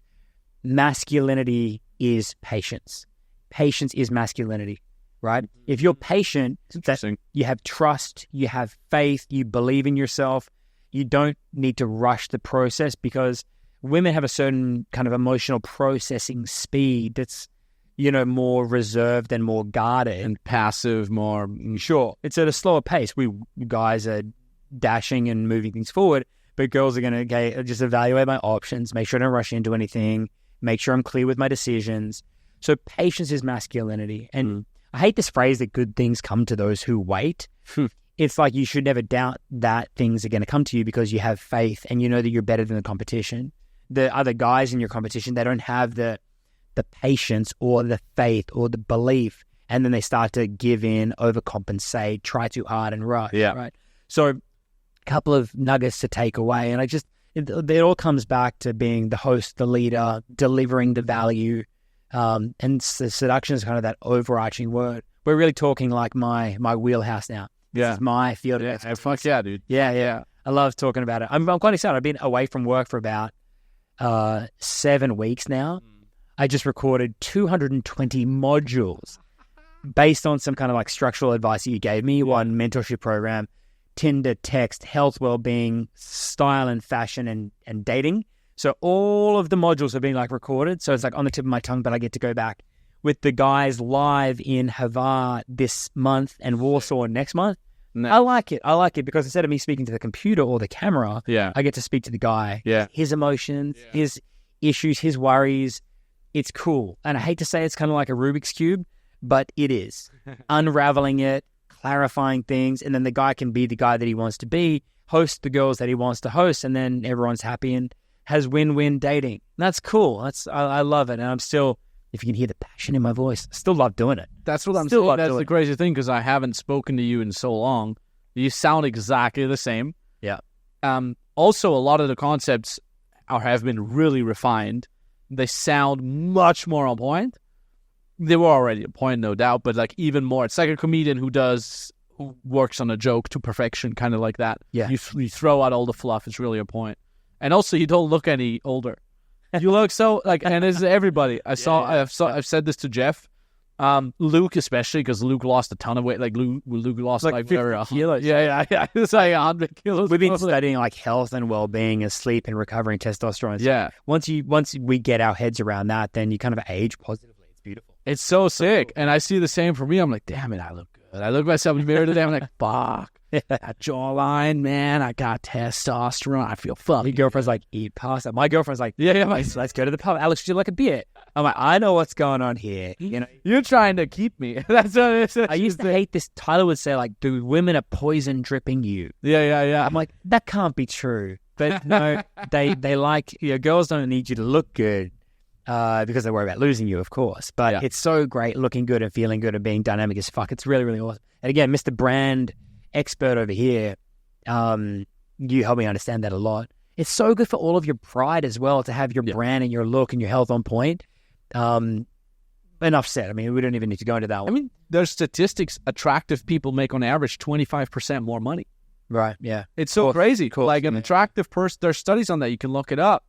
masculinity is patience. Patience is masculinity, right? If you're patient, that you have trust, you have faith, you believe in yourself, you don't need to rush the process, because women have a certain kind of emotional processing speed that's, more reserved and more guarded. And passive, more... Sure. It's at a slower pace. We guys are dashing and moving things forward, but girls are going to just evaluate my options, make sure I don't rush into anything, make sure I'm clear with my decisions. So patience is masculinity. And I hate this phrase that good things come to those who wait. It's like you should never doubt that things are going to come to you because you have faith and you know that you're better than the competition. The other guys in your competition, they don't have the patience or the faith or the belief, and then they start to give in, overcompensate, try too hard and rush. Yeah. Right. So a couple of nuggets to take away, and it all comes back to being the host, the leader, delivering the value, and the seduction is kind of that overarching word. We're really talking like my wheelhouse now. Yeah. This is my field of expertise. Fuck yeah, dude. Yeah. I love talking about it. I'm quite excited. I've been away from work for about 7 weeks now. I just recorded 220 modules based on some kind of like structural advice that you gave me, one mentorship program, Tinder, text, health, well-being, style and fashion and dating. So all of the modules have been like recorded. So it's like on the tip of my tongue, but I get to go back with the guys live in Havana this month and Warsaw next month. No. I like it because instead of me speaking to the computer or the camera, I get to speak to the guy, his emotions, his issues, his worries. It's cool. And I hate to say it's kind of like a Rubik's Cube, but it is. Unraveling it, clarifying things, and then the guy can be the guy that he wants to be, host the girls that he wants to host, and then everyone's happy and has win-win dating. That's cool. I love it. And I'm still, if you can hear the passion in my voice, I still love doing it. That's what I'm saying. That's the crazy thing, because I haven't spoken to you in so long. You sound exactly the same. Yeah. Also, a lot of the concepts have been really refined. They sound much more on point. They were already on point, no doubt, but like even more. It's like a comedian who works on a joke to perfection, kind of like that. Yeah. You throw out all the fluff. It's really a point. And also, you don't look any older. You look so like, and it's everybody. I've said this to Jeff, Luke especially, because Luke lost a ton of weight. Like Luke lost like 50 kilos. Yeah. It's like 100 kilos. We've been studying like health and well-being and sleep and recovering testosterone. So yeah. Once we get our heads around that, then you kind of age positively. It's beautiful. It's so sick. And I see the same for me. I'm like, damn it, I look good. I look at myself in the mirror today. I'm like, fuck. That jawline, man. I got testosterone. I feel fucking. Your girlfriend's like, eat pasta. My girlfriend's like, yeah. Let's go to the pub. Alex, would you like a beer? I'm like, I know what's going on here. You're trying to keep me. That's what it is. I used to hate this. Tyler would say like, "Do women are poison dripping you?" Yeah. I'm like, that can't be true. But no, they like girls don't need you to look good because they worry about losing you, of course. But it's so great looking good and feeling good and being dynamic as fuck. It's really, really awesome. And again, Mr. Brand expert over here, you help me understand that a lot. It's so good for all of your pride as well to have your brand and your look and your health on point. But enough said. I mean, we don't even need to go into that one. I mean, there's statistics. Attractive people make on average 25% more money. Right, yeah. It's so crazy. Like an yeah. attractive person, there's studies on that. You can look it up.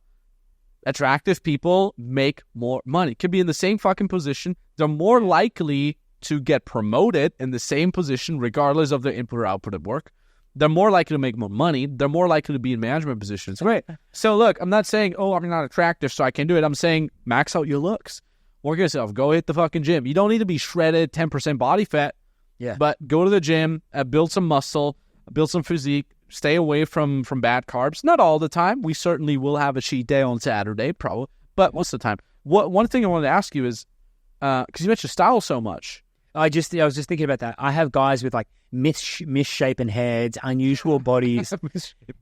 Attractive people make more money. Could be in the same fucking position. They're more likely to get promoted in the same position, regardless of their input or output at work. They're more likely to make more money. They're more likely to be in management positions. Great. So look, I'm not saying, oh, I'm not attractive, so I can do it. I'm saying max out your looks. Work yourself. Go hit the fucking gym. You don't need to be shredded, 10% body fat. Yeah. But go to the gym, build some muscle, build some physique, stay away from bad carbs. Not all the time. We certainly will have a cheat day on Saturday, probably, but most of the time. One thing I wanted to ask you is, because you mentioned style so much. I was just thinking about that. I have guys with like misshapen heads, unusual bodies,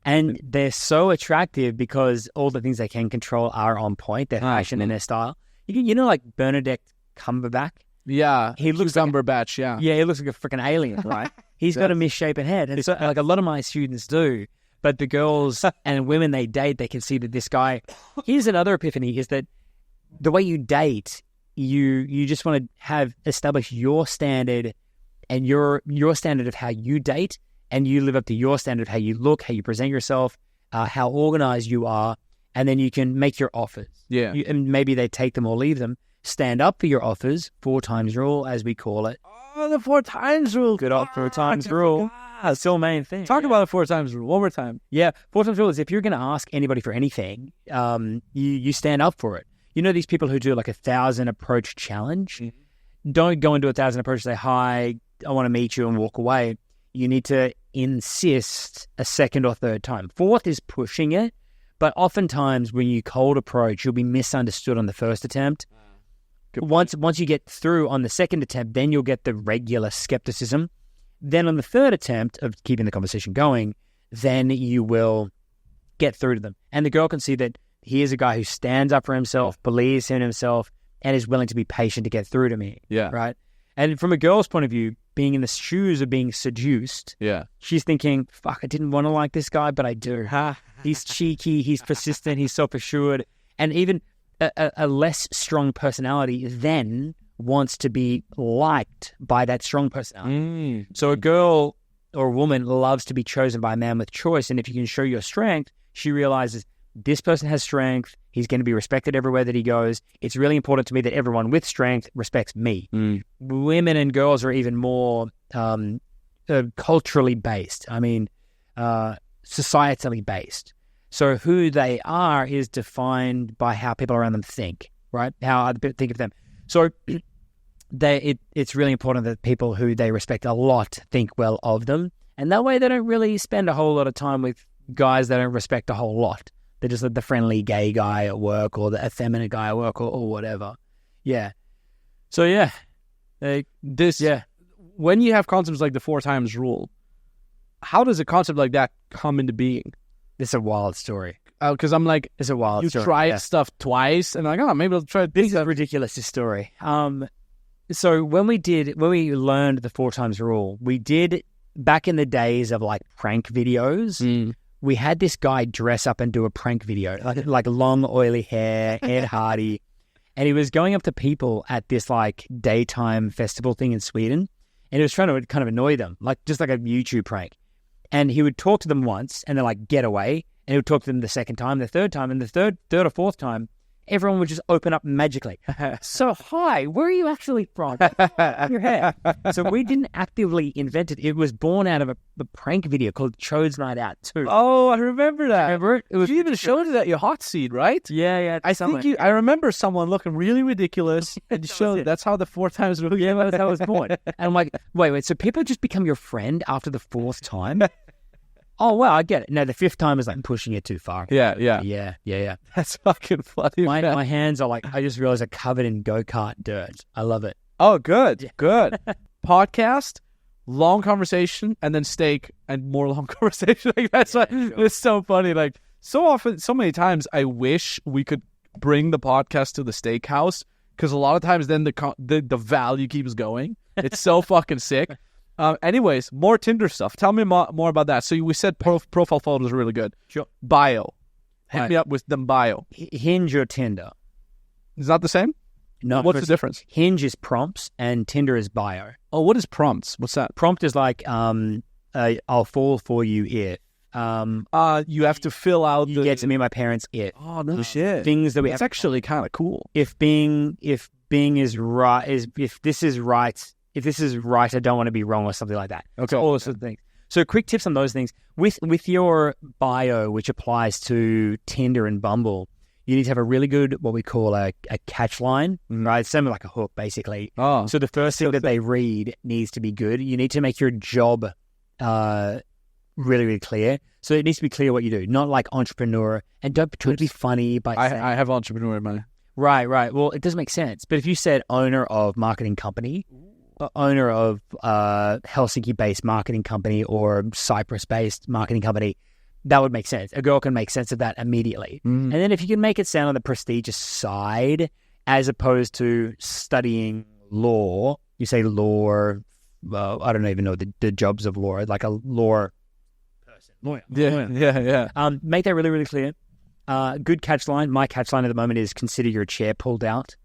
and they're so attractive because all the things they can control are on point, their fashion and their style. You know, like Benedict Cumberbatch? Yeah. He looks Cumberbatch, yeah. Yeah, he looks like a freaking alien, right? He's got a misshapen head. And so, like a lot of my students do, but the girls and women they date, they can see that this guy... Here's another epiphany, is that the way you date, you just want to have established your standard and your standard of how you date, and you live up to your standard of how you look, how you present yourself, how organized you are, and then you can make your offers. Yeah. And maybe they take them or leave them. Stand up for your offers, 4 times rule, as we call it. Oh, the 4 times rule. Good old 4 times rule. It's still the main thing. Talk about the 4 times rule one more time. Yeah, 4 times rule is if you're going to ask anybody for anything, you stand up for it. You know these people who do like 1,000 approach challenge? Mm-hmm. Don't go into 1,000 approach, say, hi, I want to meet you, and walk away. You need to insist a second or third time. 4th is pushing it, but oftentimes when you cold approach, you'll be misunderstood on the first attempt. Once you get through on the second attempt, then you'll get the regular skepticism. Then on the third attempt of keeping the conversation going, then you will get through to them. And the girl can see that he is a guy who stands up for himself, believes in himself, and is willing to be patient to get through to me. Yeah. Right? And from a girl's point of view, being in the shoes of being seduced, she's thinking, fuck, I didn't want to like this guy, but I do. He's cheeky, he's persistent, he's self-assured, and even a less strong personality then wants to be liked by that strong personality. So a girl or a woman loves to be chosen by a man with choice, and if you can show your strength, she realizes this person has strength, he's going to be respected everywhere that he goes. It's really important to me that everyone with strength respects me. Women and girls are even more culturally based. I mean, societally based. So who they are is defined by how people around them think, right? How other people think of them. So it's really important that people who they respect a lot think well of them. And that way they don't really spend a whole lot of time with guys they don't respect a whole lot. They're just like the friendly gay guy at work or the effeminate guy at work or whatever. Yeah. So yeah. When you have concepts like the 4 times rule, how does a concept like that come into being? It's a wild story. Because I'm like, it's a wild story. You tried stuff twice, and I'm like, oh, maybe I'll try this. Is ridiculous, this story. So when we learned the 4 times rule, we did back in the days of like prank videos. We had this guy dress up and do a prank video, like long oily hair, Ed Hardy, and he was going up to people at this like daytime festival thing in Sweden, and he was trying to kind of annoy them, just like a YouTube prank. And he would talk to them once, and they're like, get away. And he would talk to them the second time, the third time, and the third or fourth time, everyone would just open up magically. So, hi, where are you actually from? Your hair. So we didn't actively invent it. It was born out of a prank video called Chode's Night Out too. Oh, I remember that. Remember it? You even showed it at your hot seat, right? Yeah. I remember someone looking really ridiculous and showed that's how the 4 times rule. Yeah, that's how it was born. And I'm like, wait, so people just become your friend after the 4th time? Oh, well, I get it. No, the 5th time is like pushing it too far. Yeah. That's fucking funny. My hands are like, I just realized, are covered in go-kart dirt. I love it. Oh, good. Podcast, long conversation, and then steak and more long conversation. Like, that's why it's so funny. Like, so often, so many times, I wish we could bring the podcast to the steakhouse, because a lot of times then the value keeps going. It's so fucking sick. Anyways, more Tinder stuff. Tell me more about that. So we said profile photos are really good. Sure. Bio. Hit me up with them bio. Hinge or Tinder? Is that the same? No, What's the difference? Hinge is prompts and Tinder is bio. Oh, what is prompts? What's that? Prompt is like, I'll fall for you if. You have to fill out You get to meet my parents if. Oh, no shit. Things that we That's have. actually kind of cool. If being is right, if this is right, I don't want to be wrong or something like that. Okay. So all those sort of things. So quick tips on those things. With your bio, which applies to Tinder and Bumble, you need to have a really good, what we call a catch line, right? Same like a hook, basically. Oh. So the first thing that they read needs to be good. You need to make your job really, really clear. So it needs to be clear what you do, not like entrepreneur. And don't try to be funny by saying... I have entrepreneur in my... Right. Well, it doesn't make sense. But if you said owner of marketing company, owner of Helsinki-based marketing company or Cyprus-based marketing company, that would make sense. A girl can make sense of that immediately. And then if you can make it sound on the prestigious side, as opposed to studying law, you say law, I don't even know the jobs of law, like a law person. Lawyer. Yeah. Make that really, really clear. Good catch line. My catch line at the moment is consider your chair pulled out.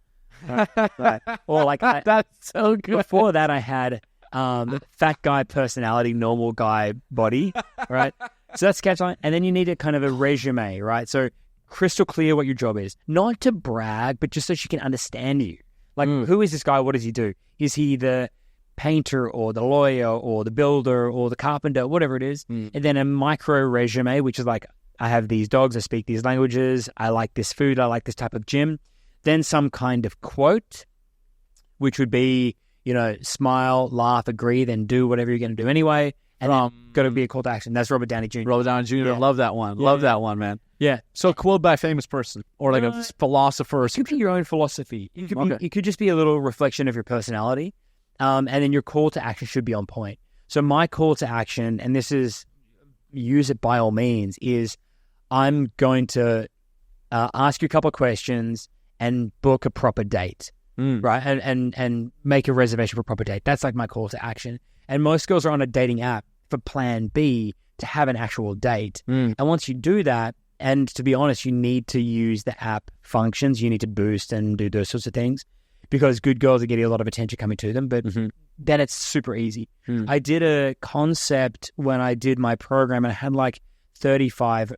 Right. Or like that's so good. Before that, I had fat guy personality, normal guy body, right? So that's catch line. And then you need a kind of a resume, right? So crystal clear what your job is. Not to brag, but just so she can understand you. Like, who is this guy? What does he do? Is he the painter or the lawyer or the builder or the carpenter, whatever it is? And then a micro resume, which is like, I have these dogs, I speak these languages, I like this food, I like this type of gym. Then some kind of quote, which would be, smile, laugh, agree, then do whatever you're going to do anyway. And got to be a call to action. That's Robert Downey Jr. Robert Downey Jr. Yeah. Love that one. Love that one, man. Yeah. So a quote by a famous person or like a philosopher. It could be your own philosophy. It could just be a little reflection of your personality. And then your call to action should be on point. So my call to action, and this is, use it by all means, is I'm going to ask you a couple of questions and book a proper date, right? And make a reservation for a proper date. That's like my call to action. And most girls are on a dating app for plan B to have an actual date. And once you do that, and to be honest, you need to use the app functions. You need to boost and do those sorts of things because good girls are getting a lot of attention coming to them. But then it's super easy. I did a concept when I did my program and I had like 35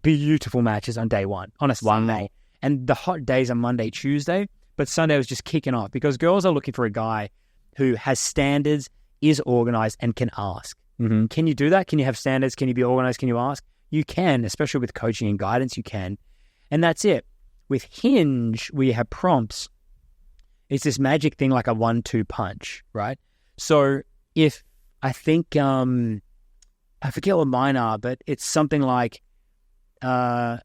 beautiful matches on day one, on a Sunday. And the hot days are Monday, Tuesday, but Sunday was just kicking off because girls are looking for a guy who has standards, is organized, and can ask. Can you do that? Can you have standards? Can you be organized? Can you ask? You can, especially with coaching and guidance, you can. And that's it. With Hinge, where you have prompts, it's this magic thing like a 1-2 punch, right? So if I think, I forget what mine are, but it's something like, the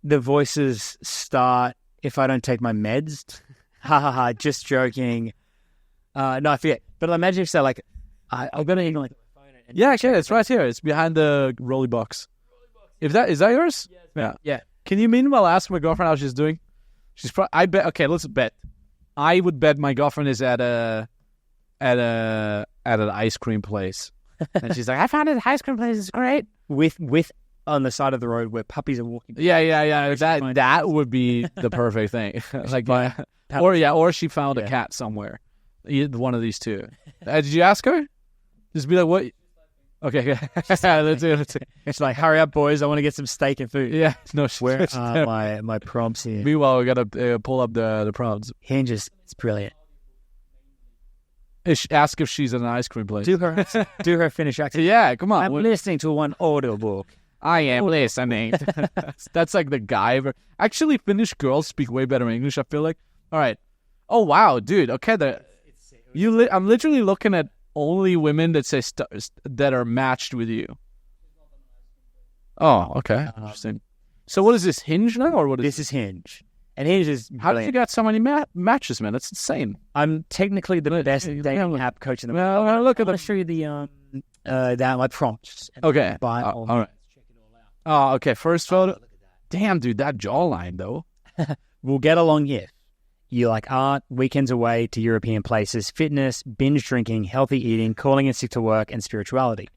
voices start, if I don't take my meds, just joking. No, I forget. But imagine if, say, like, I've got to like my phone. Yeah, actually, it's right here. It's behind the rolly box. Is that yours? Yeah. Can you meanwhile ask my girlfriend how she's doing? She's probably. I bet. Okay, let's bet. I would bet my girlfriend is at an ice cream place, and she's like, "I found an ice cream place. It's great." With on the side of the road where puppies are walking. Yeah. That would be the perfect thing. Like, or she found a cat somewhere. One of these two. Did you ask her? Just be like, what? Okay, let's do it. It's like, hurry up, boys! I want to get some steak and food. Yeah, no. Where are my prompts here? Meanwhile, we gotta pull up the prompts. Hinge is brilliant. Ask if she's at an ice cream place. Do her Finnish accent. Yeah, come on. I'm listening to one audiobook. I am listening. That's like the guy. Actually, Finnish girls speak way better English, I feel like. All right. Oh, wow, dude. Okay, I'm literally looking at only women that say that are matched with you. Oh, okay. Interesting. So what is this, Hinge now? Or what is this? Is Hinge. And Hinge is How did you get so many matches, man? That's insane. I'm technically the best dating app coach in the world. Well, look at I'll show you the my prompts. Okay. All right. Check it all out. Oh, okay. First photo. Look at that. Damn, dude, that jawline, though. We'll get along if you like art, weekends away to European places, fitness, binge drinking, healthy eating, calling in sick to work, and spirituality.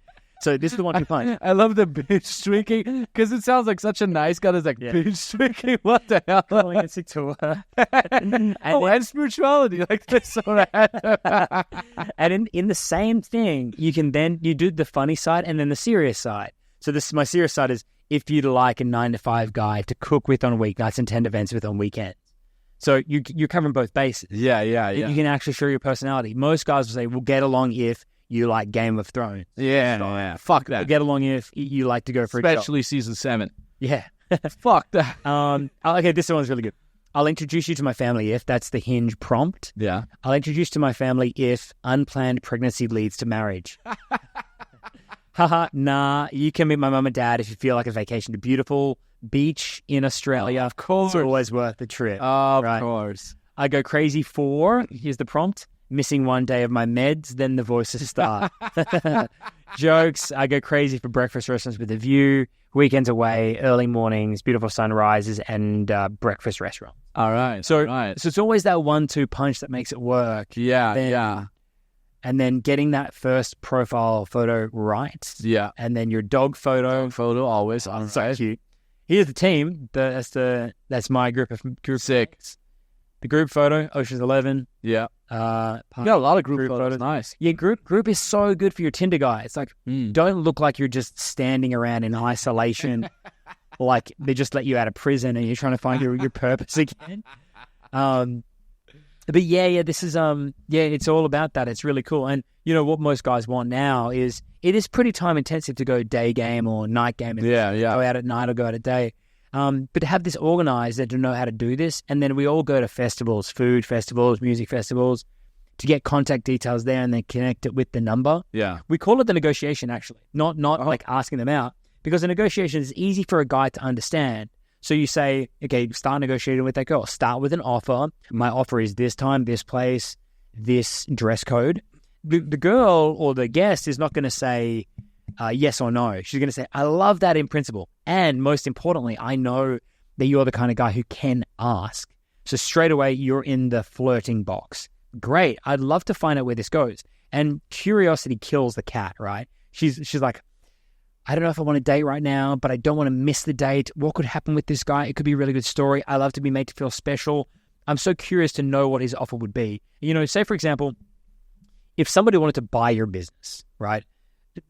So this is the 1-2 punch. I love the binge drinking because it sounds like such a nice guy. That's like binge drinking. What the hell? Calling it sick to work. And spirituality like this. And in the same thing, you do the funny side and then the serious side. So my serious side is if you'd like a 9-to-5 guy to cook with on weeknights and attend events with on weekends. So you're covering both bases. Yeah. You can actually show your personality. Most guys will say, we'll get along if you like Game of Thrones. Yeah. Fuck that. We'll get along if you like to go for especially season 7. Yeah. Fuck that. Okay, this one's really good. I'll introduce you to my family if that's the Hinge prompt. Yeah. I'll introduce you to my family if unplanned pregnancy leads to marriage. Haha, nah. You can meet my mum and dad if you feel like a vacation to beautiful beach in Australia. Of course. It's always worth the trip. Of course. I go crazy for, here's the prompt, missing one day of my meds, then the voices start. Jokes, I go crazy for breakfast restaurants with a view, weekends away, early mornings, beautiful sunrises, and breakfast restaurants. All right. So it's always that 1-2 punch that makes it work. Yeah. And then getting that first profile photo right. Yeah. And then your dog photo. Always. So cute. Here's the team. That's my group 6. The group photo, Ocean's 11. Yeah. You got a lot of group photos. Nice. Yeah, group is so good for your Tinder guy. It's like, don't look like you're just standing around in isolation, like they just let you out of prison and you're trying to find your purpose again. But this is it's all about that. It's really cool. And you know what most guys want now is it is pretty time intensive to go day game or night game. And go out at night or go out at day. But to have this organized and to know how to do this, and then we all go to festivals, food festivals, music festivals, to get contact details there and then connect it with the number. Yeah. We call it the negotiation, actually, not like asking them out, because the negotiation is easy for a guy to understand. So you say, okay, start negotiating with that girl. Start with an offer. My offer is this time, this place, this dress code. The girl or the guest is not going to say yes or no. She's going to say, I love that in principle. And most importantly, I know that you're the kind of guy who can ask. So straight away, you're in the flirting box. Great. I'd love to find out where this goes. And curiosity kills the cat, right? She's like, I don't know if I want to date right now, but I don't want to miss the date. What could happen with this guy? It could be a really good story. I love to be made to feel special. I'm so curious to know what his offer would be. You know, say, for example, if somebody wanted to buy your business, right?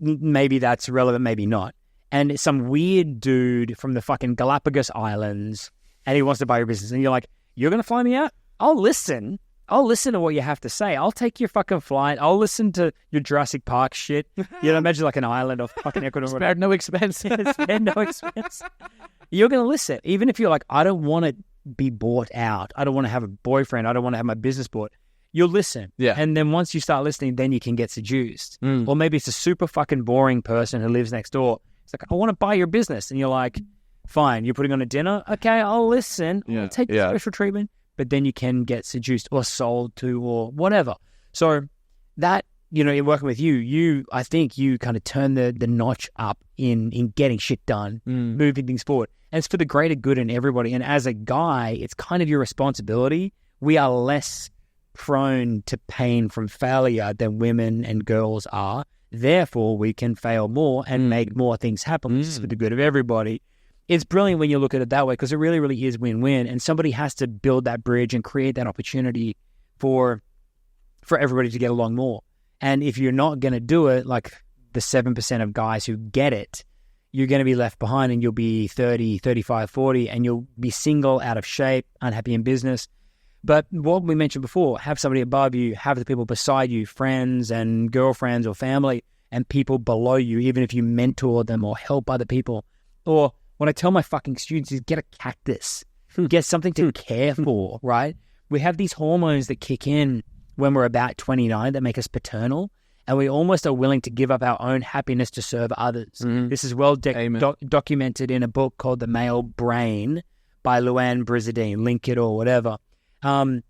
Maybe that's relevant, maybe not. And some weird dude from the fucking Galapagos Islands, and he wants to buy your business. And you're like, you're going to fly me out? I'll listen to what you have to say. I'll take your fucking flight. I'll listen to your Jurassic Park shit. You know, imagine like an island off fucking Ecuador. Spared no expense. Spared no expense. You're going to listen. Even if you're like, I don't want to be bought out. I don't want to have a boyfriend. I don't want to have my business bought. You'll listen. Yeah. And then once you start listening, then you can get seduced. Or maybe it's a super fucking boring person who lives next door. It's like, I want to buy your business. And you're like, fine, you're putting on a dinner? Okay, I'll listen. I'll take the special treatment. But then you can get seduced or sold to or whatever. So that, you know, in working with I think you kind of turn the notch up in getting shit done, moving things forward. And it's for the greater good in everybody. And as a guy, it's kind of your responsibility. We are less prone to pain from failure than women and girls are. Therefore, we can fail more and make more things happen, which is for the good of everybody. It's brilliant when you look at it that way because it really, really is win-win. And somebody has to build that bridge and create that opportunity for everybody to get along more. And if you're not going to do it, like the 7% of guys who get it, you're going to be left behind and you'll be 30, 35, 40, and you'll be single, out of shape, unhappy in business. But what we mentioned before, have somebody above you, have the people beside you, friends and girlfriends or family, and people below you, even if you mentor them or help other people. Or what I tell my fucking students is get a cactus, get something to care for, right? We have these hormones that kick in when we're about 29 that make us paternal, and we almost are willing to give up our own happiness to serve others. This is well documented in a book called The Male Brain by Luann Brizardine, link it or whatever. And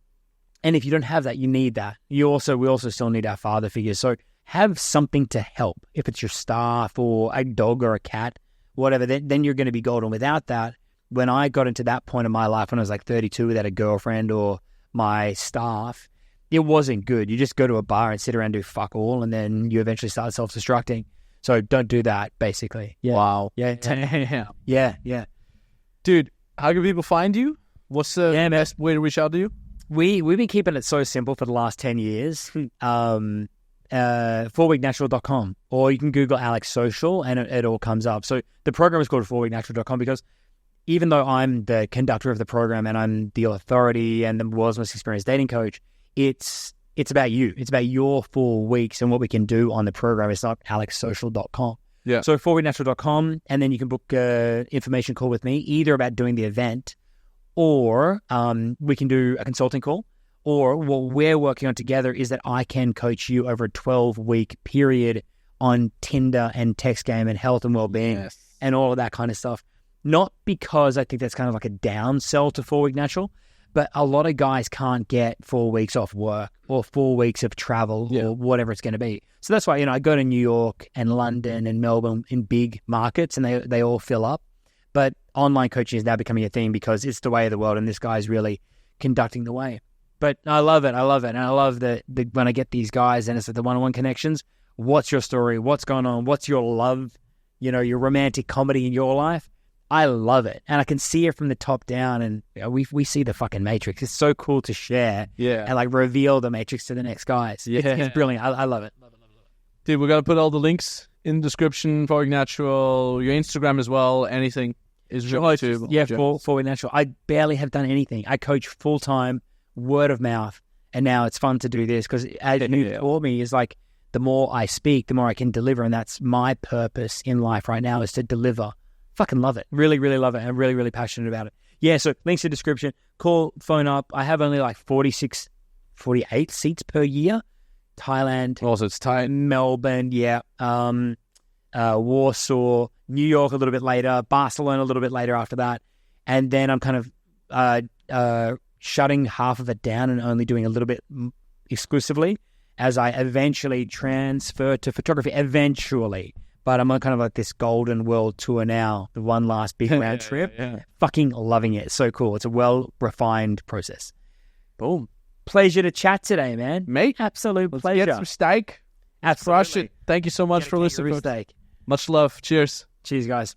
if you don't have that, you need that. We also still need our father figures. So have something to help. If it's your staff or a dog or a cat, whatever, then you're going to be golden. Without that, when I got into that point in my life when I was like 32 without a girlfriend or my staff, it wasn't good. You just go to a bar and sit around and do fuck all, and then you eventually start self-destructing. So don't do that, basically. Yeah. Wow. Yeah. Damn. Yeah. Dude, how can people find you? What's the best way to reach out to you? We've been keeping it so simple for the last 10 years. 4weeknatural.com, or you can Google Alex Social and it all comes up. So the program is called 4weeknatural.com because even though I'm the conductor of the program and I'm the authority and the world's most experienced dating coach, it's about you. It's about your 4 weeks and what we can do on the program. It's not alexsocial.com. Yeah. So 4weeknatural.com, and then you can book an information call with me, either about doing the event or we can do a consulting call. Or what we're working on together is that I can coach you over a 12-week period on Tinder and text game and health and well-being and all of that kind of stuff. Not because I think that's kind of like a downsell to 4 Week Natural, but a lot of guys can't get 4 weeks off work or 4 weeks of travel or whatever it's going to be. So that's why, I go to New York and London and Melbourne in big markets and they all fill up. But online coaching is now becoming a thing because it's the way of the world and this guy's really conducting the way. But I love it. And I love that when I get these guys and it's the one-on-one connections, what's your story? What's going on? What's your love? Your romantic comedy in your life? I love it. And I can see it from the top down and we see the fucking matrix. It's so cool to share and reveal the matrix to the next guys. It's brilliant. I love it. Dude, we're going to put all the links in the description for Natural, your Instagram as well, anything. Is your YouTube. Yeah, 4 Week Natural. I barely have done anything. I coach full-time, word of mouth, and now it's fun to do this because as you taught me is the more I speak, the more I can deliver, and that's my purpose in life right now is to deliver. Fucking love it. Really, really love it. I'm really, really passionate about it. Yeah, so links in the description. Call, phone up. I have only 46, 48 seats per year. Thailand. Also, it's tight. Melbourne, Warsaw, New York a little bit later, Barcelona a little bit later after that. And then I'm kind of shutting half of it down and only doing a little bit exclusively as I eventually transfer to photography. Eventually. But I'm on kind of this golden world tour now, the one last big round trip. Fucking loving it. It's so cool. It's a well-refined process. Boom. Pleasure to chat today, man. Mate. Absolute Let's pleasure. get some steak. Absolutely. Crush it. Thank you so much for listening. Steak. Much love. Cheers. Cheers, guys.